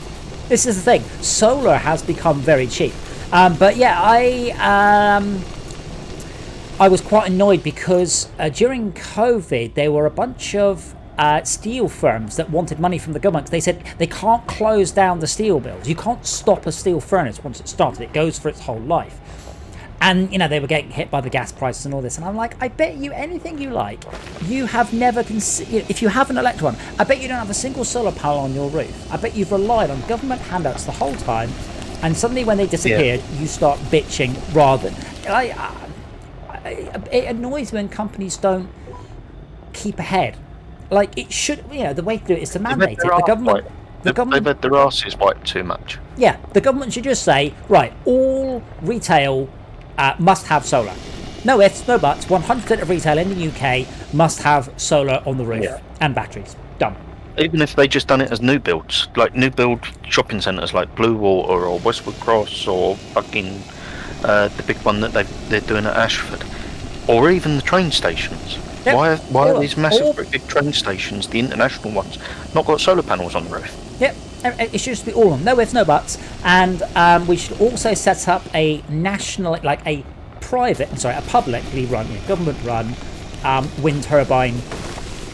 This is the thing. Solar has become very cheap. But yeah, I was quite annoyed because during COVID, there were a bunch of steel firms that wanted money from the government. They said they can't close down the steel mills. You can't stop a steel furnace once it's started. It goes for its whole life. And, they were getting hit by the gas prices and all this. And I'm like, I bet you anything you like, you have never if you have an electric one, I bet you don't have a single solar panel on your roof. I bet you've relied on government handouts the whole time. And suddenly when they disappeared, you start bitching rather than... it annoys when companies don't keep ahead. Like, it should, the way to do it is to mandate it. The government... They've had their asses wiped too much. Yeah, the government should just say, right, all retail... must have solar. No ifs, no buts. 100% of retail in the UK must have solar on the roof and batteries. Done. Even if they just done it as new builds, like new build shopping centres like Blue Water or Westwood Cross or fucking the big one that they're doing at Ashford, or even the train stations. Yep. Why are these massive big train stations, the international ones, not got solar panels on the roof? Yep. It should just be all on, no ifs, no buts, and we should also set up a national, like a publicly run, government-run wind turbine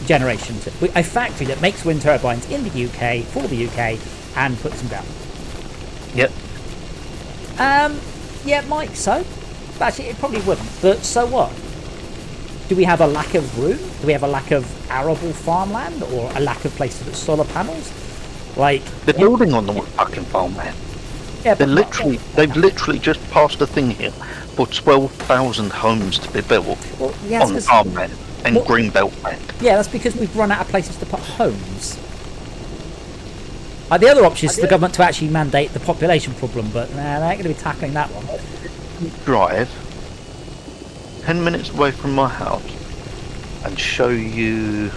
generation, a factory that makes wind turbines in the UK for the UK and puts them down. Yep. Yeah, Mike. So, but actually, it probably wouldn't. But so what? Do we have a lack of room? Do we have a lack of arable farmland, or a lack of places to put solar panels? Like They're building on the fucking farmland. yeah, They've but literally just passed a thing here for 12,000 homes to be built well, yes, on 'cause- farmland and well- greenbelt land. yeah, that's because we've run out of places to put homes. The other option is for the government to actually mandate the population problem, but nah, they ain't going to be tackling that one. Drive 10 minutes away from my house and show you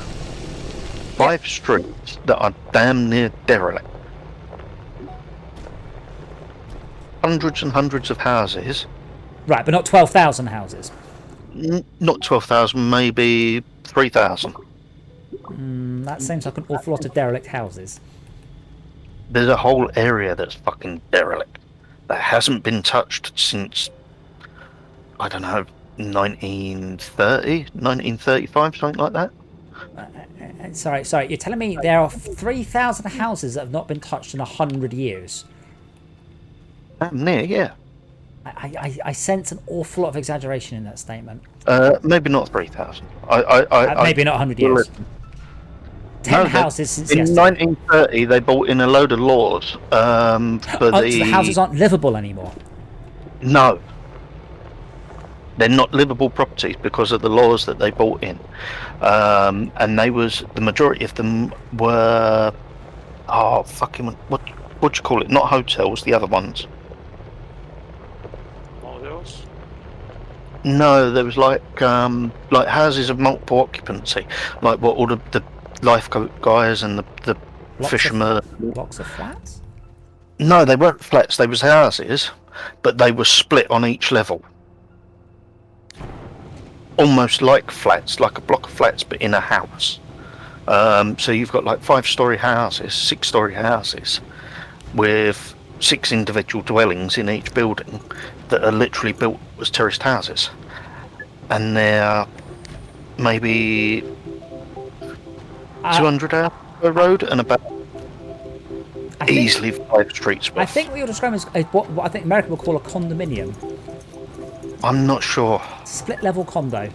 5 streets that are damn near derelict. Hundreds and hundreds of houses. Right, but not 12,000 houses. Not 12,000, maybe 3,000. That seems like an awful lot of derelict houses. There's a whole area that's fucking derelict that hasn't been touched since, I don't know, 1930, 1935, something like that. Sorry, you're telling me there are 3,000 houses that have not been touched in 100 years? Damn near, yeah. I sense an awful lot of exaggeration in that statement. Maybe not 3,000. Maybe not 100 years. 10 No, houses since in yesterday. 1930, they brought in a load of laws for Oh, so the houses aren't livable anymore. No. They're not livable properties because of the laws that they brought in. And the majority of them were, what do you call it? Not hotels, the other ones. Models. No, there was like houses of multiple occupancy, like what all the lifeboat guys and the Blocks fishermen. Blocks of flats? No, they weren't flats. They was houses, but they were split on each level, almost like flats, like a block of flats, but in a house. So you've got like 5-story houses, 6-story houses, with 6 individual dwellings in each building that are literally built as terraced houses, and they're maybe 200 out per road and about easily 5 streets worth. I think what you're describing is what I think America would call a condominium. I'm not sure. Split level condo.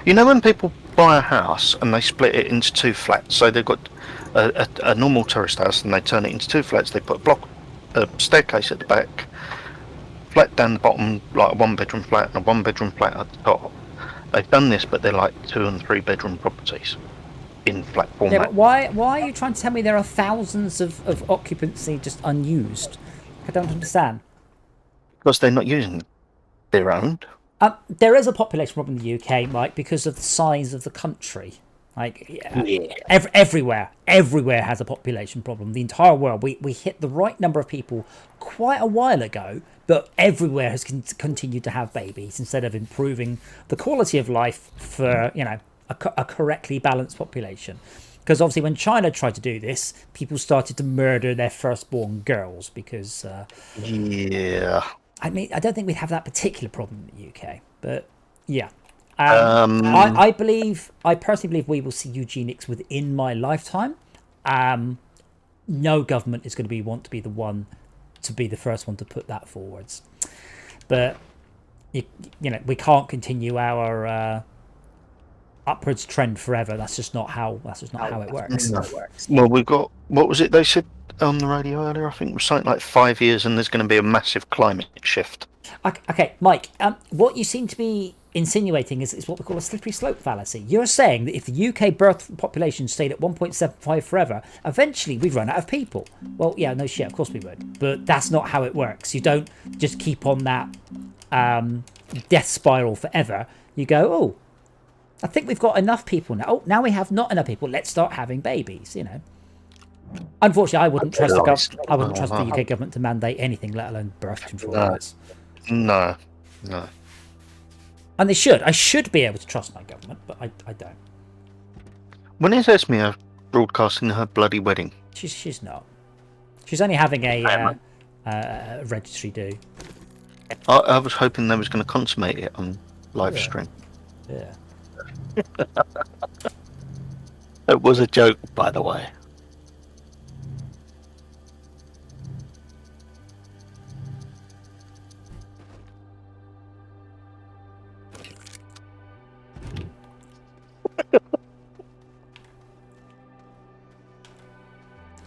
You know when people buy a house and they split it into 2 flats, so they've got a normal terraced house and they turn it into 2 flats, they put a staircase at the back, flat down the bottom, like a 1-bedroom flat, and a 1-bedroom flat at the top. They've done this, but they're like 2- and 3-bedroom properties in flat format. Yeah, but why are you trying to tell me there are thousands of occupancy just unused? I don't understand. Because they're not using their own. There is a population problem in the UK, Mike, because of the size of the country. Like everywhere has a population problem. The entire world, we hit the right number of people quite a while ago, but everywhere has continued to have babies instead of improving the quality of life for a correctly balanced population. Because obviously, when China tried to do this, people started to murder their firstborn girls because. Yeah. I mean, I don't think we'd have that particular problem in the UK, but yeah. I personally believe we will see eugenics within my lifetime. No government is going to want to be the first one to put that forwards. But we can't continue our upwards trend forever. That's just not how it works. Well, we've got, what was it they said on the radio earlier? I think it was something like 5 years, and there's going to be a massive climate shift. Okay, Mike. What you seem to be insinuating is what we call a slippery slope fallacy. You're saying that if the UK birth population stayed at 1.75 forever, eventually we'd run out of people. Well, yeah, no shit, of course we would. But that's not how it works. You don't just keep on that death spiral forever. You go, oh, I think we've got enough people now. Oh, now we have not enough people. Let's start having babies, Unfortunately, I wouldn't trust the UK government to mandate anything, let alone birth control. No. And they should. I should be able to trust my government, but I don't. When is Esmea broadcasting her bloody wedding? She's not. She's only having a registry do. I was hoping they was going to consummate it on live stream. Yeah. It was a joke, by the way.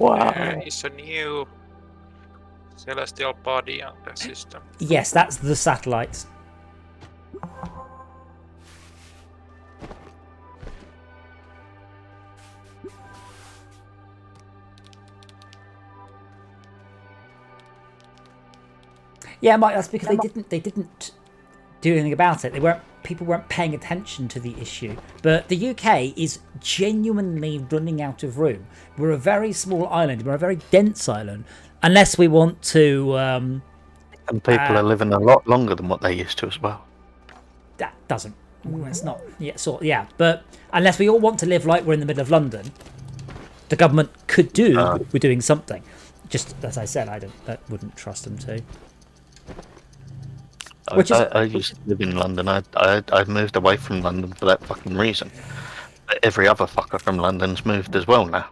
There is a new celestial body on the system. Yes, that's the satellites. Yeah, Mike, that's because they didn't do anything about it. People weren't paying attention to the issue. But the UK is genuinely running out of room. We're a very small island. We're a very dense island. Unless we want to... and people are living a lot longer than what they used to as well. That doesn't... It's not... Yeah, but unless we all want to live like we're in the middle of London, the government could do with doing something. Just as I said, I wouldn't trust them to. I used to live in London. I moved away from London for that fucking reason. But every other fucker from London's moved as well now.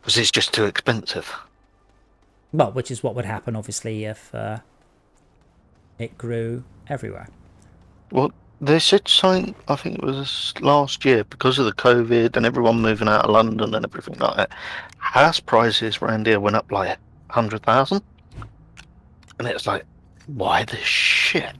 Because it's just too expensive. Well, which is what would happen, obviously, if it grew everywhere. Well, they said something, I think it was last year, because of the COVID and everyone moving out of London and everything like that, house prices around here went up like 100,000. And it's like, why this shit?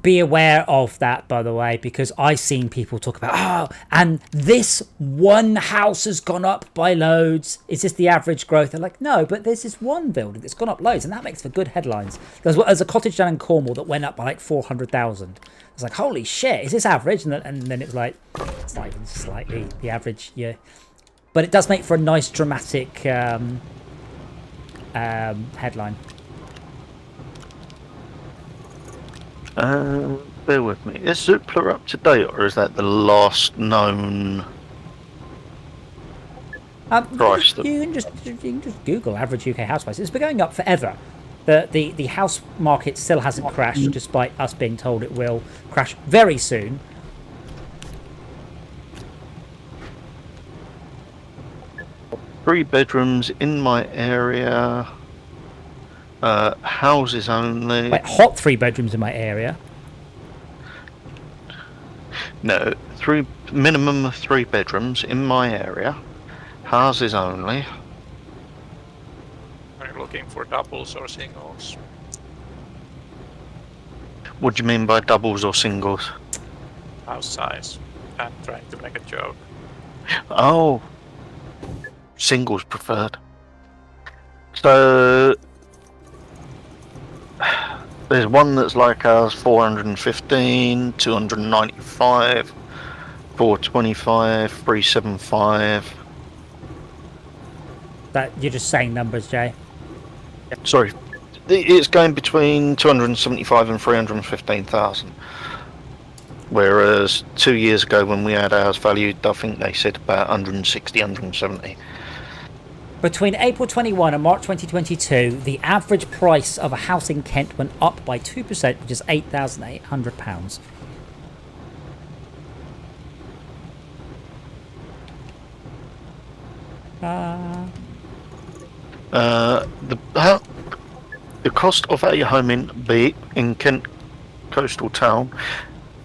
Be aware of that, by the way, because I've seen people talk about, and this one house has gone up by loads. Is this the average growth? They're like, no, but there's this one building that's gone up loads, and that makes for good headlines. There's a cottage down in Cornwall that went up by like 400,000. It's like, holy shit, is this average? And then it's like, it's not even slightly the average, yeah. But it does make for a nice dramatic headline. Bear with me. Is Zoopla up to date, or is that the last known price? You can just Google average UK house price. It's been going up forever. The house market still hasn't crashed, despite us being told it will crash very soon. Three bedrooms in my area. Houses only. Wait, hot 3 bedrooms in my area. No, minimum of 3 bedrooms in my area. Houses only. Are you looking for doubles or singles? What do you mean by doubles or singles? House size. I'm trying to make a joke. Oh, singles preferred. So there's one that's like ours, 415, 295, 425, 375. That you're just saying numbers, Jay. Sorry, it's going between 275 and 315,000. Whereas 2 years ago when we had ours valued, I think they said about 160, 170. Between April 21 and March 2022, the average price of a house in Kent went up by 2%, which is £8,800. The cost of a home in Kent coastal town,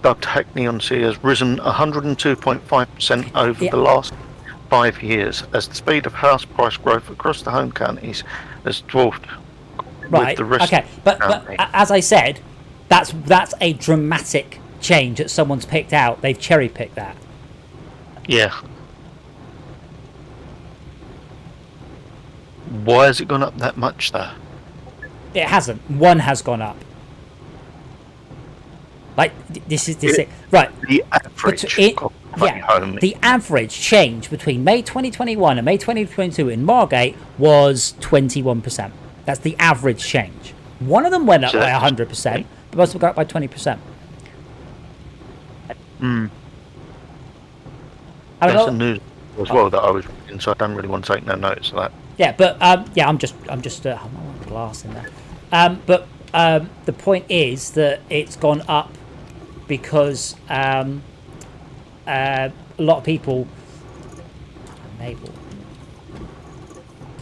dubbed Hackney-on-Sea, has risen 102.5% over the last 5 years, as the speed of house price growth across the home counties has dwarfed with the rest. Okay, but as I said, that's a dramatic change that someone's picked out. They've cherry picked that. Yeah. Why has it gone up that much, though? It hasn't. One has gone up. Like this is right. The average. The average change between May 2021 and May 2022 in Margate was 21%. That's the average change. One of them went up by 100%, but most of them got up by 20%. There's some news as well that I was reading, so I don't really want to take no notice of that. Yeah, but I'm just I'm not glass in there. But the point is that it's gone up because a lot of people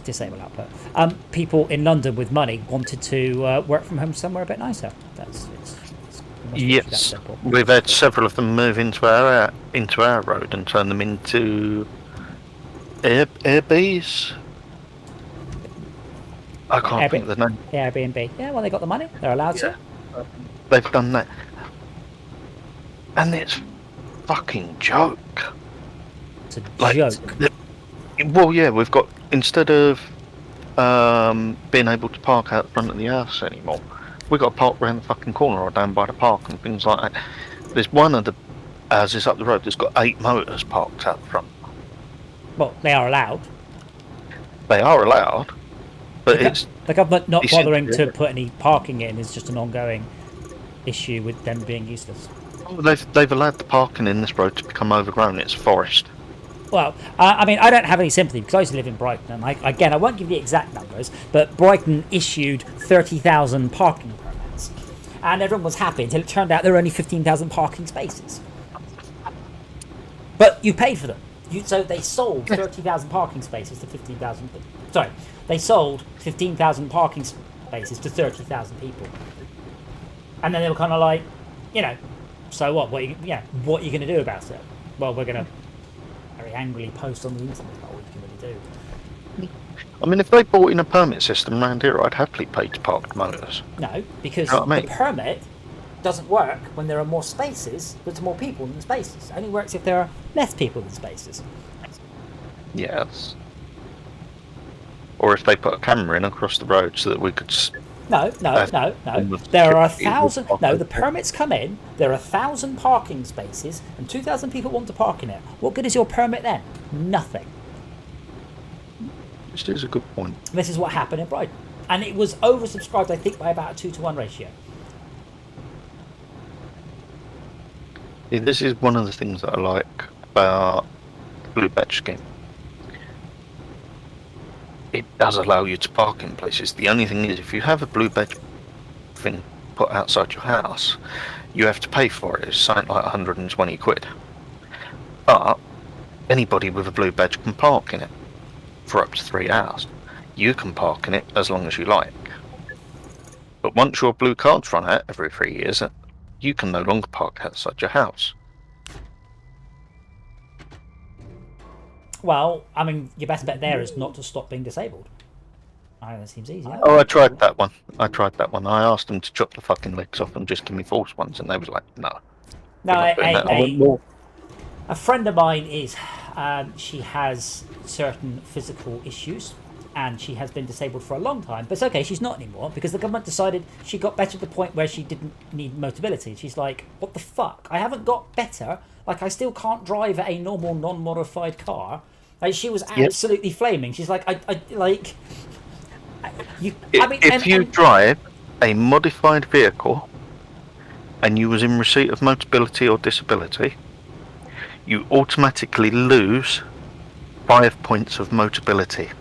disable output. People in London with money wanted to work from home somewhere a bit nicer. It's must be that Yes, simple. we've had several of them move into our road and turn them into Airbnbs. I can't think of the name. Airbnb. Yeah, well, they got the money. They're allowed to. They've done that, and it's fucking joke. It's a joke. Well, yeah, we've got, instead of being able to park out front of the house anymore, we've got to park around the fucking corner or down by the park and things like that. There's one of the houses up the road that's got 8 motors parked out front. Well, they are allowed. They are allowed, but it's The government not it's bothering to interesting. put any parking in is just an ongoing issue with them being useless. they've allowed the parking in this road to become overgrown. It's a forest. Well, I mean, I don't have any sympathy because I used to live in Brighton, and I won't give you the exact numbers, but Brighton issued 30,000 parking permits, and everyone was happy until it turned out there were only 15,000 parking spaces. But you paid for them. So they sold 30,000 parking spaces to 15,000. Sorry, they sold 15,000 parking spaces to 30,000 people, and then they were kind of like, so what? What are you going to do about it? Well, we're going to very angrily post on the internet. Not all you can really do. I mean, if they brought in a permit system around here, I'd happily pay to park the motors. No, because You know what I mean? the permit doesn't work when there are more spaces, but there's more people than spaces. It only works if there are less people than spaces. Yes. Or if they put a camera in across the road so that we could. No. Almost There are security 1,000. would No, pop the permits come in. There are 1,000 parking spaces, and 2,000 people want to park in it. What good is your permit then? Nothing. Which is a good point. This is what happened in Brighton, and it was oversubscribed, I think, by about a 2-to-1 ratio. Yeah, this is one of the things that I like about the Blue Badge scheme. It does allow you to park in places. The only thing is, if you have a Blue Badge thing put outside your house, you have to pay for it. It's something like 120 quid. But anybody with a Blue Badge can park in it for up to 3 hours. You can park in it as long as you like. But once your blue cards run out every 3 years, you can no longer park outside your house. Well, I mean, your best bet there is not to stop being disabled. I know that seems easy. Oh, I tried that one. I asked them to chop the fucking legs off and just give me false ones, and they was like, no. No, we're not doing that. I want more. a friend of mine is, she has certain physical issues, and she has been disabled for a long time. But it's okay, she's not anymore, because the government decided she got better to the point where she didn't need Motability. She's like, what the fuck? I haven't got better. Like, I still can't drive a normal, non-modified car. Like, she was absolutely flaming. She's like, If you drive a modified vehicle and you was in receipt of Motability or disability, you automatically lose 5 points of Motability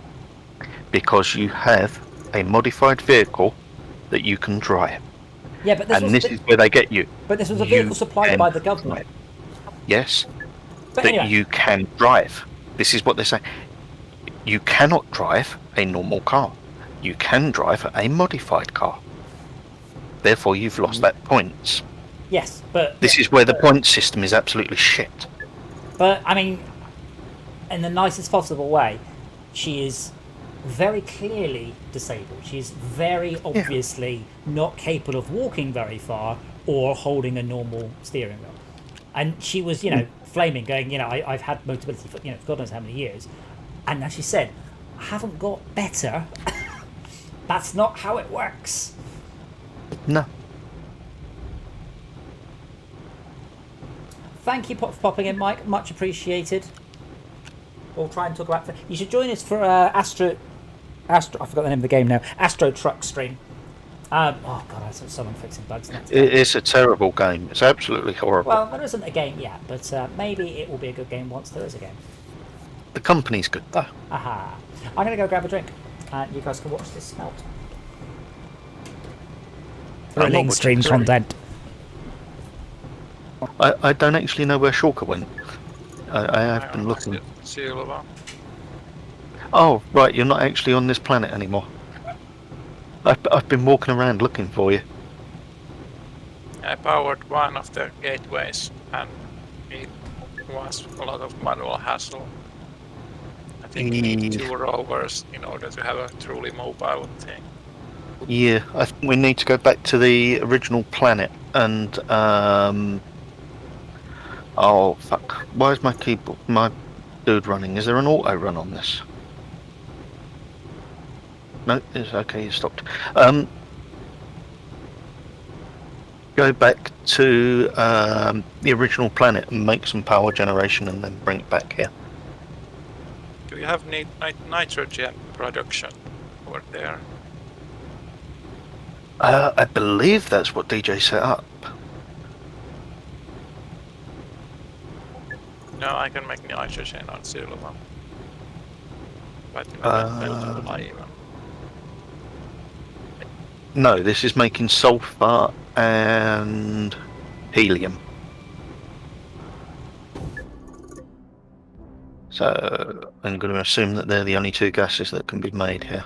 because you have a modified vehicle that you can drive. Yeah, but this is where they get you. But this was a vehicle supplied by the government. Yes, But that anyway, you can drive. This is what they say. You cannot drive a normal car. You can drive a modified car. Therefore, you've lost that points. yes, but This is where the point system is absolutely shit. But I mean, in the nicest possible way, she is very clearly disabled. She's very obviously not capable of walking very far or holding a normal steering wheel. And she was, flaming, going, I've had Motability for, God knows how many years. And now she said, I haven't got better. That's not how it works. No. Thank you for popping in, Mike. Much appreciated. We'll try and talk about... You should join us for Astro... I forgot the name of the game now. Astro Truck stream. Oh, God, I saw someone fixing bugs. It's a terrible game. It's absolutely horrible. Well, there isn't a game yet, but maybe it will be a good game once there is a game. The company's good, though. Aha. I'm going to go grab a drink, and you guys can watch this smelt. Thrilling stream content. I don't actually know where Shulker went. I have been looking. Silva. Oh, right, you're not actually on this planet anymore. I've been walking around looking for you. I powered one of the gateways, and it was a lot of manual hassle. I think you need 2 rovers in order to have a truly mobile thing. Yeah, I think we need to go back to the original planet and oh fuck! Why is my keyboard, my dude running? Is there an auto run on this? No, it's okay. You stopped. Go back to the original planet and make some power generation, and then bring it back here. Do you have nitrogen production over there? I believe that's what DJ set up. No, I can make nitrogen on silver. But I don't even. No, this is making sulfur and helium. So I'm going to assume that they're the only 2 gases that can be made here.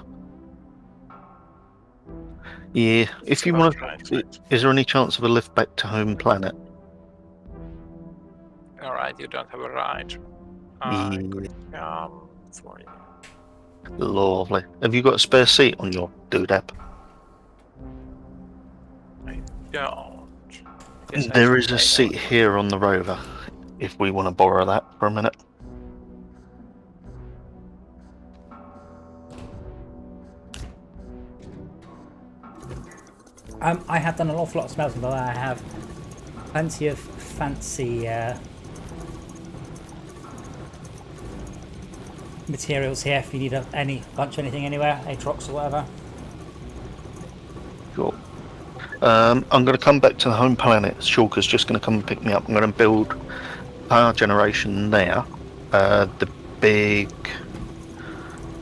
Yeah, if you want to, is there any chance of a lift back to home planet? Alright, you don't have a ride. I could come for you. Lovely. Have you got a spare seat on your doodad? I don't. There is a seat here on the rover, if we want to borrow that for a minute. I have done an awful lot of smelting, but I have plenty of fancy materials here if you need any bunch of anything anywhere, Atrox or whatever. Sure. I'm going to come back to the home planet. Shulker's just going to come and pick me up. I'm going to build power generation there. The big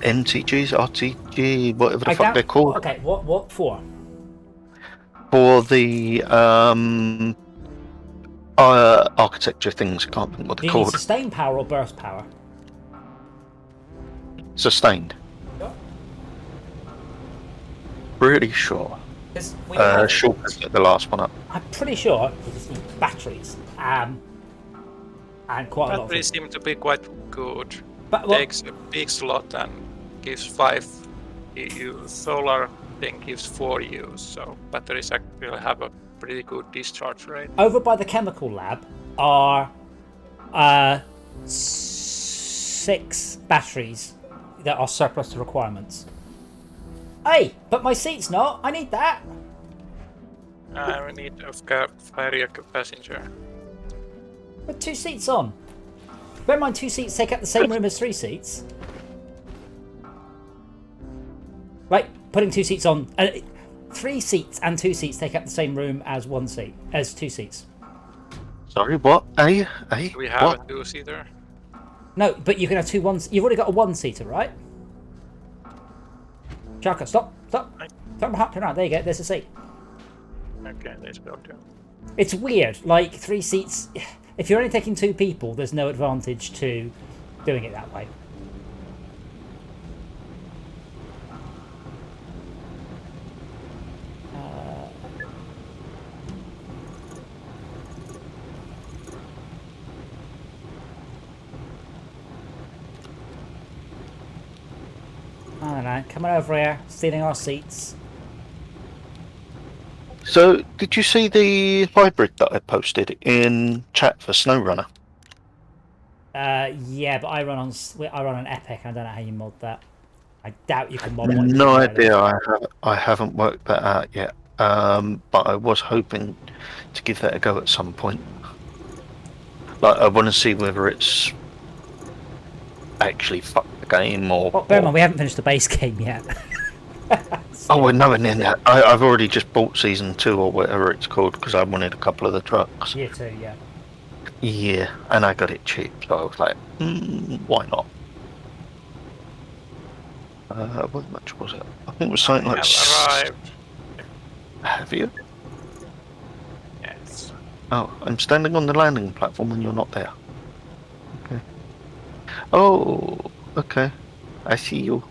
MTGs, RTG, whatever the fuck they're called. Okay, what for? For the architecture things, I can't think what they're called. Do you need sustained power or burst power? Sustained. Sure. Pretty sure. Shulker's the last one up. I'm pretty sure you just need batteries. And quite a lot of batteries seem to be quite good. But, takes a big slot and gives 5 EU. Solar thing gives 4 EU, so batteries actually have a pretty good discharge rate. Over by the chemical lab are 6 batteries that are surplus to requirements. Hey, but my seat's not. I need that. We need a ferry passenger. Put 2 seats on. Bear in mind, 2 seats take up the same room as 3 seats. Right, putting 2 seats on. 3 seats and 2 seats take up the same room as 1 seat, as 2 seats. Sorry, what? Do we have a 2-seater? No, but you can have 2 ones. You've already got a 1-seater, right? Chaka, stop. Turn around. There you go. There's a seat. Okay, let's go too. It's weird. Like 3 seats. If you're only taking 2 people, there's no advantage to doing it that way. I don't know. Coming over here, stealing our seats. So, did you see the hybrid that I posted in chat for SnowRunner? Yeah, but I run on Epic. I don't know how you mod that. I doubt you can mod one. No idea. I haven't worked that out yet. But I was hoping to give that a go at some point. Like, I want to see whether it's actually fucked the game or. Well, bear in mind, we haven't finished the base game yet. Oh, we're nowhere near that. I've already just bought season 2 or whatever it's called because I wanted a couple of the trucks. Year 2, yeah. Yeah, and I got it cheap, so I was like, why not? What much was it? I think it was something like. Arrived. Have you? Yes. Oh, I'm standing on the landing platform and you're not there. Okay. Oh, okay. I see you.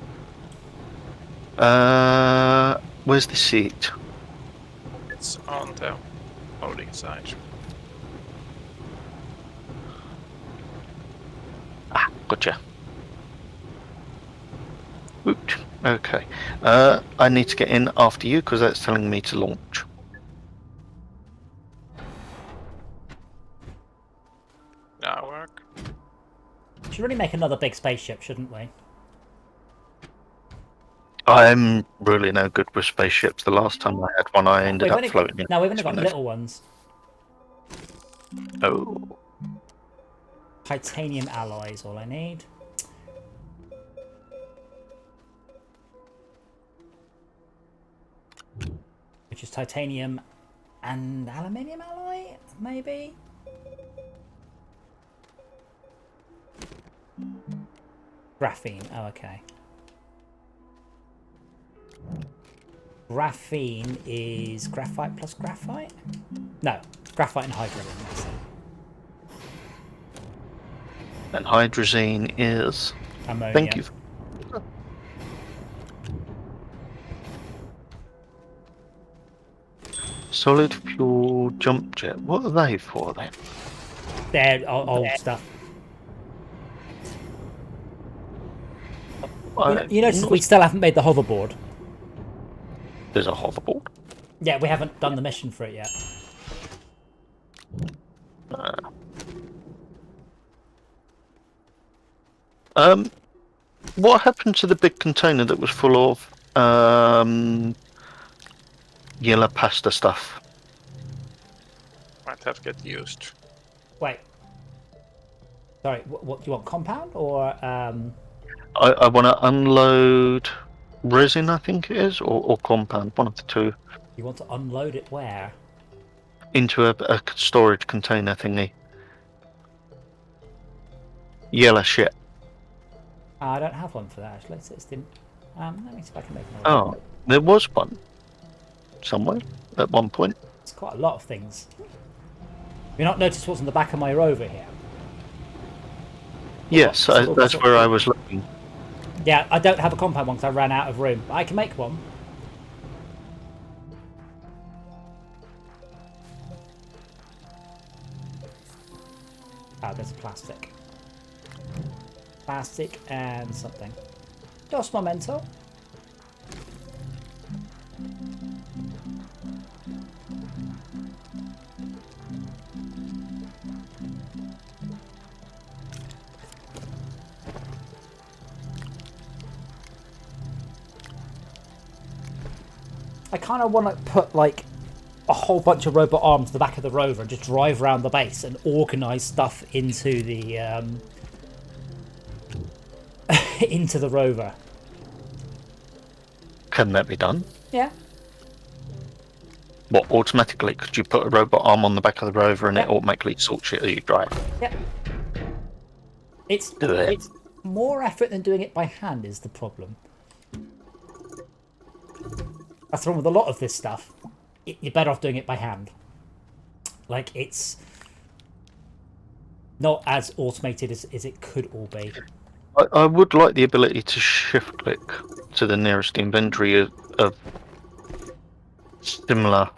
Where's the seat? It's on the loading side. Ah, gotcha. Oot. Okay. I need to get in after you because that's telling me to launch. Now work. Should really make another big spaceship, shouldn't we? I'm really no good with spaceships. The last time I had one, I ended up floating in. No, we've only got little ones. Oh. Titanium alloys, all I need. Which is titanium and aluminium alloy, maybe? Graphene, oh okay. Graphene is graphite plus graphite? No, graphite and hydrogen. That's it. And hydrazine is. Ammonia. Thank you. Solid fuel jump jet. What are they for then? They're old stuff. You notice we still haven't made the hoverboard. There's a hoverboard. Yeah, we haven't done the mission for it yet. What happened to the big container that was full of yellow pasta stuff? Might have to get used. Wait. Sorry, what do you want? Compound or I want to unload resin, I think it is, or compound, one of the two, you want to unload it where? into a storage container thingy. Yellow shit. I don't have one for that actually. Let me see if I can make one. Oh, there was one somewhere at one point. It's quite a lot of things. You not noticed what's on the back of my rover here? Yes, that's where I was looking. Yeah, I don't have a compound one because I ran out of room. But I can make one. Oh, there's a plastic. Plastic and something. Dos Momento. I kind of want to put like a whole bunch of robot arms to the back of the rover and just drive around the base and organise stuff into the into the rover. Can that be done? Yeah. What, automatically? Could you put a robot arm on the back of the rover and Yeah. it automatically sorts shit that you drive? Yeah. It's Do it. it's more effort than doing it by hand is the problem. That's wrong with a lot of this stuff. You're better off doing it by hand. Like, it's not as automated as it could all be. I would like the ability to shift click to the nearest inventory of similar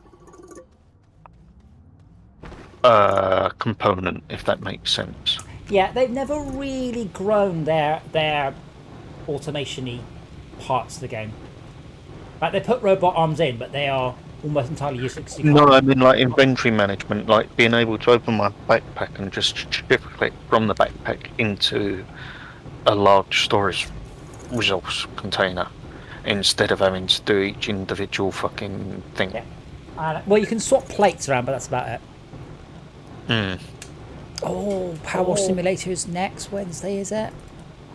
component, if that makes sense. Yeah, they've never really grown their automation-y parts of the game. Like, they put robot arms in, but they are almost entirely useless. No, I mean like inventory management, like being able to open my backpack and just shift click from the backpack into a large storage resource container instead of having to do each individual fucking thing. Yeah. Well, you can swap plates around, but that's about it. Mm. Oh, Power Wash Simulator is next Wednesday, is it?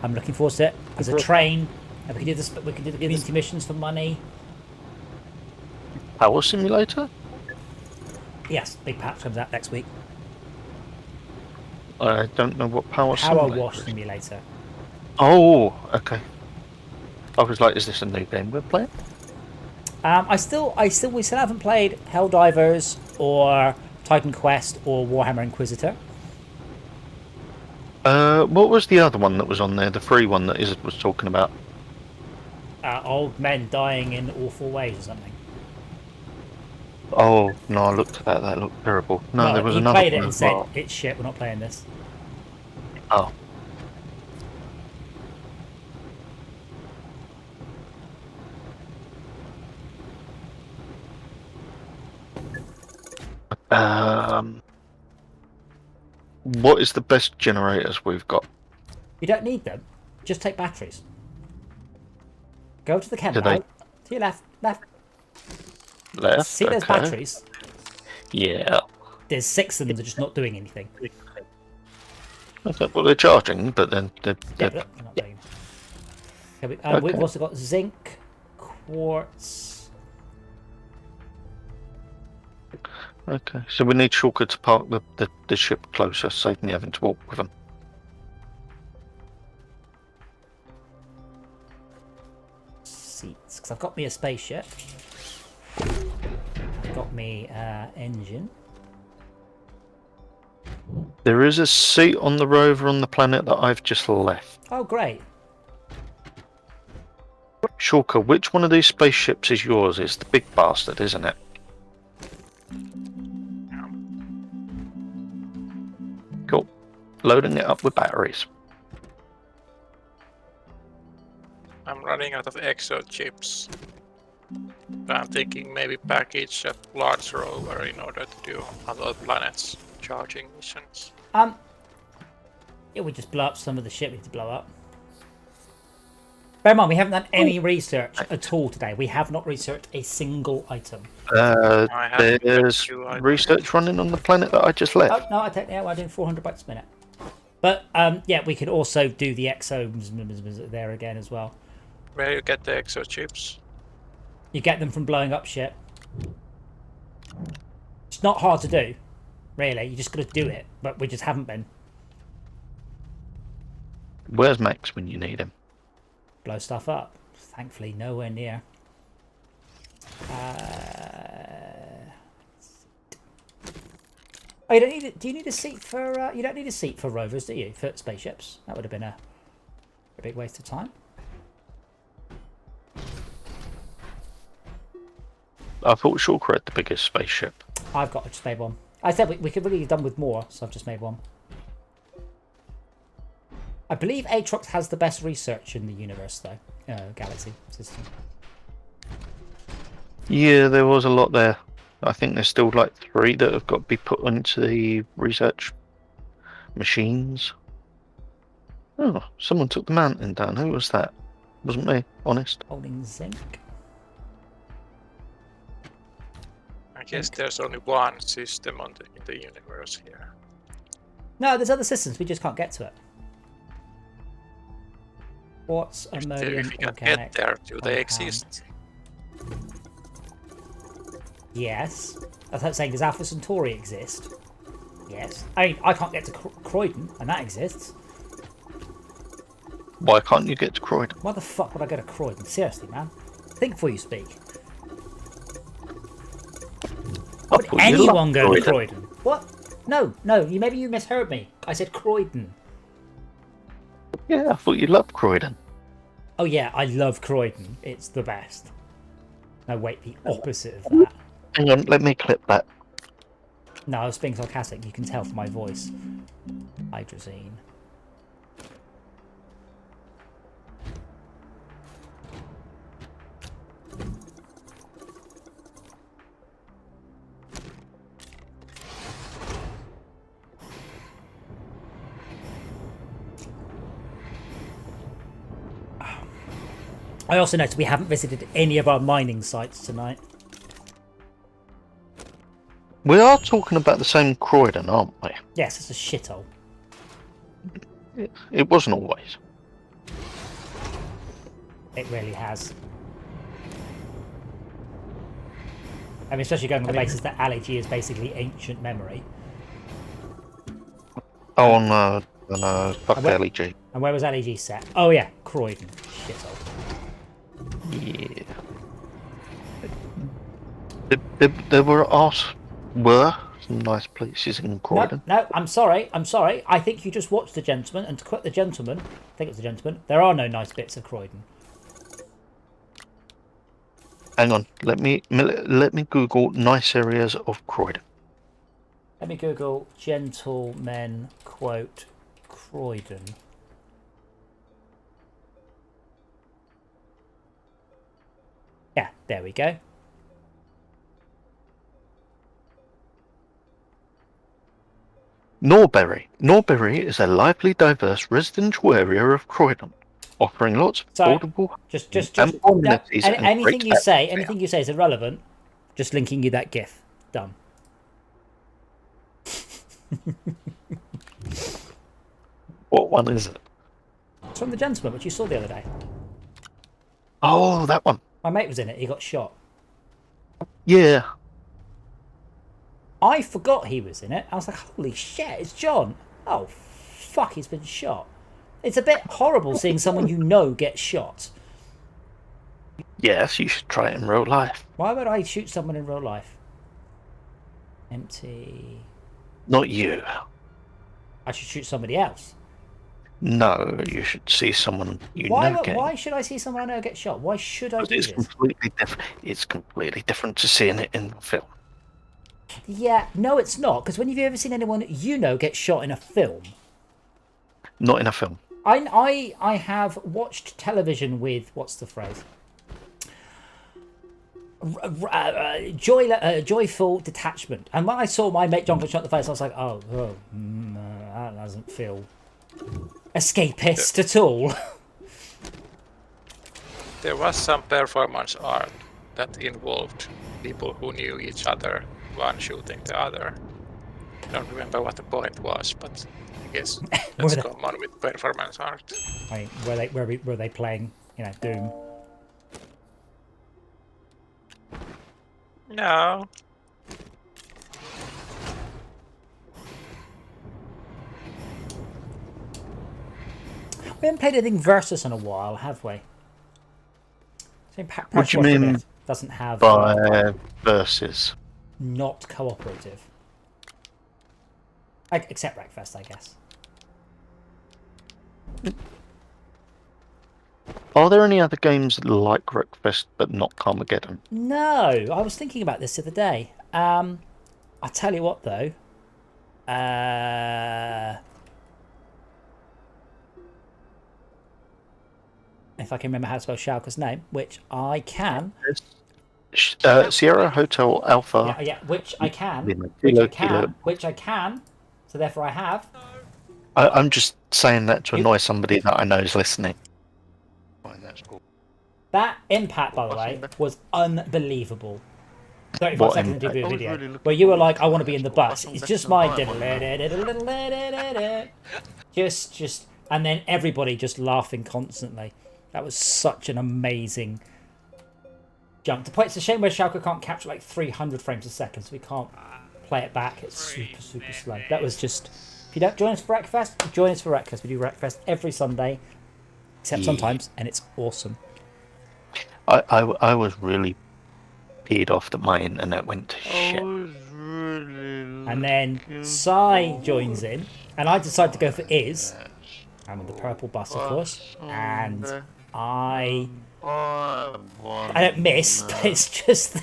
I'm looking forward to it. There's a train. And we can do this. We can do the community missions for money. Power simulator? Yes, big patch comes out next week. I don't know what power Power simulator Wash is. Simulator. Oh, okay. I was like, is this a new game we're playing? We still haven't played Helldivers or Titan Quest or Warhammer Inquisitor. What was the other one that was on there? The free one that Izzard was talking about? Old men dying in awful ways or something. Oh no, I looked at that. That looked terrible. No, Well, there was he another played it one and as said, well. it's shit, we're not playing this. Oh. What is the best generators we've got? You don't need them. Just take batteries. Go to the chem Do they lab. To your left. left? See those Okay. batteries? Yeah. There's 6 of them, they're just not doing anything. Okay. Well, they're charging, but then they're Yeah, but they're not doing anything. Okay, we've Okay. also got zinc, quartz. okay. So we need Shulker to park the ship closer, save me having to walk with them. Seats, because I've got me a spaceship. I've got me engine. There is a seat on the rover on the planet that I've just left. Oh, great. Shulker, which one of these spaceships is yours? It's the big bastard, isn't it? Cool. Loading it up with batteries. I'm running out of exo chips. I'm thinking maybe package a large rover in order to do other planets charging missions. Yeah, we just blow up some of the shit we need to blow up. Bear in mind, we haven't done any research at all today. We have not researched a single item. I have There's two items. research running on the planet that I just left. Oh, no, I take that. We're doing 400 bytes a minute. But, yeah, we could also do the exos there again as well. Where you get the exo chips? You get them from blowing up shit. It's not hard to do, really. You just got to do it, but we just haven't been. Where's Max when you need him? Blow stuff up. Thankfully, nowhere near. Oh, you don't need it. Do you need a seat for? You don't need a seat for rovers, do you? For spaceships, that would have been a big waste of time. I thought Shulker had the biggest spaceship. I've just made one. I said we could really have done with more, so I've just made one. I believe Aatrox has the best research in the universe, though. Galaxy system. Yeah, there was a lot there. I think there's still like 3 that have got to be put into the research machines. Oh, someone took the mountain down. Who was that? Wasn't me, honest. Holding zinc. I guess there's only one system in the universe here. No, there's other systems. We just can't get to it. What's ammonium If you can organic? get there, do they compound? exist? Yes. That's like saying, does Alpha Centauri exist? Yes. I mean, I can't get to Croydon, and that exists. Why can't you get to Croydon? Why the fuck would I go to Croydon? Seriously, man. Think before you speak. Why would thought you anyone loved go to Croydon. Croydon? What? No, maybe you misheard me. I said Croydon. Yeah, I thought you loved Croydon. Oh yeah, I love Croydon. It's the best. No, wait, the opposite of that. Hang on, let me clip that. No, I was being sarcastic. You can tell from my voice. Hydrazine. I also noticed we haven't visited any of our mining sites tonight. We are talking about the same Croydon, aren't we? Yes, it's a shithole. It wasn't always. It really has. I mean, especially going on the basis that Ali G is basically ancient memory. Oh no, fuck where- LEG. And where was Ali G set? Oh yeah, Croydon. Shithole. Yeah. There were some nice places in Croydon. No, I'm sorry. I think you just watched The Gentleman, and to quote The Gentleman, I think it was The Gentleman, there are no nice bits of Croydon. Hang on. Let me Google nice areas of Croydon. Let me Google gentlemen quote Croydon. Yeah, there we go. Norbury. Norbury is a lively, diverse residential area of Croydon, offering lots of So, affordable just amenities and anything great you say, atmosphere. anything you say is irrelevant. Just linking you that GIF. Done. What one is it? It's from The Gentleman, which you saw the other day. Oh, that one. My mate was in it. He got shot. Yeah. I forgot he was in it. I was like, holy shit, it's John. Oh, fuck, he's been shot. It's a bit horrible seeing someone you know get shot. Yes, you should try it in real life. Why would I shoot someone in real life? Empty. Not you. I should shoot somebody else. No, you should see someone you know get. Why should I see someone I know get shot? Why should I do It's this? completely different. It's completely different to seeing it in the film. Yeah, no, it's not. Because when have you ever seen anyone you know get shot in a film? Not in a film. I have watched television with, what's the phrase? Joyful detachment. And when I saw my mate John get shot in the face, I was like, that doesn't feel escapist at all. There was some performance art that involved people who knew each other, one shooting the other. I don't remember what the point was, but I guess that's common with performance art. I mean, were they playing, Doom? No. We haven't played anything Versus in a while, have we? What do you mean doesn't have by Versus? Not cooperative. Except Wreckfest, I guess. Are there any other games like Wreckfest but not Carmageddon? No, I was thinking about this the other day. I'll tell you what, though. If I can remember how to spell Schalke's name, which I can. Sierra Hotel Alpha. Yeah, which I can. Kilo. Which I can. So therefore I have. I'm just saying that to annoy somebody that I know is listening. Fine, that's cool. That impact, by the way, was unbelievable. 35 seconds into the video, where you were like, I want to be in the bus. It's just my... Just... And then everybody just laughing constantly. That was such an amazing jump. To play, it's a shame where Schalke can't capture like 300 frames a second, so we can't play it back. It's super, super slow. That was just... If you don't join us for Wreckfest, join us for Wreckfest. We do Wreckfest every Sunday, except sometimes, and it's awesome. I was really peed off that my internet went to shit. And then Sai joins in, and I decide to go for Iz. I'm in the purple bus, of course, and I don't miss, but it's just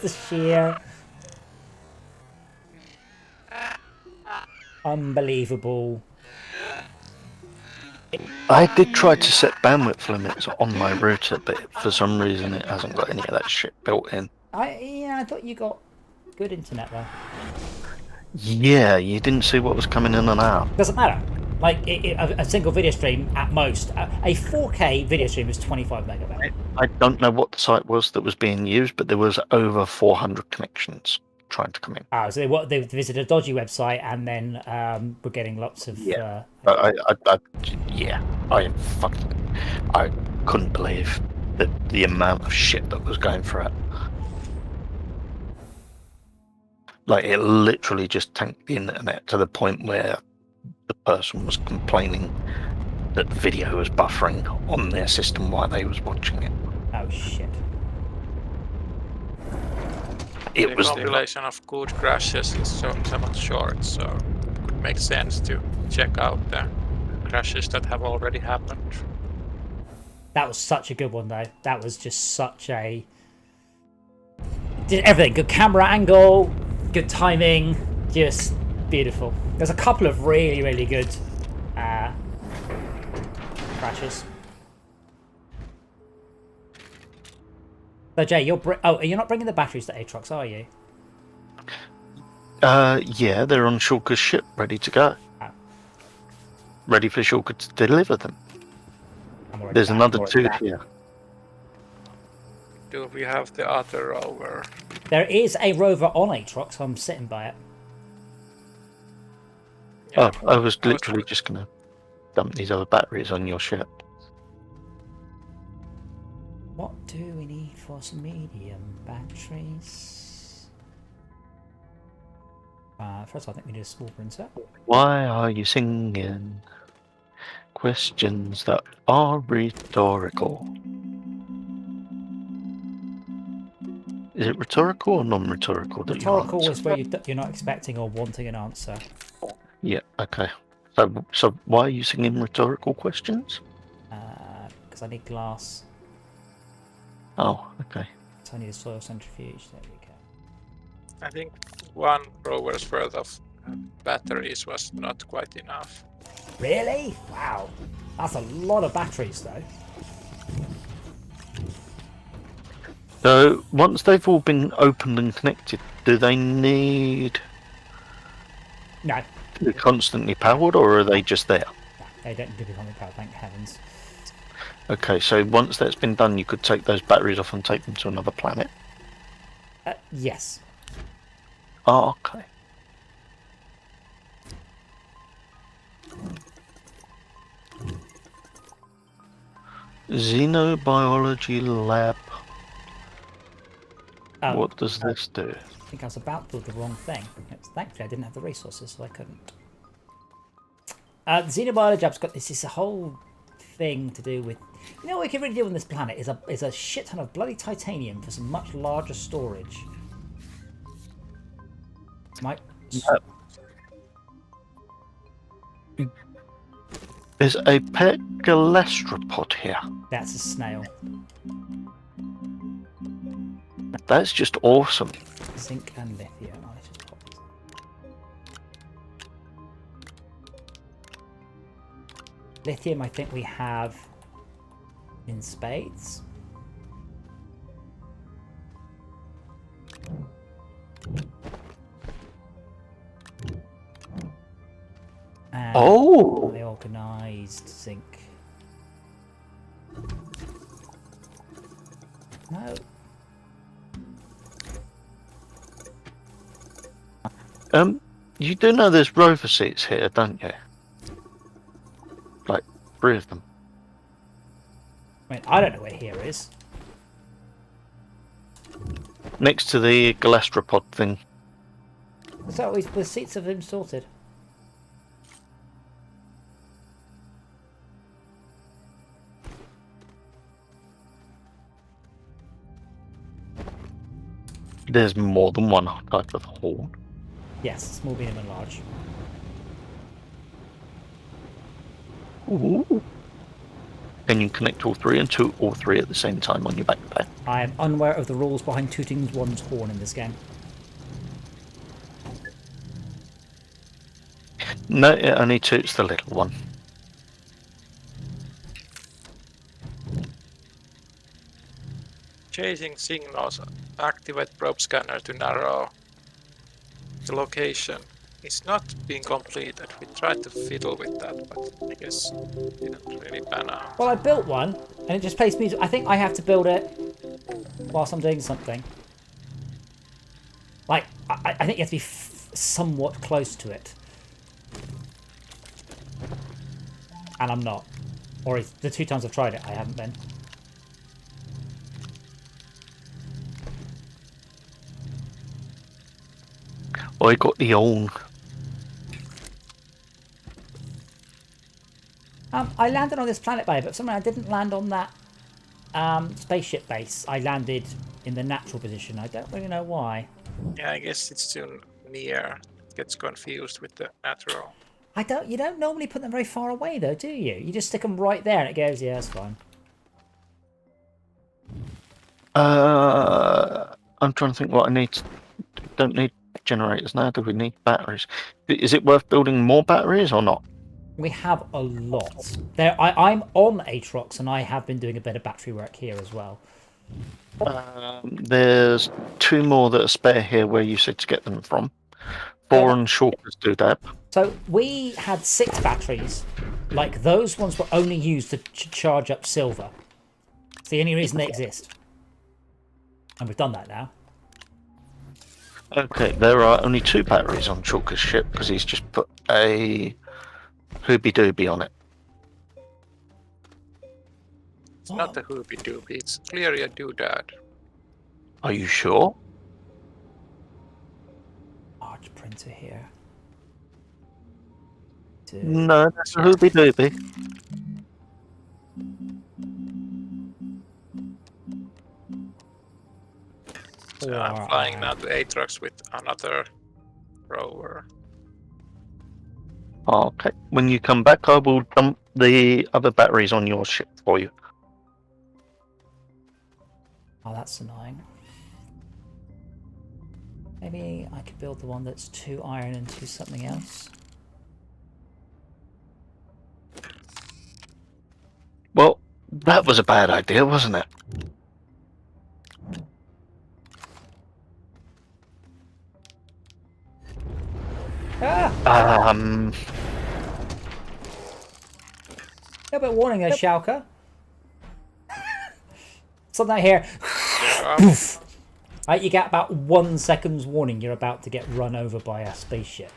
the sheer unbelievable. I did try to set bandwidth limits on my router, but for some reason it hasn't got any of that shit built in. I thought you got good internet though. Yeah, you didn't see what was coming in and out. Doesn't matter. Like a single video stream at most, a 4K video stream is 25 megabytes. I don't know what the site was that was being used, but there was over 400 connections trying to come in. Oh, so they visited a dodgy website and then were getting lots of. Yeah, I couldn't believe the amount of shit that was going through it. Like, it literally just tanked the internet to the point where the person was complaining that the video was buffering on their system while they was watching it. Oh shit! The compilation of good crashes is somewhat short, so it could make sense to check out the crashes that have already happened. That was such a good one, though. That was just such a Did everything. Good camera angle, good timing, just beautiful. There's a couple of really, really good crashes. So Jay, you're not bringing the batteries to Aatrox, are you? Yeah, they're on Shulker's ship, ready to go. Oh. Ready for Shulker to deliver them. I'm already There's back. another two here. Do we have the other rover? There is a rover on Aatrox. I'm sitting by it. Yeah, Oh, I was literally just going to dump these other batteries on your ship. What do we need for some medium batteries? First, I think we need a small printer. Why are you singing questions that are rhetorical? Is it rhetorical or non-rhetorical? Rhetorical is where you're not expecting or wanting an answer. Yeah. Okay. So why are you singing rhetorical questions? Because I need glass. Oh, okay. So I need a soil centrifuge. There we go. I think one rover's worth of batteries was not quite enough. Really? Wow. That's a lot of batteries, though. So once they've all been opened and connected, do they need No. to be constantly powered, or are they just there? No, they don't need to be on the power, thank heavens. Okay, so once that's been done, you could take those batteries off and take them to another planet. Yes. Oh, okay. Xenobiology lab. What does this do? I think I was about to build the wrong thing. Thankfully, I didn't have the resources, so I couldn't. The Xenobiology lab's got this a whole thing to do with. You know what we can really do on this planet is a shit ton of bloody titanium for some much larger storage. There's a pet galastropod here. That's a snail. That's just awesome. Zinc and lithium. Let's just pop this. Lithium, I think we have in spades. And the organised zinc. No. You do know there's rover seats here, don't you? Like 3 of them. I mean, I don't know where here is. Next to the galastropod thing. So the seats have been sorted. There's more than one type of horn. Yes, small, medium, and large. Ooh. Can you connect all 3 and toot all 3 at the same time on your backpack? I am unaware of the rules behind tooting one's horn in this game. No, it only toots the little one. Chasing signals. Activate probe scanner to narrow the location. It's not being completed. We tried to fiddle with that, but I guess it didn't really pan out. Well, I built one, and it just plays music. I think I have to build it whilst I'm doing something. Like, I think you have to be somewhat close to it. And I'm not. Or the 2 times I've tried it, I haven't been. I got the own. I landed on this planet bay, but for some reason I didn't land on that spaceship base. I landed in the natural position. I don't really know why. Yeah, I guess it's too near. It gets confused with the natural. You don't normally put them very far away though, do you? You just stick them right there and it goes, yeah, that's fine. I'm trying to think what I need. Don't need generators now. Do we need batteries? Is it worth building more batteries or not? We have a lot. I'm on Atrox, and I have been doing a bit of battery work here as well. There's 2 more that are spare here where you said to get them from. 4 on Shulker's doodad. So we had 6 batteries. Like, those ones were only used to charge up silver. It's the only reason they exist. And we've done that now. Okay, there are only 2 batteries on Shulker's ship because he's just put a Hooby Dooby on it. It's not a hoopy doopy, it's clearly a doodad. Are you sure? Large printer here. No, that's a Hooby Dooby. So I'm flying now to Atrox with another rover. Okay, when you come back, I will dump the other batteries on your ship for you. Oh, that's annoying. Maybe I could build the one that's 2 iron and 2 something else. Well, that was a bad idea, wasn't it? Ah! Yeah, but warning there, Schalke. Something here. Poof. Right, you get about 1 second's warning you're about to get run over by a spaceship.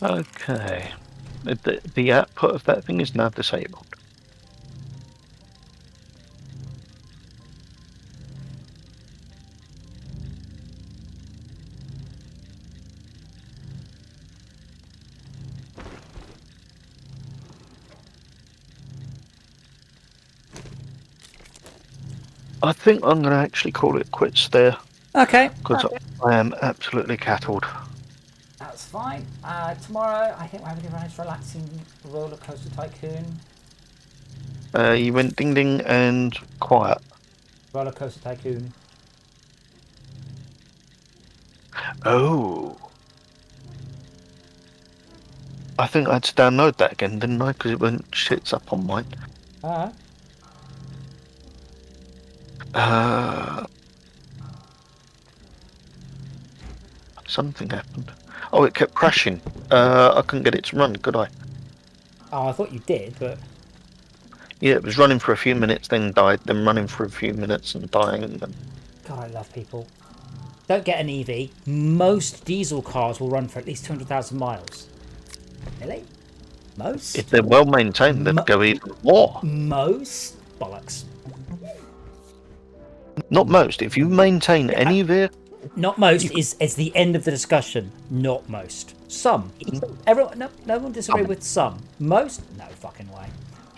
Okay. The output of that thing is now disabled. I think I'm going to actually call it quits there. Okay. Because I am absolutely cattled. That's fine. Tomorrow, I think we're having a nice relaxing roller coaster tycoon. You went ding ding and quiet. Roller coaster tycoon. Oh. I think I had to download that again, didn't I? Because it went shits up on mine. Something happened. Oh, it kept crashing. I couldn't get it to run, could I? Oh, I thought you did, but... Yeah, it was running for a few minutes, then died, then running for a few minutes and dying. And then... God, I love people. Don't get an EV. Most diesel cars will run for at least 200,000 miles. Really? Most? If they're well maintained, they'd go even more. Most? Bollocks. Not most. If you maintain any vehicle... Not most is the end of the discussion. Not most. Some. Everyone, no one disagree with some. Most? No fucking way.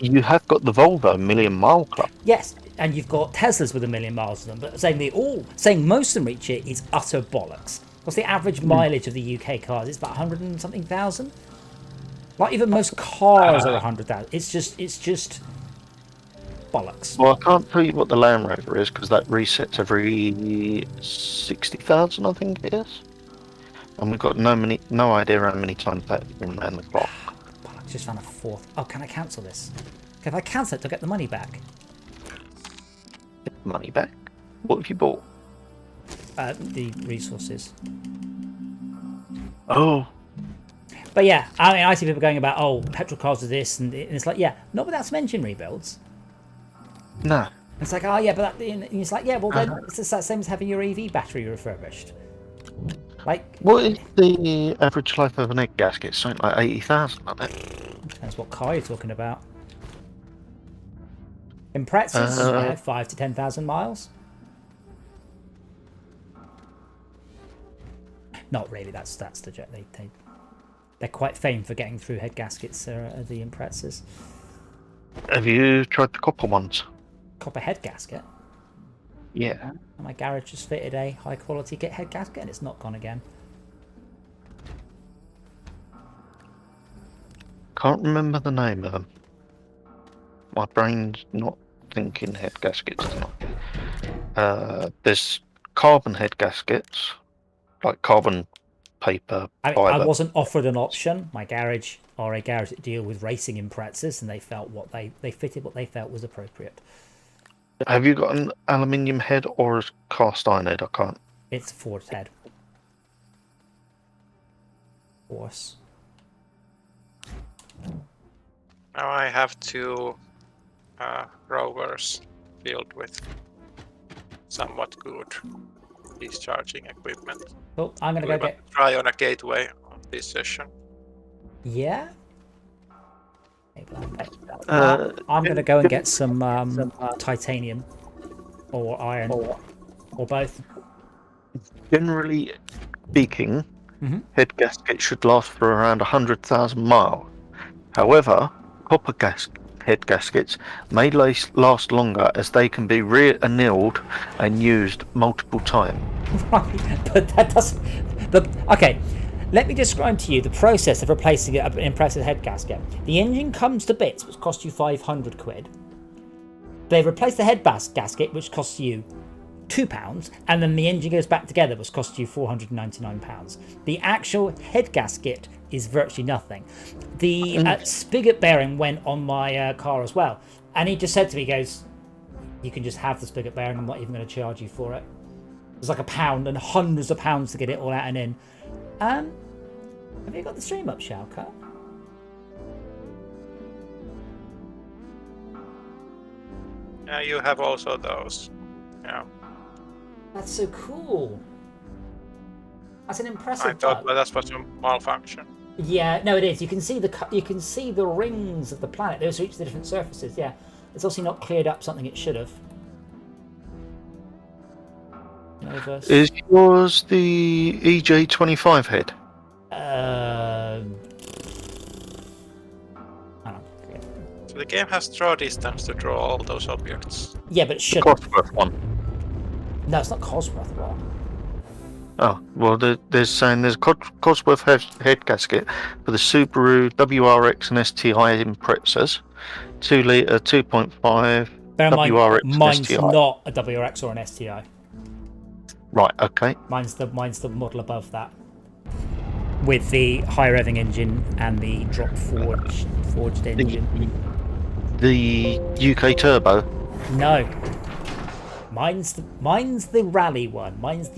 You have got the Volvo Million Mile Club. Yes, and you've got Teslas with 1 million miles on them, but saying most of them reach it is utter bollocks. What's the average mileage of the UK cars? It's about 100 and something thousand. Like even most cars are 100,000. It's just bollocks. Well, I can't tell you what the Land Rover is because that resets every 60,000, I think it is. And we've got no idea how many times that's been around the clock. Bollocks, just found a 4th. Oh, can I cancel this? If I cancel it, to get the money back. Get the money back? What have you bought? The resources. Oh. But yeah, I mean, I see people going about, oh, petrol cars are this, and it's like, yeah, not without some engine rebuilds. No. It's like, oh yeah, but and it's like, yeah, well then it's the same as having your EV battery refurbished. Like, what is the average life of an egg gasket? Something like 80,000, isn't it? Depends what car you're talking about. In Pretzels, 5 to 10,000 miles. Not really. That's the jet. They're quite famed for getting through head gaskets. The Imprezas. Have you tried the copper ones? Copper head gasket. Yeah. My garage just fitted a high quality head gasket and it's not gone again. Can't remember the name of them. My brain's not thinking head gaskets tonight. There's carbon head gaskets, like carbon paper I fiber. wasn't offered an option. My garage are a garage that deal with racing imprezas, and they felt they fitted what they felt was appropriate. Have you got an aluminium head or a cast iron head? I can't. It's a forged head. Of course. Now I have 2 Rovers filled with somewhat good discharging equipment. Oh, I'm gonna We go might get. try on a gateway on this session. Yeah. I'm gonna go and get some titanium or iron or both. Generally speaking, Mhm. head gaskets should last for around 100,000 miles. However, copper head gaskets may last longer as they can be re-annealed and used multiple times. Right, but that doesn't. Okay, let me describe to you the process of replacing an impressive head gasket. The engine comes to bits, which costs you 500 quid. They replace the head gasket, which costs you £2, and then the engine goes back together, which costs you £499. The actual head gasket is virtually nothing. The spigot bearing went on my car as well, and he just said to me, he goes, "You can just have the spigot bearing. I'm not even going to charge you for it." It's like £1 and hundreds of pounds to get it all out and in. Have you got the stream up, Shalka? Yeah, you have also those. Yeah. That's so cool. That's an I impressive thought bug. that was a malfunction. Yeah, no, it is. You can see the rings of the planet. Those reach the different surfaces. Yeah, it's obviously not cleared up something it should have. Rovers. Is yours the EJ25 head? I don't know. So the game has draw distance to draw all those objects. Yeah, but it The should. Cosworth one. No, it's not Cosworth. What? Oh, well, there's saying there's a Cosworth head gasket for the Subaru WRX and STI Imprezas, 2 litre, 2.5 Bear in mind, WRX and mine's STI. not a WRX or an STI. Right, okay. Mine's the model above that, with the high revving engine and the drop forged engine. The UK turbo. No, mine's the rally one. Mine's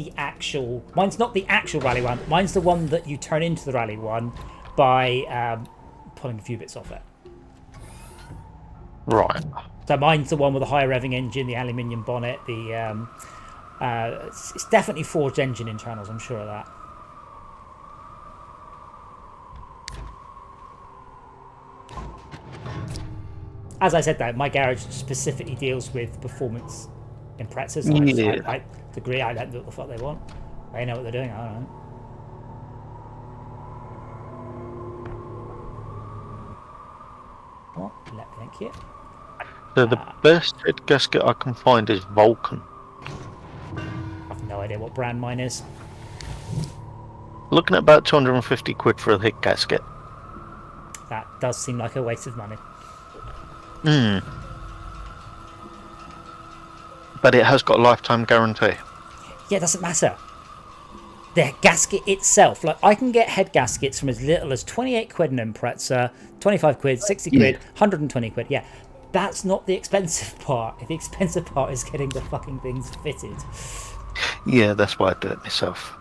not the actual rally one. Mine's the one that you turn into the rally one by pulling a few bits off it. Right. So mine's the one with the high revving engine, the aluminium bonnet, the it's definitely forged engine internals. I'm sure of that. As I said, though, my garage specifically deals with performance imprezas. Yeah. I agree. I don't know what the fuck they want. They know what they're doing. I don't know. Oh, thank you. So the best head gasket I can find is Vulcan. I've no idea what brand mine is. Looking at about 250 quid for a head gasket. That does seem like a waste of money. But it has got a lifetime guarantee. Yeah, it doesn't matter. The gasket itself, like I can get head gaskets from as little as 28 quid an Impreza, 25 quid, 60 quid, 120 quid. Yeah, that's not the expensive part. The expensive part is getting the fucking things fitted. Yeah, that's why I do it myself.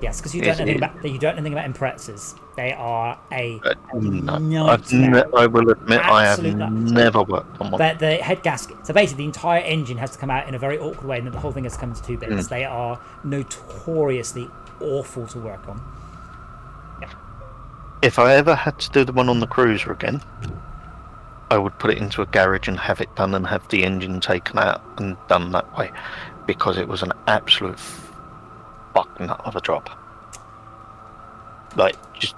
Yes, because you don't know anything about Imprezas. They are a No, nightmare. I will admit I have Absolute nightmare. never worked on one. The head gasket. So basically, the entire engine has to come out in a very awkward way, and then the whole thing has to come into 2 bits. They are notoriously awful to work on. Yeah. If I ever had to do the one on the cruiser again, I would put it into a garage and have it done and have the engine taken out and done that way, because it was an absolute fuck nut of a job. Like, just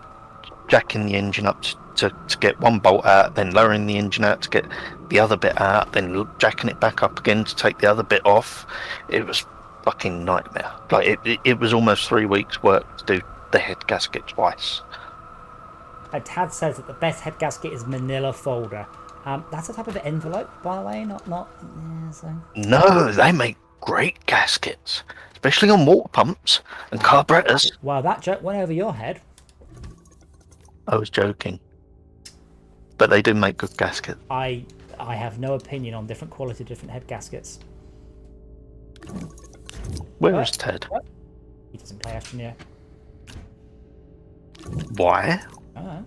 jacking the engine up to get one bolt out, then lowering the engine out to get the other bit out, then jacking it back up again to take the other bit off. It was fucking nightmare. Like, it was almost 3 weeks work to do the head gasket twice. Tad says that the best head gasket is Manila folder. That's a type of envelope, by the way, not. Yeah, so. No, they make great gaskets, especially on water pumps and carburetors. Wow, that joke went over your head. I was joking, but they do make good gaskets. I have no opinion on different quality, different head gaskets. Where is Ted? He doesn't play Astroneer. Why? Oh.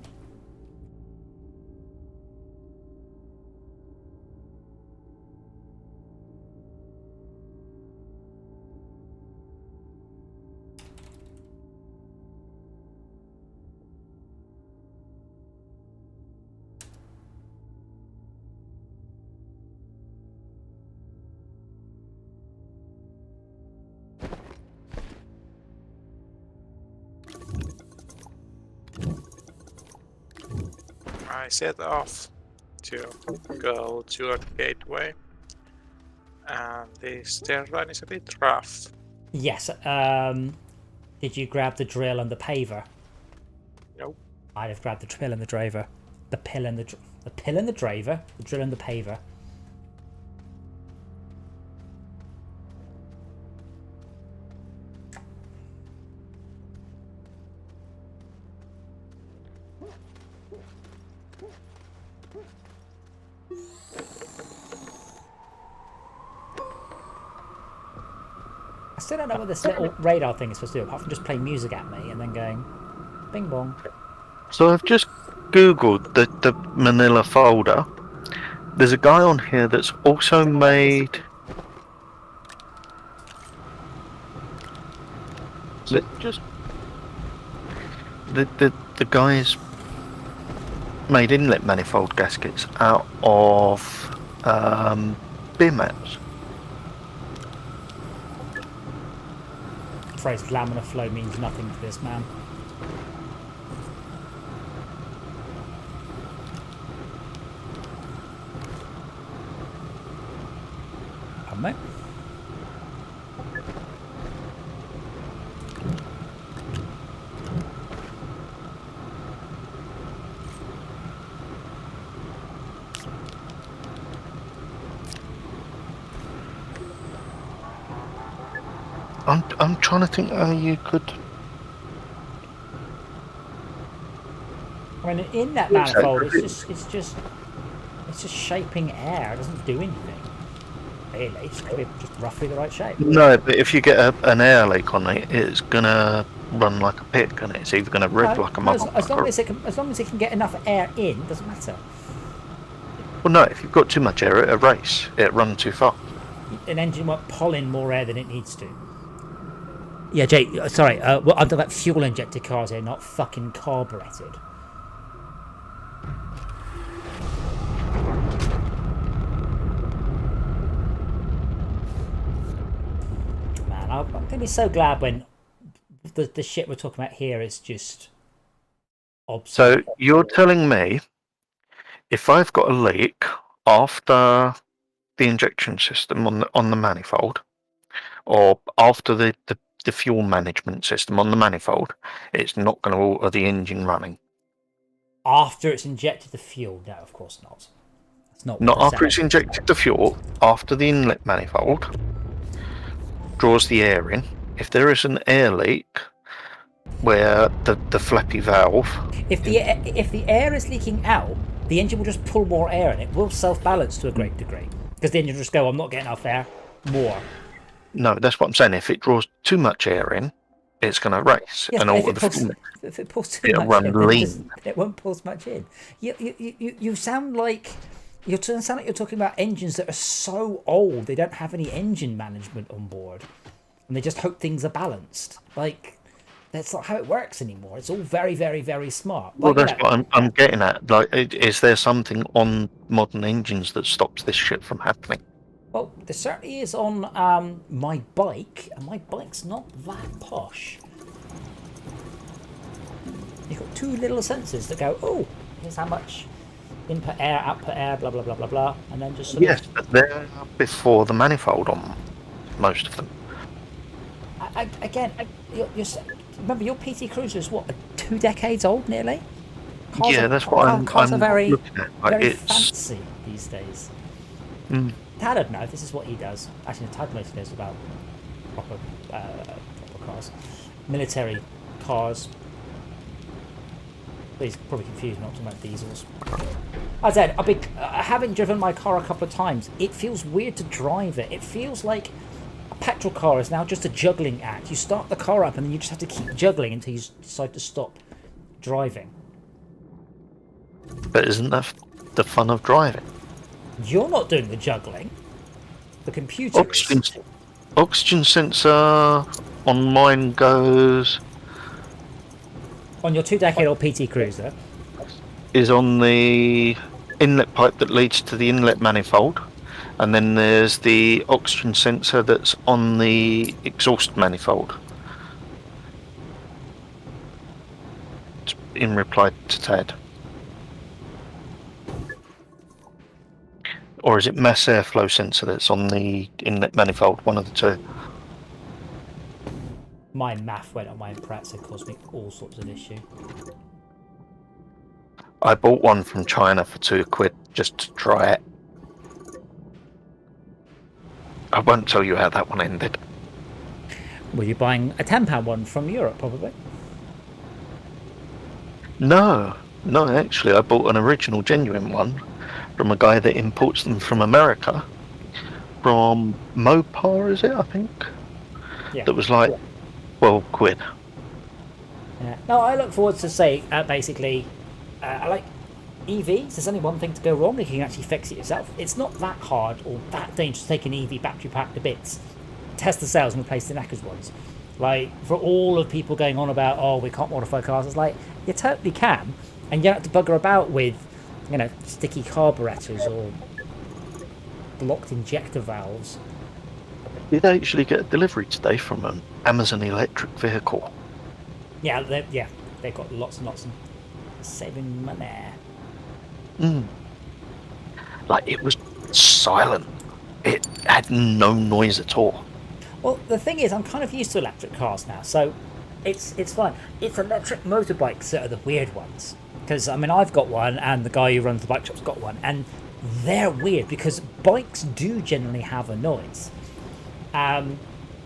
I set off to go to a gateway, and the stair line is a bit rough. Yes. Did you grab the drill and the paver? Nope. I'd have grabbed the drill and the driver. The pill and the pill and the driver. The drill and the paver. I still don't know what this little radar thing is supposed to do, apart from just play music at me and then going bing bong. So I've just googled the Manila folder. There's a guy on here that's also made. Just the guy's made inlet manifold gaskets out of beer mats. The phrase laminar flow means nothing to this man. Pardon me? I'm trying to think how you could. I mean, in that manifold, it's just shaping air. It doesn't do anything. Really, it's got to be just roughly the right shape. No, but if you get an air leak on it, it's gonna run like a pig, and it's either gonna rev like a motherfucker. As long as it can get enough air in, it doesn't matter. Well, no, if you've got too much air, it'll race. It'll run too far. An engine won't pull in more air than it needs to. Yeah, Jay, sorry, well, I'm talking about fuel-injected cars here, not fucking carburetted. Man, I'm going to be so glad when the shit we're talking about here is just obsolete. So you're telling me if I've got a leak after the injection system on the manifold, or after the fuel management system on the manifold, it's not going to alter the engine running? After it's injected the fuel? No, of course not. That's not after it's injected the fuel. After the inlet manifold draws the air in, if there is an air leak where the flappy valve, if the air is leaking out, the engine will just pull more air and it will self-balance to a great degree, because the engine will just go, I'm not getting enough air, more. No, that's what I'm saying. If it draws too much air in, it's going to race Yes, and but alter the fuel. if it pulls too It'll much run in, lean. it won't pull as much in. You sound like you're talking about engines that are so old they don't have any engine management on board, and they just hope things are balanced. Like, that's not how it works anymore. It's all very, very, very smart. Well, Like, that's what I'm getting at. Like, is there something on modern engines that stops this shit from happening? Well, there certainly is on my bike, and my bike's not that posh. You've got two little sensors that go, oh, here's how much input air, output air, blah, blah, blah, blah, blah, and then just Yes, but they're before the manifold on most of them. Again, remember, your PT Cruiser is what, 2 decades old nearly? Yeah, that's what cars are I'm very, looking at. Like, very it's fancy these days. mm, I don't know if this is what he does. Actually, the type most knows about proper cars, military cars. But he's probably confused, not talking about diesels. As I said, having driven my car a couple of times, it feels weird to drive it. It feels like a petrol car is now just a juggling act. You start the car up and then you just have to keep juggling until you decide to stop driving. but isn't that the fun of driving? You're not doing the juggling. The computer Oxygen, is. oxygen sensor on mine goes On your 2-decade-old PT Cruiser. is on the inlet pipe that leads to the inlet manifold, and then there's the oxygen sensor that's on the exhaust manifold. In reply to Ted. Or is it mass airflow sensor that's on the inlet manifold? One of the two. My math went on my Impreza, it caused me all sorts of issue. I bought one from China for £2 just to try it. I won't tell you how that one ended. Were you buying a £10 one from Europe, probably? No, actually, I bought an original, genuine one from a guy that imports them from America, from Mopar, is it? I think. Yeah. That was like £12. Yeah. No, I look forward to say basically, I like EVs. There's only one thing to go wrong if you can actually fix it yourself. It's not that hard or that dangerous to take an EV battery pack to bits, test the cells, and replace the knackers ones. Like, for all of people going on about, oh, we can't modify cars, it's like, you totally can, and you don't have to bugger about with, you know, sticky carburetors or blocked injector valves. Did I actually get a delivery today from an Amazon electric vehicle? Yeah, they've got lots and lots of saving money. Like, it was silent. It had no noise at all. Well, the thing is, I'm kind of used to electric cars now, so it's fine. It's electric motorbikes that are the weird ones. Because, I mean, I've got one, and the guy who runs the bike shop's got one, and they're weird, because bikes do generally have a noise.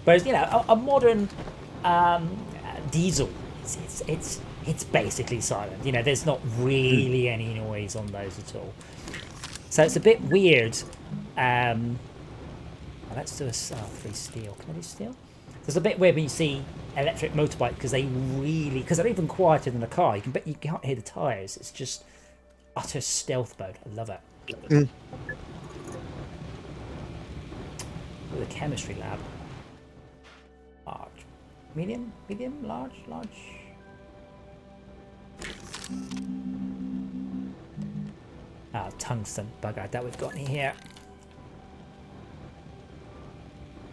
Whereas, you know, a modern diesel, it's basically silent. You know, there's not really any noise on those at all. So it's a bit weird. Let's do a free steel. Can I do steel? It's a bit weird when you see electric motorbike because they're even quieter than a car. You can't hear the tires. It's just utter stealth mode. I love it. The chemistry lab. Large, medium, large. Tungsten bugger. I doubt we've got any here.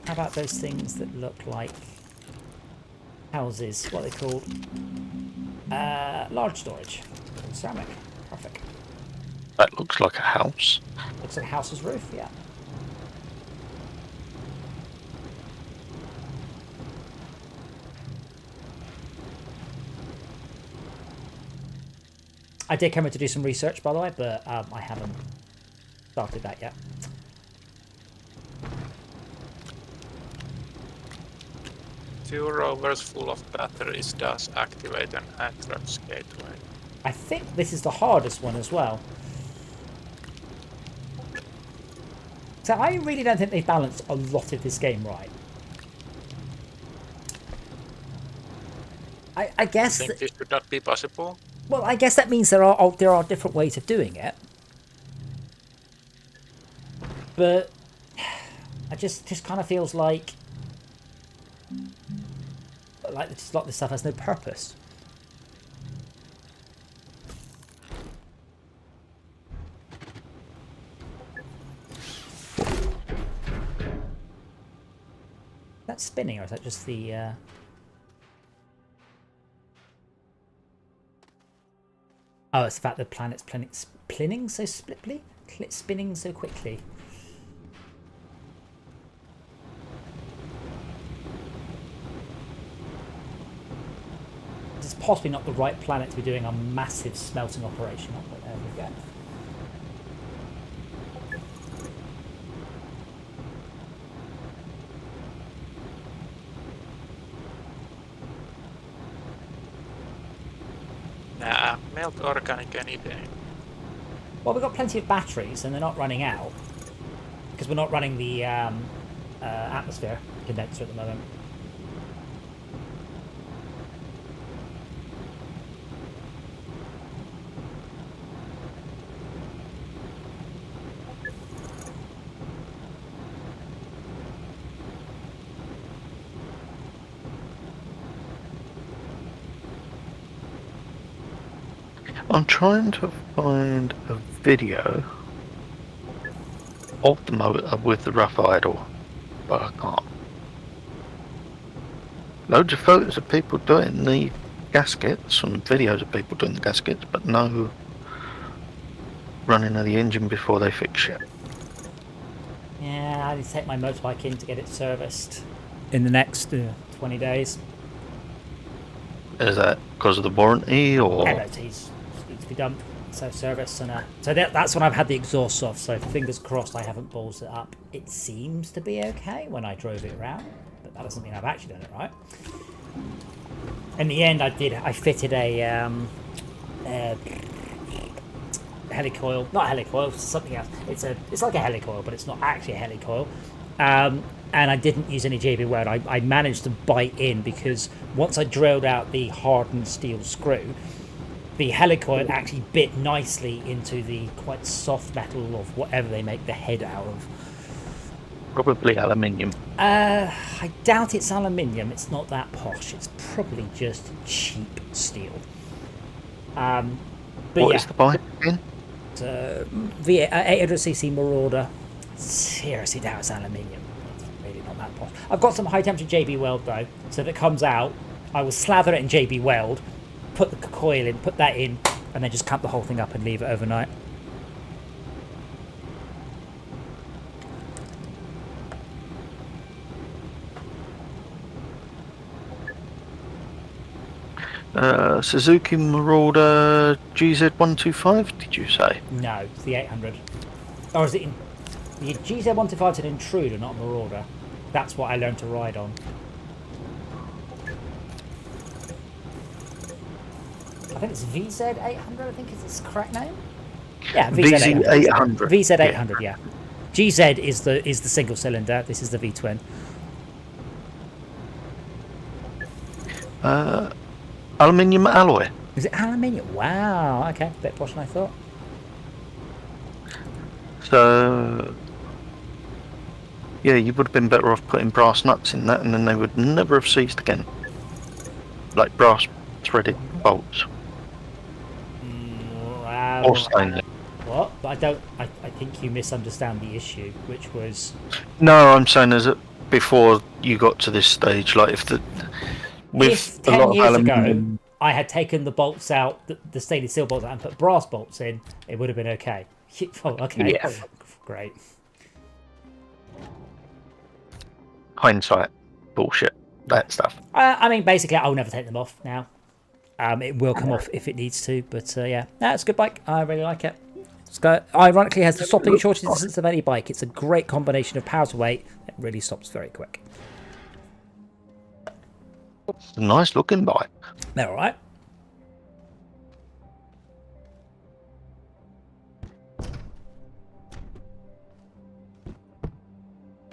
How about those things that look like houses? What are they called? Large storage. Ceramic. Perfect. That looks like a house. Looks like a house's roof, yeah. I did come in to do some research, by the way, but I haven't started that yet. Two rovers full of batteries does activate an Atrax gateway. I think this is the hardest one as well. So I really don't think they've balanced a lot of this game right. I guess. I think this should not be possible. Well, I guess that means there are different ways of doing it. But I just kind of feels like just a lot of this stuff has no purpose. Is that spinning, or is that just the? Oh, it's the fact the planet's spinning so spinning so quickly. possibly not the right planet to be doing a massive smelting operation on, but there we go. Nah, melt organic any day. Well, we've got plenty of batteries, and they're not running out because we're not running the atmosphere condenser at the moment. I'm trying to find a video of the motor with the rough idle, but I can't. Loads of photos of people doing the gaskets and videos of people doing the gaskets, but no running of the engine before they fix it. Yeah, I need to take my motorbike in to get it serviced in the next 20 days. Is that because of the warranty or? MOTs need to be done, so service and so that's when I've had the exhaust off. So fingers crossed I haven't balls it up. It seems to be okay when I drove it around, but that doesn't mean I've actually done it right. In the end, I fitted a helicoil, not a helicoil, something else. It's like a helicoil, but it's not actually a helicoil. And I didn't use any JB Weld. I managed to bite in because once I drilled out the hardened steel screw, the helicoil actually bit nicely into the quite soft metal of whatever they make the head out of. Probably aluminium. I doubt it's aluminium. It's not that posh. It's probably just cheap steel. But What yeah, is the bike again? the 800cc Marauder. Seriously, doubt it's aluminium. It's really not that posh. I've got some high temperature JB Weld though, so if it comes out, I will slather it in JB Weld, put the coil in, put that in, and then just clamp the whole thing up and leave it overnight. Suzuki Marauder GZ125, did you say? No, it's the 800. Or is it in... The GZ125's an Intruder, not a Marauder. That's what I learned to ride on. I think it's VZ800, I think is its correct name? Yeah, VZ800. VZ800, yeah. GZ is the single cylinder, this is the V-twin. Aluminium alloy. Is it aluminium? Wow, okay, a bit posh than I thought. So, yeah, you would have been better off putting brass nuts in that, and then they would never have seized again. Like brass threaded bolts. Or stainless. What? But I think you misunderstand the issue, which was... No, I'm saying is that before you got to this stage, like if 10 years ago I had taken the bolts out, the stainless steel bolts out, and put brass bolts in, it would have been okay. Oh, okay, yeah. Great. Hindsight, bullshit, that stuff. I mean, basically, I'll never take them off now. It will come off if it needs to, but yeah, it's a good bike. I really like it. It's got, ironically, has the stopping shortest distance of any bike. It's a great combination of power to weight. It really stops very quick. It's a nice looking bike. They're all right.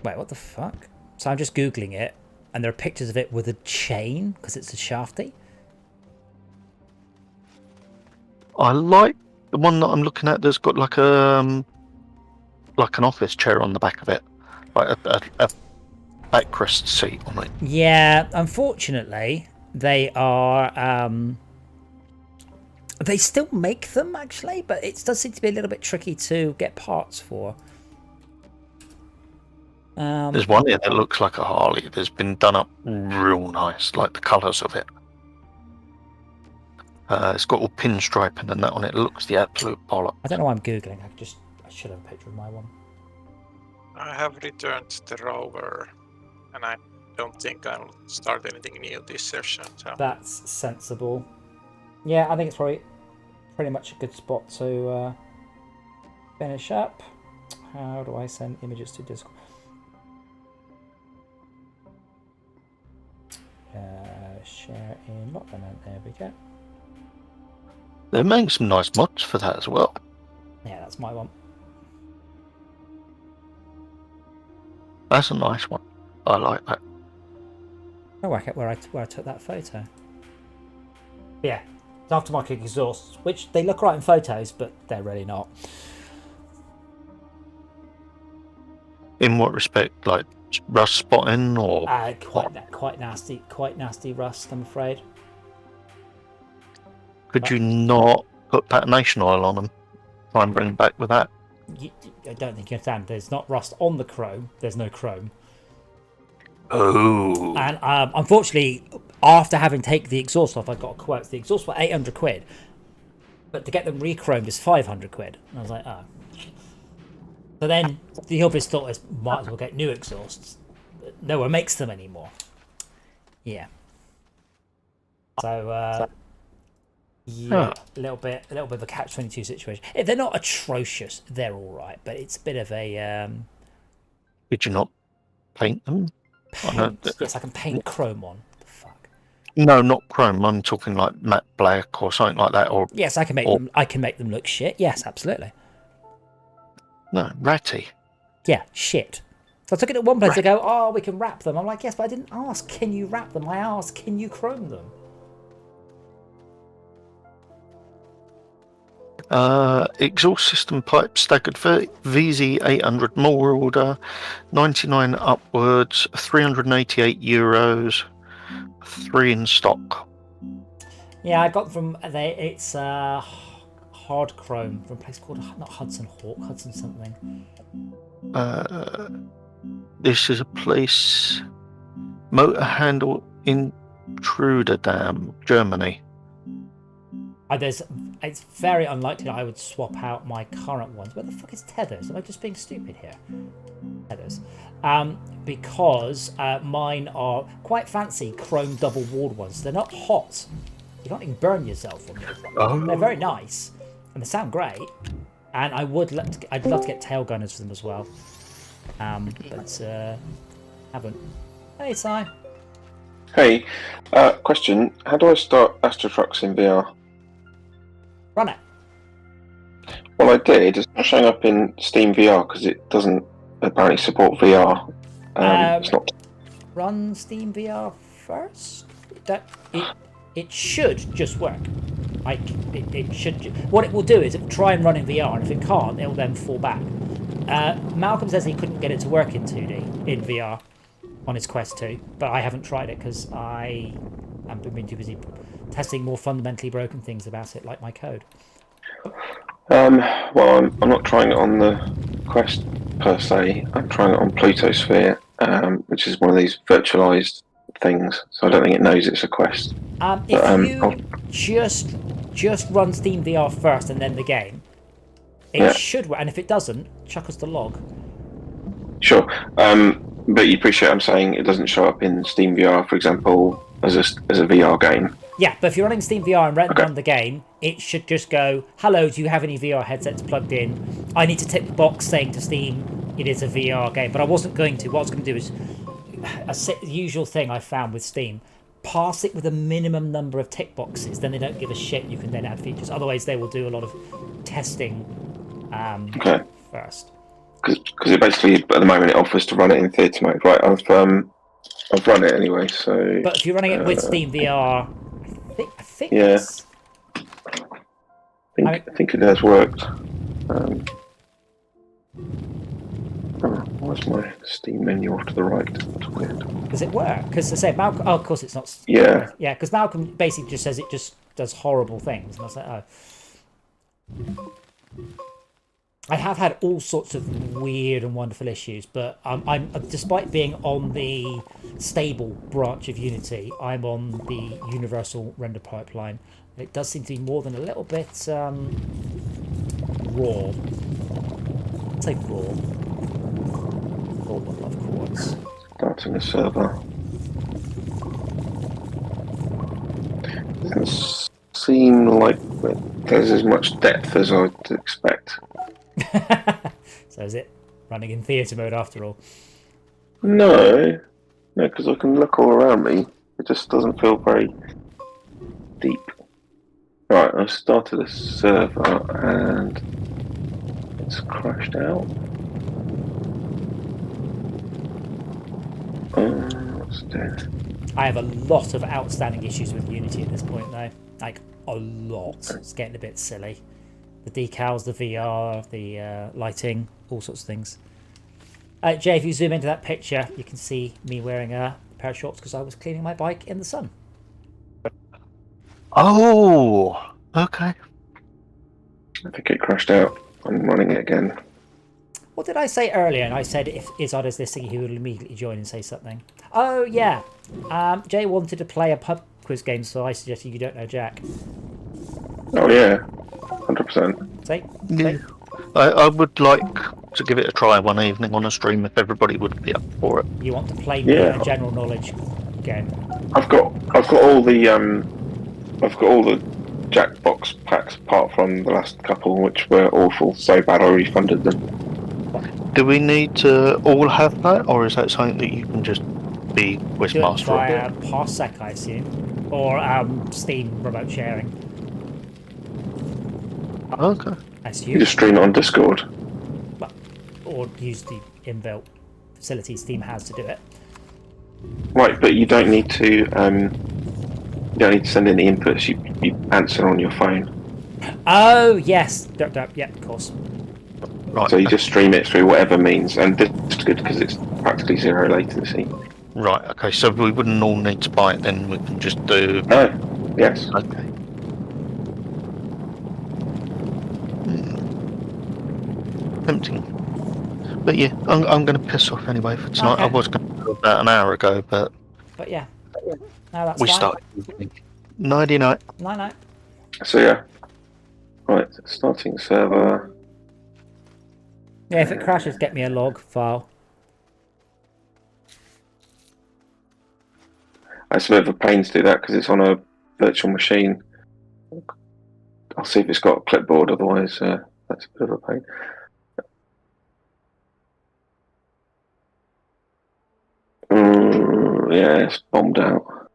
Wait, what the fuck? So I'm just Googling it, and there are pictures of it with a chain, because it's a shafty. I like the one that I'm looking at that's got like an office chair on the back of it. Like a backrest seat on it. Yeah, unfortunately, they are... they still make them, actually, but it does seem to be a little bit tricky to get parts for. There's one here that looks like a Harley. That's been done up real nice, like the colours of it. It's got all pinstriping and that on it. It looks the absolute bollock. I don't know why I'm Googling. I should have a picture of my one. I have returned the Rover, and I don't think I'll start anything new this session. So That's sensible. Yeah, I think it's probably pretty much a good spot to finish up. How do I send images to Discord? Share in Lockdown. There we go. They're making some nice mods for that as well. Yeah, that's my one. That's a nice one. I like that. I work out where I took that photo. Yeah, it's aftermarket exhausts, which they look right in photos, but they're really not. In what respect? Like rust spotting or? Quite nasty rust, I'm afraid. Could you not put patination oil on them? Try and bring them back with that. I don't think you understand. There's not rust on the chrome. There's no chrome. Oh. And unfortunately, after having taken the exhaust off, I got a quote. The exhaust were 800 quid, but to get them re-chromed is 500 quid. And I was like, oh. So then the obvious thought is, might as well get new exhausts. But no one makes them anymore. Yeah. So yeah, a little bit of a catch-22 situation. If they're not atrocious, they're all right. But it's a bit of a. Did you not paint them? Paint? Yes, I can paint chrome on. The fuck. No, not chrome. I'm talking like matte black or something like that. Or yes, I can make them. I can make them look shit. Yes, absolutely. No, ratty. Yeah, shit. So I took it at one place to go, oh, we can wrap them. I'm like, yes, but I didn't ask, can you wrap them? I asked, can you chrome them? Exhaust system pipe staggered VZ800 more order, 99 upwards, €388, 3 in stock. Yeah, I got them from it's hard chrome from a place called not Hudson Hawk, Hudson something. This is a place, Motor Handle Intruder Dam, Germany. It's very unlikely that I would swap out my current ones. Where the fuck is Tethers? Am I just being stupid here? Tethers. Because mine are quite fancy chrome double-walled ones. They're not hot. You can't even burn yourself on them. Oh. They're very nice. And they sound great. And I'd love to get tail gunners for them as well. But haven't. Hey, Si. Hey, question. How do I start Astro Trucks in VR? Run it. Well, I did. It's not showing up in Steam VR because it doesn't apparently support VR. It's not. Run Steam VR first. It should just work. It should. What it will do is it will try and run in VR, and if it can't, it will then fall back. Malcolm says he couldn't get it to work in 2D in VR on his Quest 2, but I haven't tried it because I have been too busy testing more fundamentally broken things about it, like my code. Well, I'm not trying it on the Quest per se. I'm trying it on Plutosphere, which is one of these virtualized things. So I don't think it knows it's a Quest. If you just run Steam VR first and then the game, it should work. And if it doesn't, chuck us the log. Sure. But you appreciate I'm saying it doesn't show up in Steam VR, for example, as a VR game. Yeah, but if you're running Steam VR and run the game, it should just go, hello, do you have any VR headsets plugged in? I need to tick the box saying to Steam, it is a VR game. But I wasn't going to. What I was going to do is, the usual thing I found with Steam, pass it with a minimum number of tick boxes. Then they don't give a shit. You can then add features. Otherwise, they will do a lot of testing first. Because it basically, at the moment, it offers to run it in theatre mode. Right, I've run it anyway, so... But if you're running it with Steam VR... I think yeah. I think it has worked. Where's my Steam menu off to the right? That's weird. Does it work? Because I say Malcolm. Oh, of course it's not. Yeah. Yeah, because Malcolm basically just says it just does horrible things, and I was like, oh. I have had all sorts of weird and wonderful issues, but I'm despite being on the stable branch of Unity, I'm on the universal render pipeline. It does seem to be more than a little bit raw. I'd say raw. Love quartz. Starting a server. doesn't seem like there's as much depth as I'd expect. So is it running in theatre mode after all? No, because I can look all around me. It just doesn't feel very deep. Right, I started a server and it's crashed out. What's it doing? I have a lot of outstanding issues with Unity at this point, though. Like, a lot. It's getting a bit silly. The decals, the VR, the lighting, all sorts of things. Jay, if you zoom into that picture, you can see me wearing a pair of shorts because I was cleaning my bike in the sun. Oh, okay. I think it crashed out. I'm running it again. What did I say earlier? And I said if Izzard is listening, he would immediately join and say something. Oh, yeah. Jay wanted to play a pub quiz game, so I suggested you don't know Jack. Oh, yeah. 100%. See? Yeah. I would like to give it a try one evening on a stream if everybody would be up for it. You want to play me Yeah. a general knowledge game. I've got all the Jackbox packs apart from the last couple, which were awful, so bad I refunded them. Do we need to all have that, or is that something that you can just be Do it Quizmaster on? via Parsec, I assume. Or Steam remote sharing. Okay. I You assume. just stream it on Discord. Or use the inbuilt facility Steam has to do it. Right, but you don't need to. You don't need to send in the inputs. You answer on your phone. Oh, yes. Yeah, of course. Right. So you just stream it through whatever means, and this is good because it's practically zero latency. Right. Okay. So we wouldn't all need to buy it. Then we can just do. No. Yes. Okay. Tempting. But yeah, I'm going to piss off anyway for tonight. Okay. I was going to do about an hour ago, but But yeah. No, that's we fine. started. Nighty night. No. So yeah. Right. Starting server. Yeah, if it crashes, get me a log file. It's a bit of a pain to do that because it's on a virtual machine. I'll see if it's got a clipboard. Otherwise, that's a bit of a pain. Yeah, it's bombed out.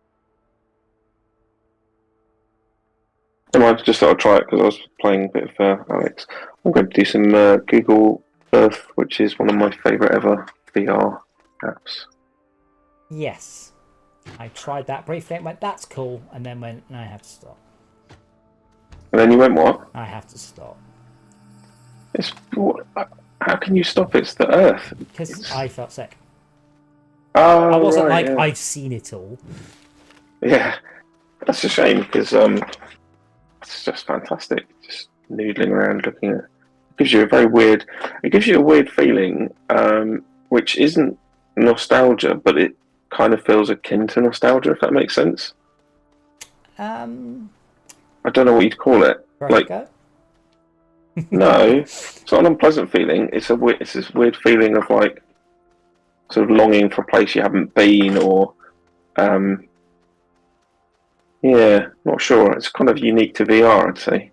I just thought I'd try it because I was playing a bit of Alex. I'm going to do some Google Earth, which is one of my favourite ever VR apps. Yes. I tried that briefly and went, that's cool. And then went, no, I have to stop. And then you went, what? I have to stop. It's how can you stop? It's the Earth. Because I felt sick. Oh, I wasn't right, like, yeah. I've seen it all. Yeah, that's a shame because it's just fantastic. Just noodling around looking at it. Gives you a very weird. It gives you a weird feeling, which isn't nostalgia, but it kind of feels akin to nostalgia, if that makes sense. I don't know what you'd call it. Vertigo? No, it's not an unpleasant feeling. It's this weird feeling of like sort of longing for a place you haven't been, or yeah, not sure. It's kind of unique to VR, I'd say.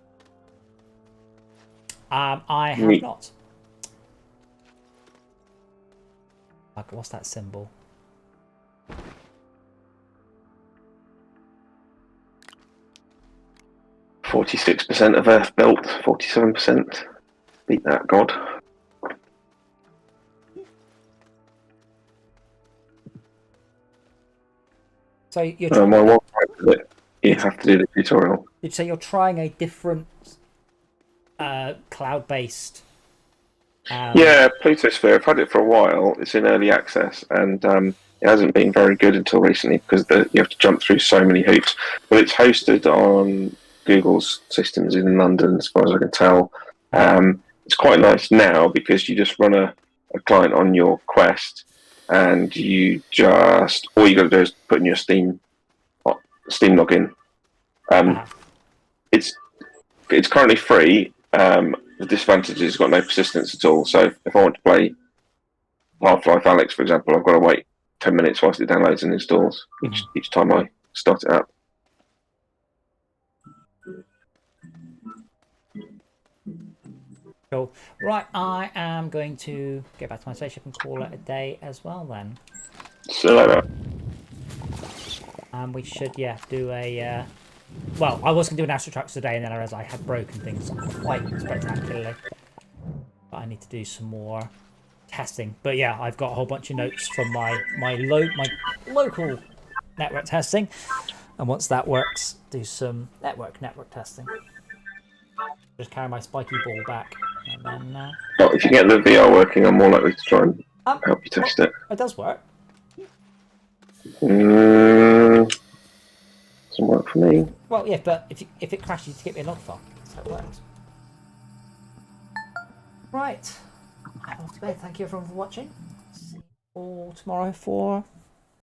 I have Neat. not. Like, what's that symbol? %of Earth built, 47%. Beat that, God. So you're trying, My one point with it, you have to do the tutorial. you'd say you're trying a different cloud-based. Yeah, Plutosphere. I've had it for a while. It's in early access, and it hasn't been very good until recently because you have to jump through so many hoops. But it's hosted on Google's systems in London, as far as I can tell. It's quite nice now because you just run a client on your Quest, and you just all you got to do is put in your Steam login. It's currently free. The disadvantage is it's got no persistence at all. So if I want to play Half-Life Alyx, for example, I've got to wait 10 minutes whilst it downloads and installs each time I start it up. Cool. Right, I am going to get back to my spaceship and call it a day as well then. See you later. And we should, yeah, do a... well, I was going to do an Astro Trucks today, and then I realised I had broken things quite spectacularly. But I need to do some more testing. But yeah, I've got a whole bunch of notes from my local network testing. And once that works, do some network testing. Just carry my spiky ball back. And then... Well, if you get the VR working, I'm more likely to try and help you test it. It does work. Doesn't work for me. Well, yeah, but if it crashes, you get me a log file. That's how it works. Right. I'm off to bed. Thank you everyone for watching. See you all tomorrow for